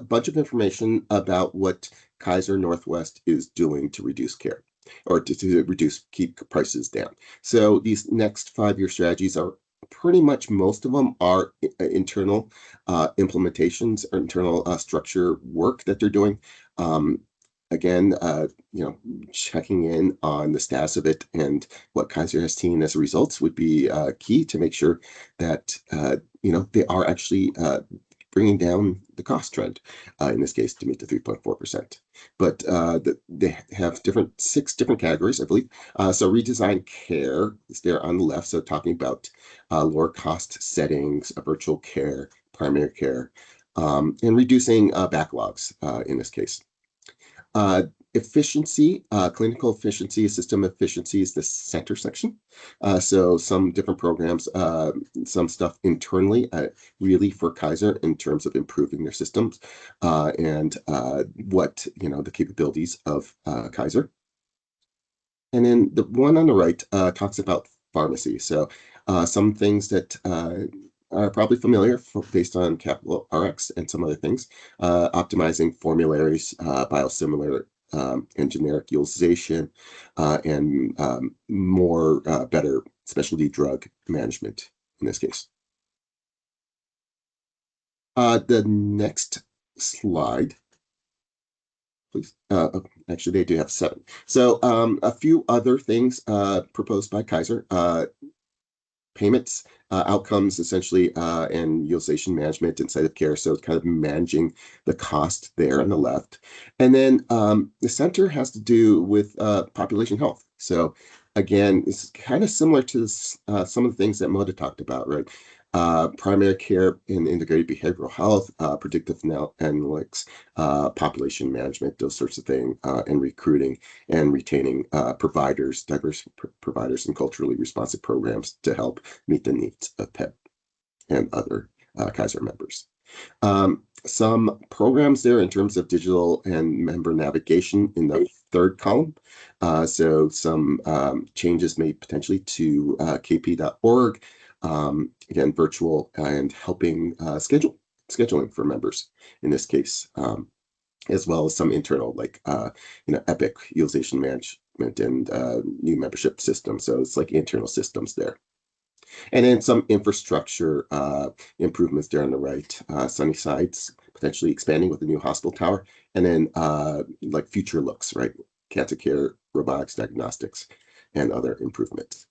bunch of information about what Kaiser Northwest is doing to reduce care, or to keep prices down. So these next 5-year strategies are pretty much, most of them are internal implementations or internal structure work that they're doing. Again, checking in on the status of it and what Kaiser has seen as results would be key to make sure that they are actually bringing down the cost trend, in this case, to meet the 3.4%. But they have 6 different categories, I believe. So redesign care is there on the left. So talking about lower cost settings, virtual care, primary care, and reducing backlogs in this case. Efficiency, clinical efficiency, system efficiency is the center section. So some different programs, some stuff internally, really for Kaiser in terms of improving their systems and what, the capabilities of Kaiser. And then the one on the right talks about pharmacy. So some things that are probably familiar based on Capital RX and some other things, optimizing formularies, biosimilar and generic utilization, and more better specialty drug management in this case. The next slide, please. Actually, they do have 7. So a few other things proposed by Kaiser. Payments, outcomes, essentially, and utilization management inside of care. So it's kind of managing the cost there on the left. And then the center has to do with population health. So again, it's kind of similar to some of the things that Moda talked about, right? Primary care and integrated behavioral health, predictive analytics, population management, those sorts of things, and recruiting and retaining providers, diverse providers, and culturally responsive programs to help meet the needs of PEBB and other Kaiser members. Some programs there in terms of digital and member navigation in the 3rd column. So some changes made potentially to kp.org. Again, virtual and helping scheduling for members in this case, as well as some internal, like Epic utilization management and new membership system. So it's like internal systems there. And then some infrastructure improvements there on the right. Sunnyside's potentially expanding with a new hospital tower, and then like future looks, right? Cancer care, robotics, diagnostics, and other improvements.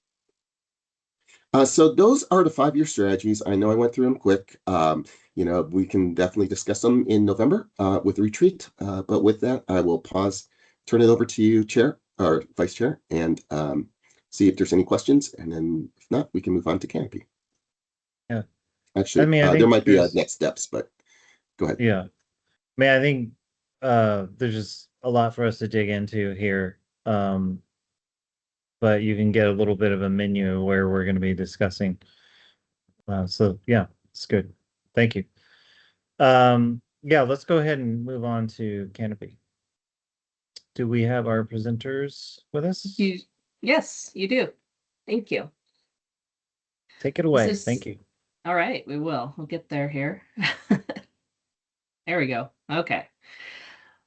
So those are the 5-year strategies. I know I went through them quick. We can definitely discuss them in November with the retreat. But with that, I will pause, turn it over to you, Chair or Vice Chair, and see if there's any questions. And then if not, we can move on to Canopy. Yeah. Actually, I think there might be next steps, but go ahead. Yeah. I think there's just a lot for us to dig into here. But you can get a little bit of a menu where we're going to be discussing. So yeah, it's good. Thank you. Yeah, let's go ahead and move on to Canopy. Do we have our presenters with us? Yes, you do. Thank you. Take it away. Thank you. All right, we will. We'll get there here. There we go. Okay.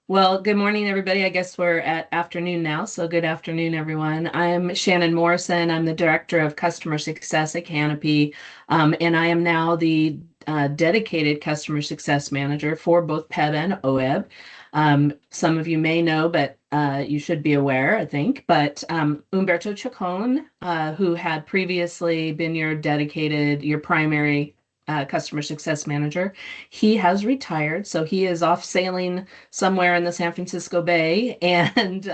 Well, good morning, everybody. I guess we're at afternoon now, so good afternoon, everyone. I'm Shannon Morrison. I'm the Director of Customer Success at Canopy, and I am now the dedicated Customer Success Manager for both PEBB and OEB. Some of you may know, but you should be aware, I think. But Umberto Chacon, who had previously been your primary Customer Success Manager, he has retired, so he is off sailing somewhere in the San Francisco Bay, and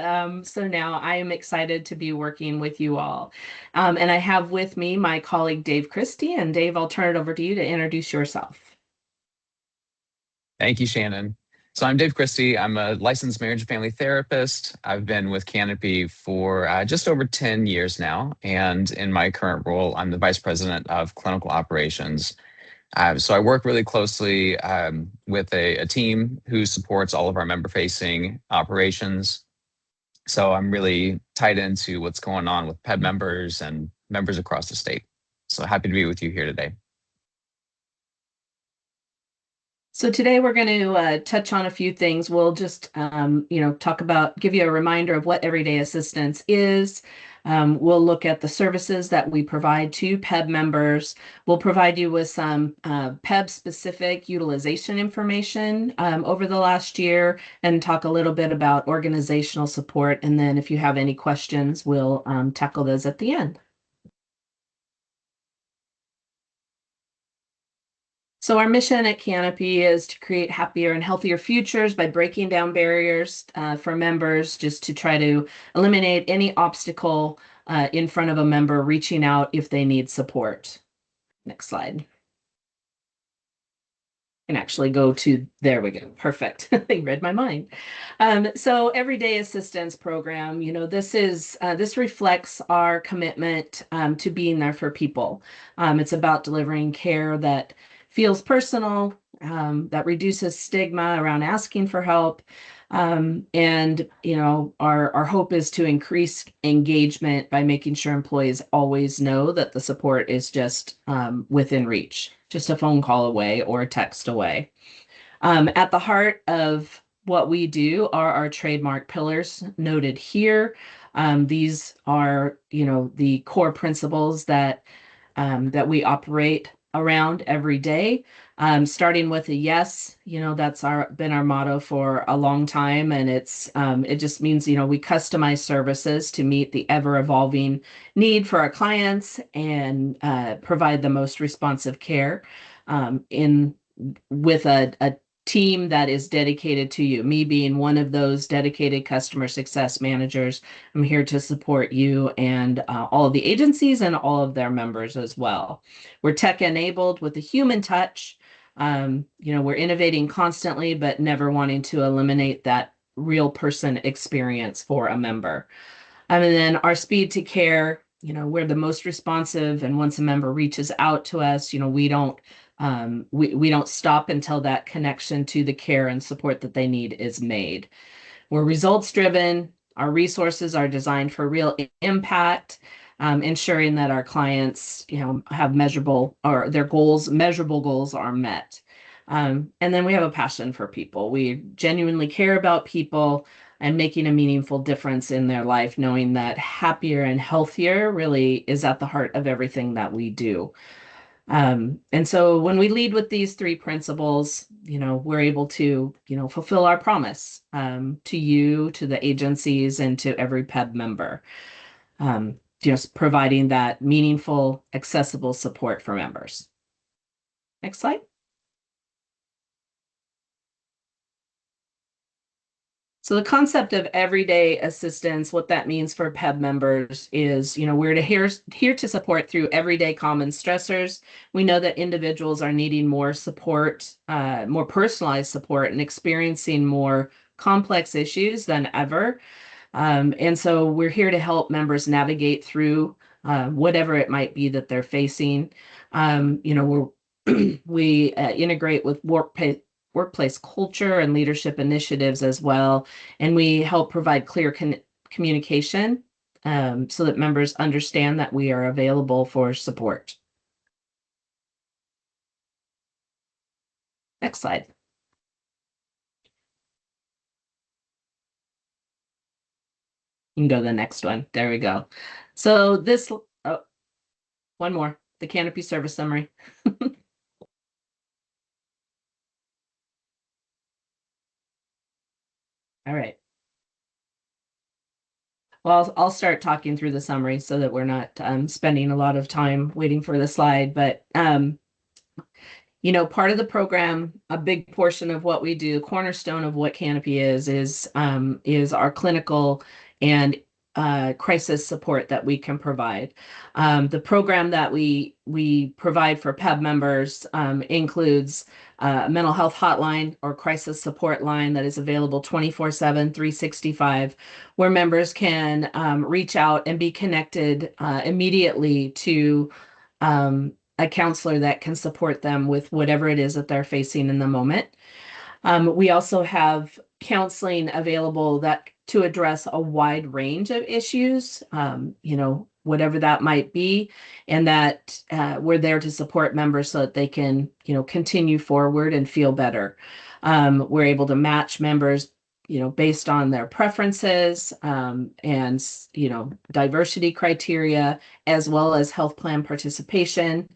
so now I am excited to be working with you all. And I have with me my colleague Dave Christie, and Dave, I'll turn it over to you to introduce yourself. Thank you, Shannon. So I'm Dave Christie. I'm a licensed marriage and family therapist. I've been with Canopy for just over 10 years now. And in my current role, I'm the vice president of clinical operations. So I work really closely with a team who supports all of our member-facing operations. So I'm really tied into what's going on with PEB members and members across the state. So happy to be with you here today. So today we're going to touch on a few things. We'll just, talk about, give you a reminder of what everyday assistance is. We'll look at the services that we provide to PEB members. We'll provide you with some PEB-specific utilization information over the last year and talk a little bit about organizational support. And then if you have any questions, we'll tackle those at the end. So our mission at Canopy is to create happier and healthier futures by breaking down barriers for members, just to try to eliminate any obstacle in front of a member reaching out if they need support. Next slide. Can actually go to, there we go, perfect. They read my mind. So everyday assistance program, this reflects our commitment to being there for people. It's about delivering care that feels personal, that reduces stigma around asking for help. And our hope is to increase engagement by making sure employees always know that the support is just within reach, just a phone call away or a text away. At the heart of what we do are our trademark pillars noted here. These are, the core principles that we operate around every day. Starting with a yes, that's been our motto for a long time. And it just means, we customize services to meet the ever evolving need for our clients and provide the most responsive care with a team that is dedicated to you. Me being one of those dedicated customer success managers, I'm here to support you and all of the agencies and all of their members as well. We're tech enabled with a human touch. We're innovating constantly, but never wanting to eliminate that real person experience for a member. And then our speed to care, we're the most responsive. And once a member reaches out to us, we don't stop until that connection to the care and support that they need is made. We're results driven. Our resources are designed for real impact, ensuring that our clients, have measurable goals are met. And then we have a passion for people. We genuinely care about people and making a meaningful difference in their life, knowing that happier and healthier really is at the heart of everything that we do. And so when we lead with these three principles, we're able to, fulfill our promise to you, to the agencies, and to every PEB member, just providing that meaningful, accessible support for members. Next slide. So the concept of everyday assistance, what that means for PEB members is, we're here to support through everyday common stressors. We know that individuals are needing more support, more personalized support, and experiencing more complex issues than ever. And so we're here to help members navigate through whatever it might be that they're facing. We integrate with workplace culture and leadership initiatives as well. And we help provide clear communication so that members understand that we are available for support. Next slide. You can go to the next one. There we go. So this, one more, the Canopy service summary. All right. Well, I'll start talking through the summary so that we're not spending a lot of time waiting for the slide. But, part of the program, a big portion of what we do, cornerstone of what Canopy is our clinical and crisis support that we can provide. The program that we provide for PEB members includes a mental health hotline or crisis support line that is available 24/7, 365, where members can reach out and be connected immediately to a counselor that can support them with whatever it is that they're facing in the moment. We also have counseling available that to address a wide range of issues, whatever that might be, and that we're there to support members so that they can, continue forward and feel better. We're able to match members, based on their preferences and, diversity criteria, as well as health plan participation.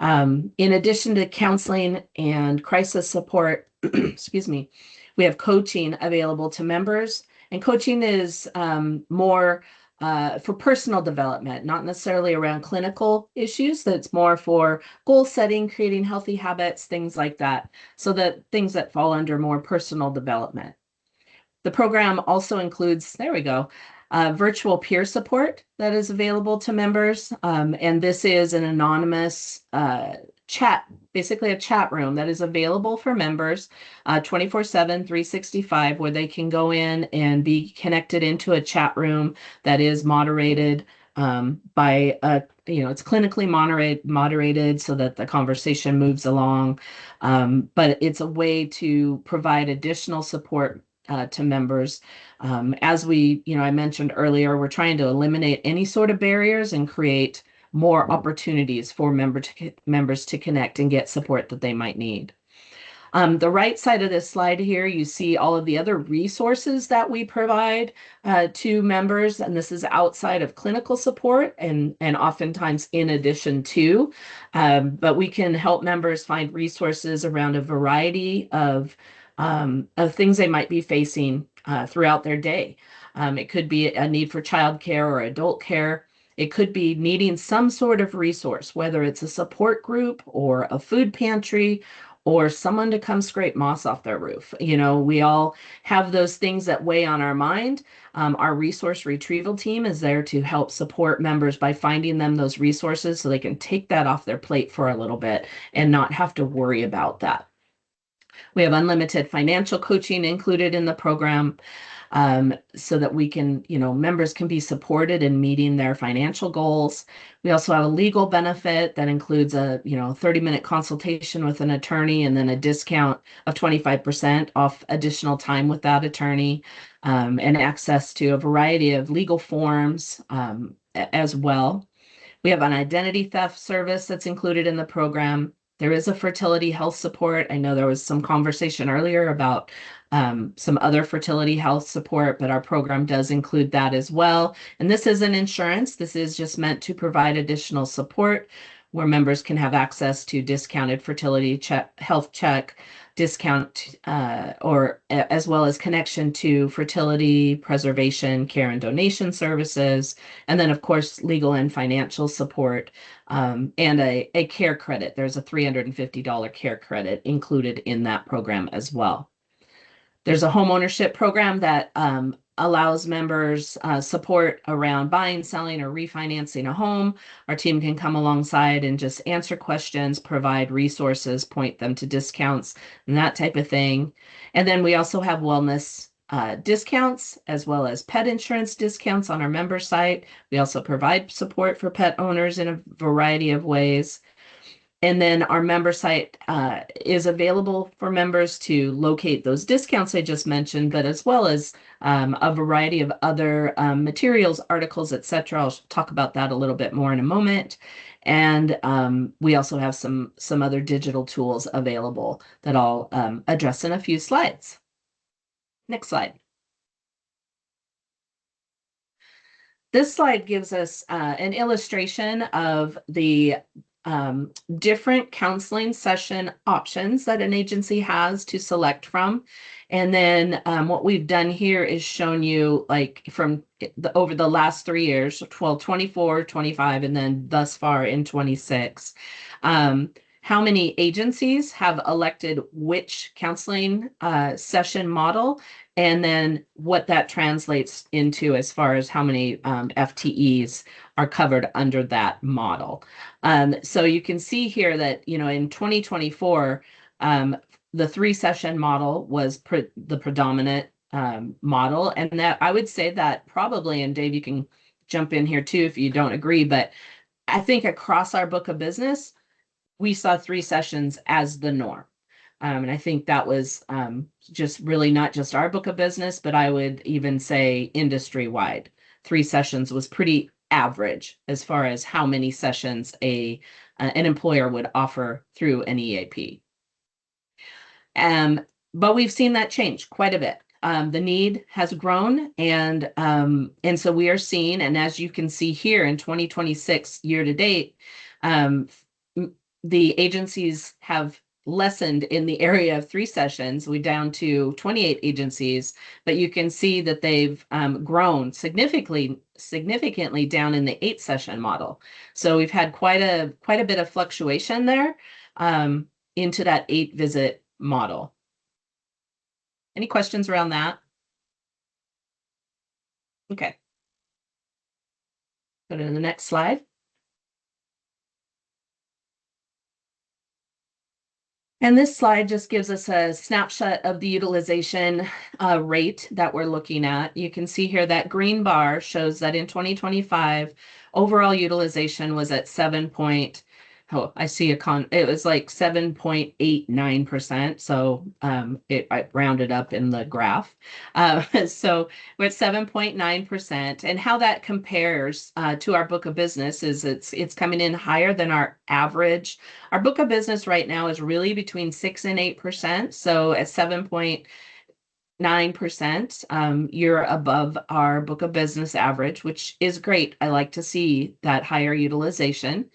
In addition to counseling and crisis support, excuse me, we have coaching available to members, and coaching is more for personal development, not necessarily around clinical issues. That's more for goal setting, creating healthy habits, things like that. So that things that fall under more personal development. The program also includes, there we go, virtual peer support that is available to members. And this is an anonymous chat, basically a chat room that is available for members 24/7, 365, where they can go in and be connected into a chat room that is moderated by it's clinically moderated so that the conversation moves along. But it's a way to provide additional support to members. As I mentioned earlier, we're trying to eliminate any sort of barriers and create more opportunities for members to connect and get support that they might need. The right side of this slide here, you see all of the other resources that we provide to members, and this is outside of clinical support and oftentimes in addition to, but we can help members find resources around a variety of things they might be facing throughout their day. It could be a need for childcare or adult care. It could be needing some sort of resource, whether it's a support group or a food pantry or someone to come scrape moss off their roof. We all have those things that weigh on our mind. Our resource retrieval team is there to help support members by finding them those resources so they can take that off their plate for a little bit and not have to worry about that. We have unlimited financial coaching included in the program so that we can, members can be supported in meeting their financial goals. We also have a legal benefit that includes a, 30-minute consultation with an attorney and then a discount of 25% off additional time with that attorney and access to a variety of legal forms as well. We have an identity theft service that's included in the program. There is a fertility health support. I know there was some conversation earlier about some other fertility health support, but our program does include that as well. And this isn't insurance. This is just meant to provide additional support where members can have access to discounted fertility health check, discount, or as well as connection to fertility preservation, care and donation services, and then of course legal and financial support, and a care credit. There's a $350 care credit included in that program as well. There's a home ownership program that allows members support around buying, selling, or refinancing a home. Our team can come alongside and just answer questions, provide resources, point them to discounts, and that type of thing. And then we also have wellness discounts as well as pet insurance discounts on our member site. We also provide support for pet owners in a variety of ways. And then our member site is available for members to locate those discounts I just mentioned, but as well as a variety of other materials, articles, etc. I'll talk about that a little bit more in a moment. And we also have some other digital tools available that I'll address in a few slides. Next slide. This slide gives us an illustration of the different counseling session options that an agency has to select from. And then what we've done here is shown you like from over the last 3 years, 24, 25, and then thus far in 26, how many agencies have elected which counseling session model, and then what that translates into as far as how many FTEs are covered under that model. So you can see here that, in 2024, the 3-session model was the predominant model. And that I would say that probably, and Dave, you can jump in here too if you don't agree, but I think across our book of business, we saw 3 sessions as the norm. And I think that was just really not just our book of business, but I would even say industry-wide. 3 sessions was pretty average as far as how many sessions an employer would offer through an EAP. But we've seen that change quite a bit. The need has grown, and so we are seeing, and as you can see here in 2026 year to date, the agencies have lessened in the area of 3 sessions. We're down to 28 agencies, but you can see that they've grown significantly down in the 8-session model. So we've had quite a bit of fluctuation there into that 8-visit model. Any questions around that? Okay. Go to the next slide. And this slide just gives us a snapshot of the utilization rate that we're looking at. You can see here that green bar shows that in 2025, overall utilization was at it was like 7.89%. So I rounded up in the graph. So we're at 7.9%. And how that compares to our book of business is it's coming in higher than our average. Our book of business right now is really between 6 and 8%. So at 7.9%, you're above our book of business average, which is great. I like to see that higher utilization.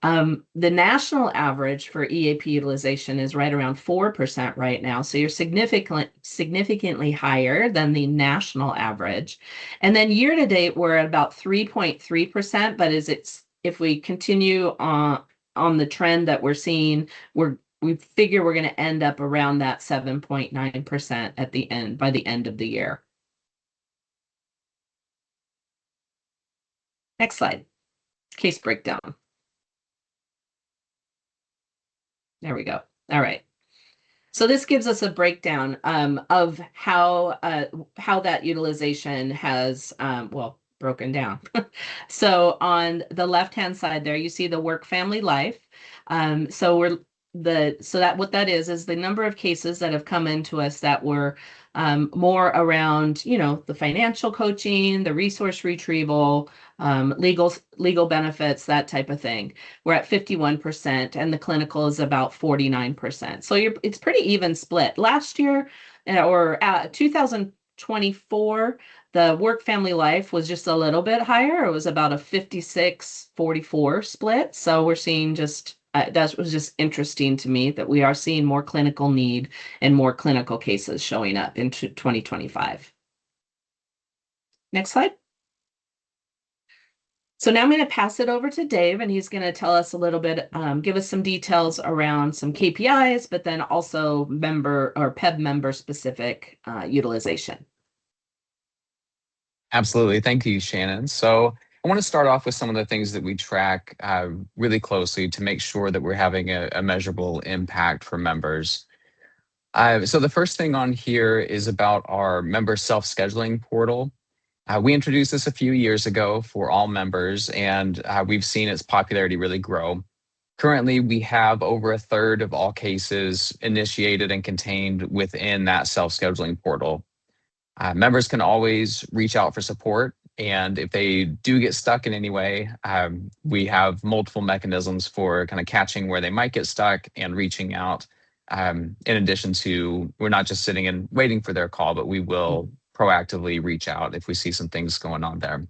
The national average for EAP utilization is right around 4% right now. So you're significantly higher than the national average. And then year to date, we're at about 3.3%. But if we continue on the trend that we're seeing, we figure we're going to end up around that 7.9% at the end, by the end of the year. Next slide. Case breakdown. There we go. All right. So this gives us a breakdown of how that utilization has broken down. So on the left-hand side there, you see the work family life. What that is the number of cases that have come into us that were more around, the financial coaching, the resource retrieval, legal benefits, that type of thing. We're at 51%, and the clinical is about 49%. So it's pretty even split. Last year, or 2024, the work family life was just a little bit higher. It was about a 56-44 split. So we're seeing that was just interesting to me that we are seeing more clinical need and more clinical cases showing up into 2025. Next slide. So now I'm going to pass it over to Dave, and he's going to tell us a little bit, give us some details around some KPIs, but then also member or PEBB member specific utilization. Absolutely. Thank you, Shannon. So I want to start off with some of the things that we track really closely to make sure that we're having a measurable impact for members. So the first thing on here is about our member self-scheduling portal. We introduced this a few years ago for all members, and we've seen its popularity really grow. Currently, we have over 1/3 of all cases initiated and contained within that self-scheduling portal. Members can always reach out for support, and if they do get stuck in any way, we have multiple mechanisms for kind of catching where they might get stuck and reaching out. In addition to, we're not just sitting and waiting for their call, but we will proactively reach out if we see some things going on there.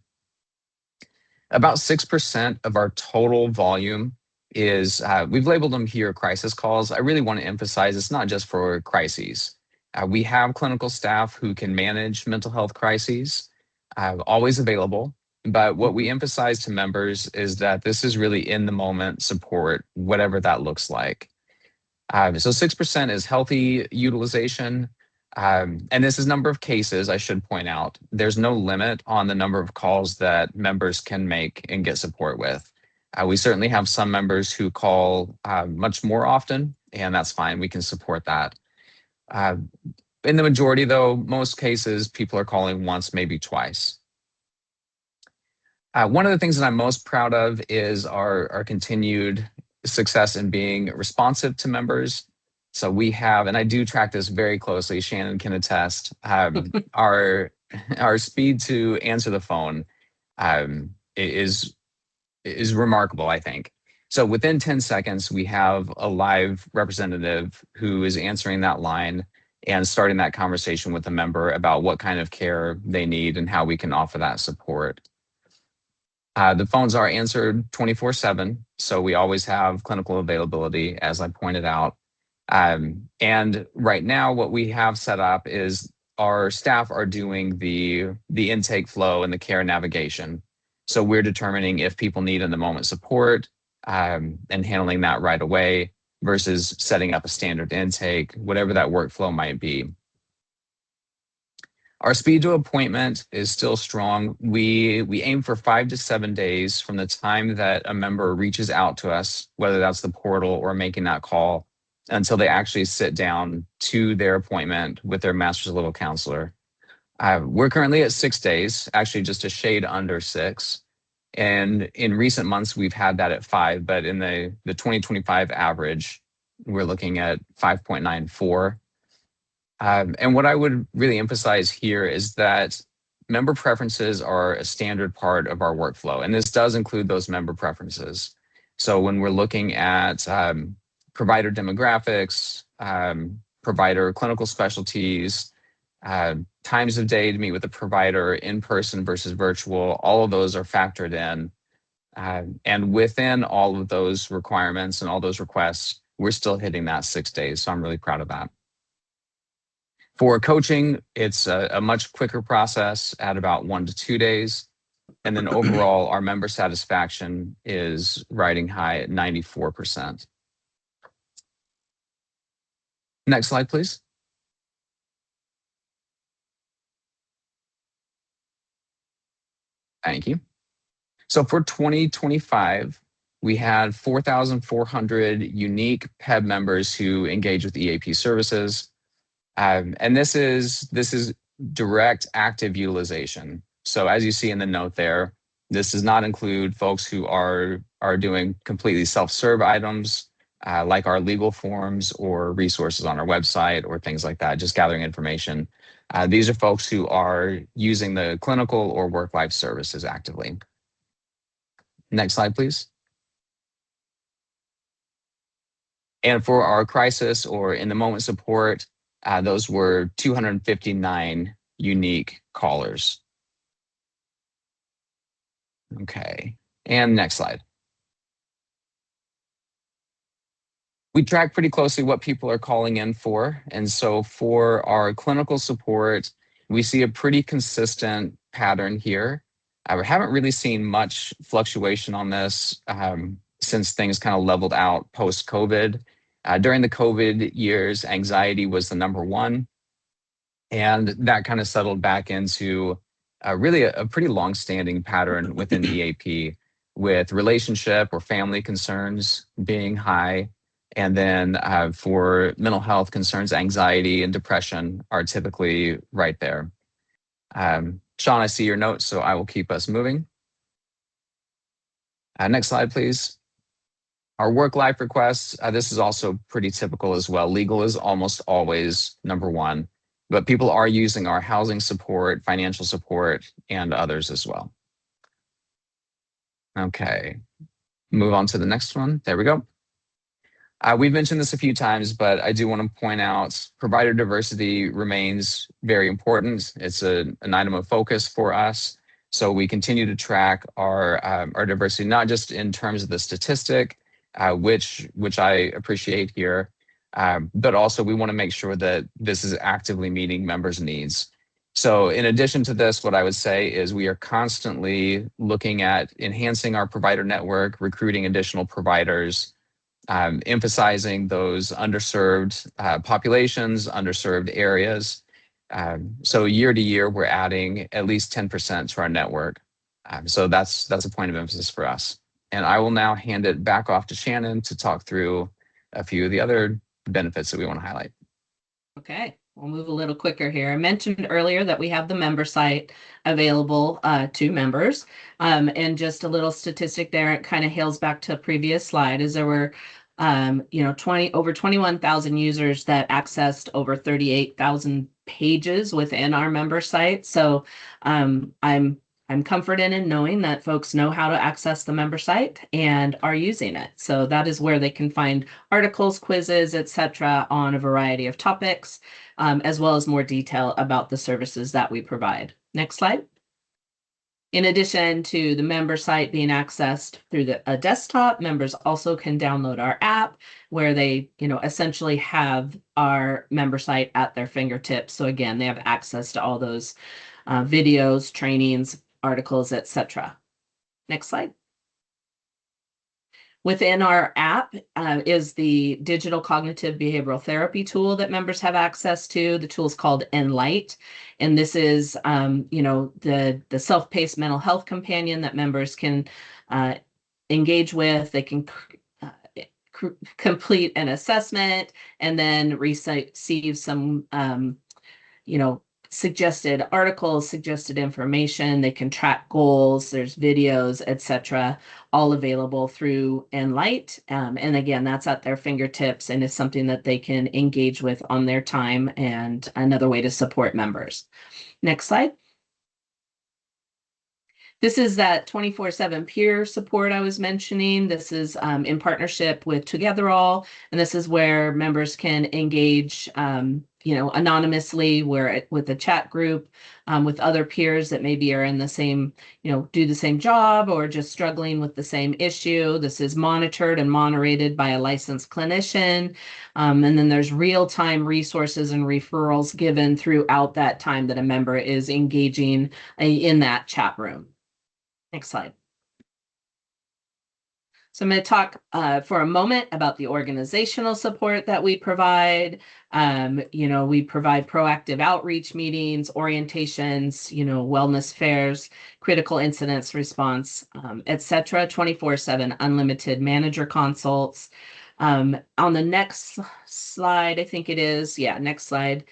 About 6% of our total volume is, we've labeled them here crisis calls. I really want to emphasize it's not just for crises. We have clinical staff who can manage mental health crises, always available. But what we emphasize to members is that this is really in the moment support, whatever that looks like. So 6% is healthy utilization. And this is number of cases, I should point out. There's no limit on the number of calls that members can make and get support with. We certainly have some members who call much more often, and that's fine. We can support that. In the majority, though, most cases, people are calling once, maybe twice. One of the things that I'm most proud of is our continued success in being responsive to members. So we have, and I do track this very closely, Shannon can attest, our speed to answer the phone is remarkable, I think. So within 10 seconds, we have a live representative who is answering that line and starting that conversation with the member about what kind of care they need and how we can offer that support. The phones are answered 24/7, so we always have clinical availability, as I pointed out. And right now, what we have set up is our staff are doing the intake flow and the care navigation. So we're determining if people need in the moment support and handling that right away versus setting up a standard intake, whatever that workflow might be. Our speed to appointment is still strong. We aim for 5 to 7 days from the time that a member reaches out to us, whether that's the portal or making that call, until they actually sit down to their appointment with their master's level counselor. We're currently at 6 days, actually just a shade under 6. And in recent months, we've had that at 5, but in the 2025 average, we're looking at 5.94. And what I would really emphasize here is that member preferences are a standard part of our workflow, and this does include those member preferences. So when we're looking at provider demographics, provider clinical specialties, times of day to meet with the provider in person versus virtual, all of those are factored in. And within all of those requirements and all those requests, we're still hitting that 6 days. So I'm really proud of that. For coaching, it's a much quicker process at about 1 to 2 days. And then overall, our member satisfaction is riding high at 94%. Next slide, please. Thank you. So for 2025, we had 4,400 unique PEB members who engage with EAP services. And this is direct active utilization. So as you see in the note there, this does not include folks who are doing completely self-serve items like our legal forms or resources on our website or things like that, just gathering information. These are folks who are using the clinical or work-life services actively. Next slide, please. And for our crisis or in the moment support, those were 259 unique callers. Okay, and next slide. We track pretty closely what people are calling in for. And so for our clinical support, we see a pretty consistent pattern here. We haven't really seen much fluctuation on this since things kind of leveled out post-COVID. During the COVID years, anxiety was the number one. And that kind of settled back into really a pretty long-standing pattern within EAP, with relationship or family concerns being high. And then for mental health concerns, anxiety and depression are typically right there. Sean, I see your notes, so I will keep us moving. Next slide, please. Our work-life requests, this is also pretty typical as well. Legal is almost always number one, but people are using our housing support, financial support, and others as well. Okay, move on to the next one. There we go. We've mentioned this a few times, but I do want to point out provider diversity remains very important. It's an item of focus for us. So we continue to track our diversity, not just in terms of the statistic, which I appreciate here, but also we want to make sure that this is actively meeting members' needs. So in addition to this, what I would say is we are constantly looking at enhancing our provider network, recruiting additional providers, emphasizing those underserved populations, underserved areas. So year to year, we're adding at least 10% to our network. So that's a point of emphasis for us. And I will now hand it back off to Shannon to talk through a few of the other benefits that we want to highlight. Okay, we'll move a little quicker here. I mentioned earlier that we have the member site available to members. And just a little statistic there, it kind of hails back to a previous slide, is there were over 21,000 users that accessed over 38,000 pages within our member site. So I'm comforted in knowing that folks know how to access the member site and are using it. So that is where they can find articles, quizzes, etc., on a variety of topics, as well as more detail about the services that we provide. Next slide. In addition to the member site being accessed through a desktop, members also can download our app where they, essentially have our member site at their fingertips. So again, they have access to all those videos, trainings, articles, etc. Next slide. Within our app is the digital cognitive behavioral therapy tool that members have access to. The tool is called Enlight, and this is, the self-paced mental health companion that members can engage with. They can complete an assessment and then receive some, suggested articles, suggested information. They can track goals, there's videos, etc., all available through Enlight. And again, that's at their fingertips and is something that they can engage with on their time and another way to support members. Next slide. This is that 24/7 peer support I was mentioning. This is in partnership with Togetherall, and this is where members can engage, anonymously, with a chat group with other peers that maybe are in the same, do the same job or just struggling with the same issue. This is monitored and moderated by a licensed clinician. And then there's real-time resources and referrals given throughout that time that a member is engaging in that chat room. Next slide. So I'm going to talk for a moment about the organizational support that we provide. We provide proactive outreach meetings, orientations, wellness fairs, critical incidents response, etc. 24/7 unlimited manager consults. On the next slide, I think it is. Yeah, next slide.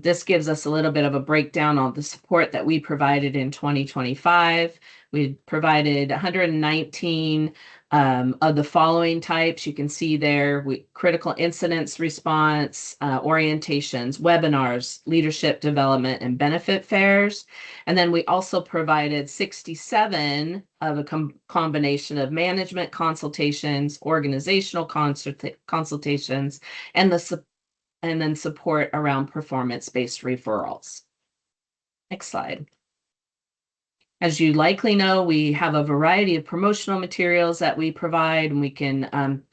This gives us a little bit of a breakdown on the support that we provided in 2025. We provided 119 of the following types. You can see there, critical incidents response, orientations, webinars, leadership development, and benefit fairs. And then we also provided 67 of a combination of management consultations, organizational consultations, and then support around performance-based referrals. Next slide. As you likely know, we have a variety of promotional materials that we provide, and we can,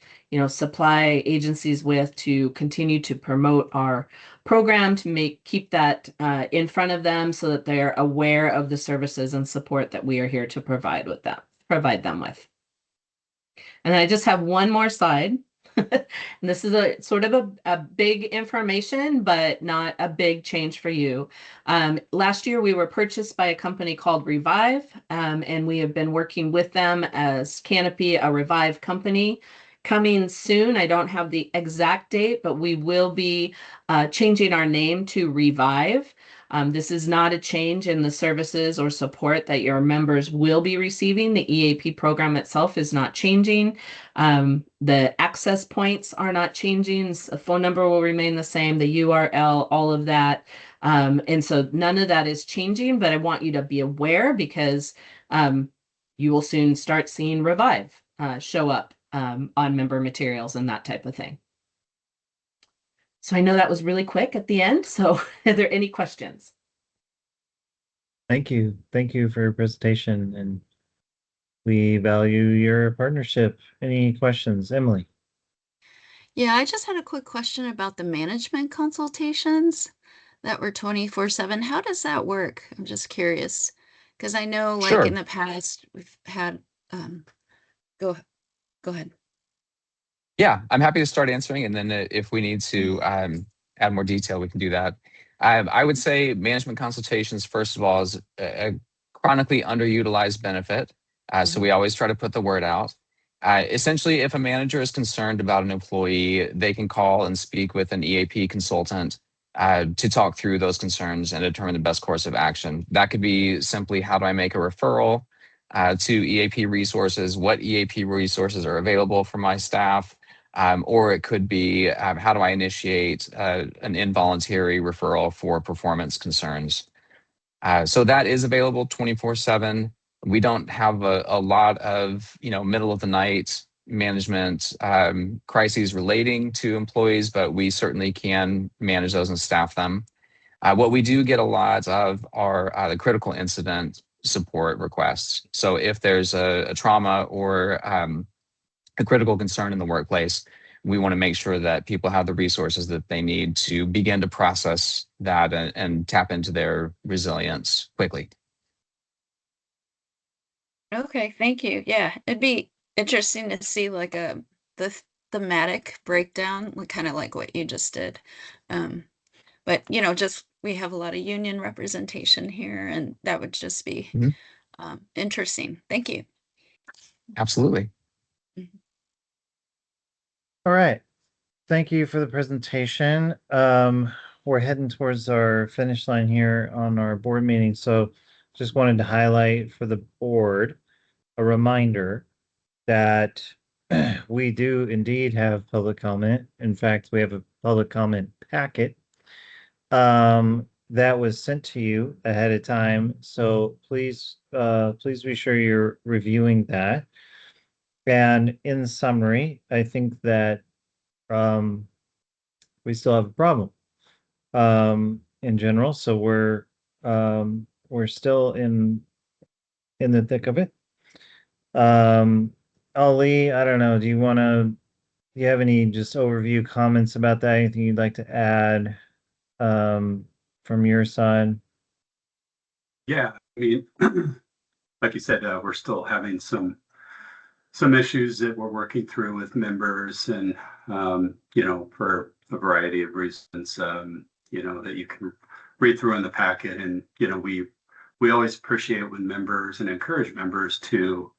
supply agencies with to continue to promote our program to keep that in front of them so that they're aware of the services and support that we are here to provide them with. And I just have one more slide. And this is a sort of a big information, but not a big change for you. Last year, we were purchased by a company called Revive, and we have been working with them as Canopy, a Revive company. Coming soon, I don't have the exact date, but we will be changing our name to Revive. This is not a change in the services or support that your members will be receiving. The EAP program itself is not changing. The access points are not changing. The phone number will remain the same, the URL, all of that. And so none of that is changing, but I want you to be aware because you will soon start seeing Revive show up on member materials and that type of thing. So I know that was really quick at the end. So are there any questions? Thank you. Thank you for your presentation, and we value your partnership. Any questions, Emily? Yeah, I just had a quick question about the management consultations. that were 24/7. How does that work? I'm just curious. Because I know like Sure. in the past we've had go go ahead. Yeah, I'm happy to start answering, and then if we need to add more detail, we can do that. I would say management consultations, first of all, is a chronically underutilized benefit. So we always try to put the word out. Essentially, if a manager is concerned about an employee, they can call and speak with an EAP consultant to talk through those concerns and determine the best course of action. That could be simply, how do I make a referral to EAP resources? What EAP resources are available for my staff? Or it could be, how do I initiate an involuntary referral for performance concerns? So that is available 24/7. We don't have a lot of, middle of the night management crises relating to employees, but we certainly can manage those and staff them. What we do get a lot of are the critical incident support requests. So if there's a trauma or a critical concern in the workplace, we want to make sure that people have the resources that they need to begin to process that and tap into their resilience quickly. Okay, thank you. Yeah, it'd be interesting to see like the thematic breakdown, like kind of like what you just did. But just we have a lot of union representation here, and that would just be interesting. Thank you. Absolutely. All right. Thank you for the presentation. We're heading towards our finish line here on our board meeting. So just wanted to highlight for the board a reminder that we do indeed have public comment. In fact, we have a public comment packet that was sent to you ahead of time. So please be sure you're reviewing that. And in summary, I think that we still have a problem in general. So we're still in the thick of it. Ali, I don't know. Do you have any just overview comments about that? Anything you'd like to add from your side? Yeah, I mean, like you said, we're still having some issues that we're working through with members, and for a variety of reasons, that you can read through in the packet. And we always appreciate when members and encourage members to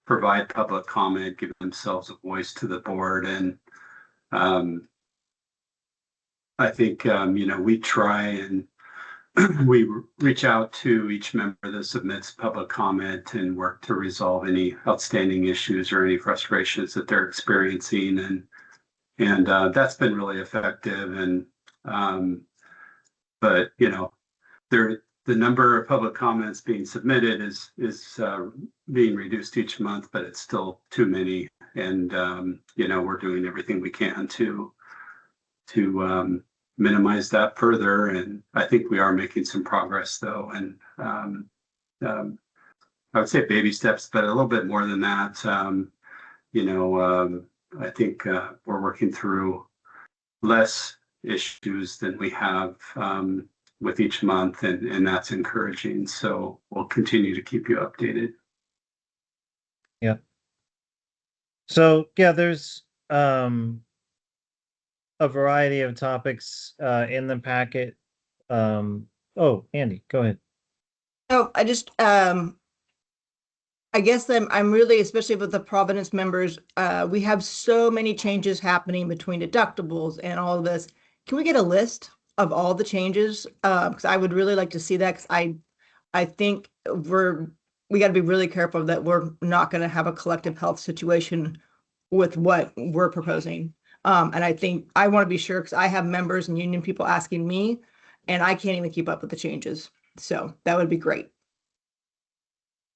provide public comment, give themselves a voice to the board. And I think we try and we reach out to each member that submits public comment and work to resolve any outstanding issues or any frustrations that they're experiencing, and that's been really effective. And but the number of public comments being submitted is being reduced each month, but it's still too many. And we're doing everything we can to minimize that further. And I think we are making some progress, though. And I would say baby steps, but a little bit more than that. I think we're working through less issues than we have with each month, and that's encouraging. So we'll continue to keep you updated. Yeah. So yeah, there's a variety of topics in the packet. Oh, Andy, go ahead. Oh, I just I guess I'm really, especially with the Providence members, we have so many changes happening between deductibles and all of this. Can we get a list of all the changes? Because I would really like to see that, because I think we got to be really careful that we're not going to have a collective health situation with what we're proposing. And I think I want to be sure, because I have members and union people asking me, and I can't even keep up with the changes. So that would be great.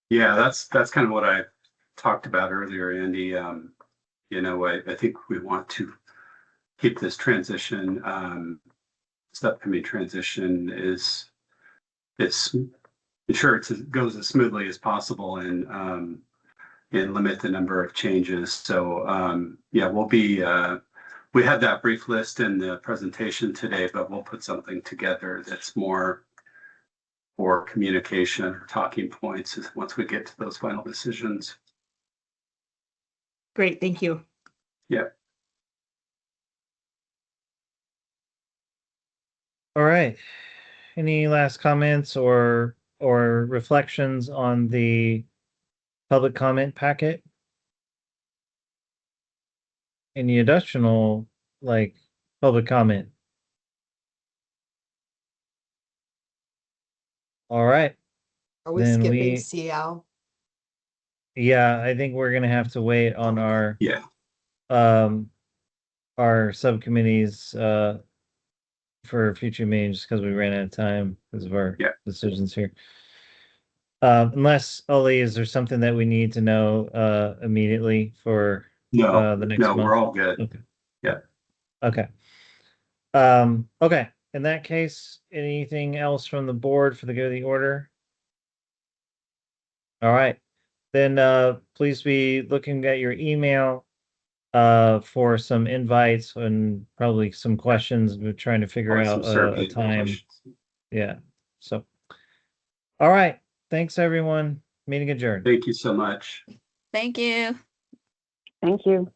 Yeah, that's kind of what I talked about earlier, Andy. I think we want to keep this transition, this upcoming transition ensure it goes as smoothly as possible, and limit the number of changes. So we'll be we had that brief list in the presentation today, but we'll put something together that's more for communication or talking points once we get to those final decisions. Great, thank you. Yeah. All right. Any last comments or reflections on the public comment packet? Any additional like public comment? All right. Are we Then skipping CL? Yeah, I think we're gonna have to wait on our Yeah. our subcommittees for future meetings because we ran out of time because of our decisions here. Unless Oli, is there something that we need to know immediately for No, the next no, month? we're all good. Okay. Yeah. Okay. Okay. In that case, anything else from the board for the good of the order? All right. Then please be looking at your email for some invites and probably some questions. We're trying to figure Or some out survey a time. invitations. Yeah. So, all right. Thanks, everyone. Meeting adjourned. Thank you so much. Thank you. Thank you.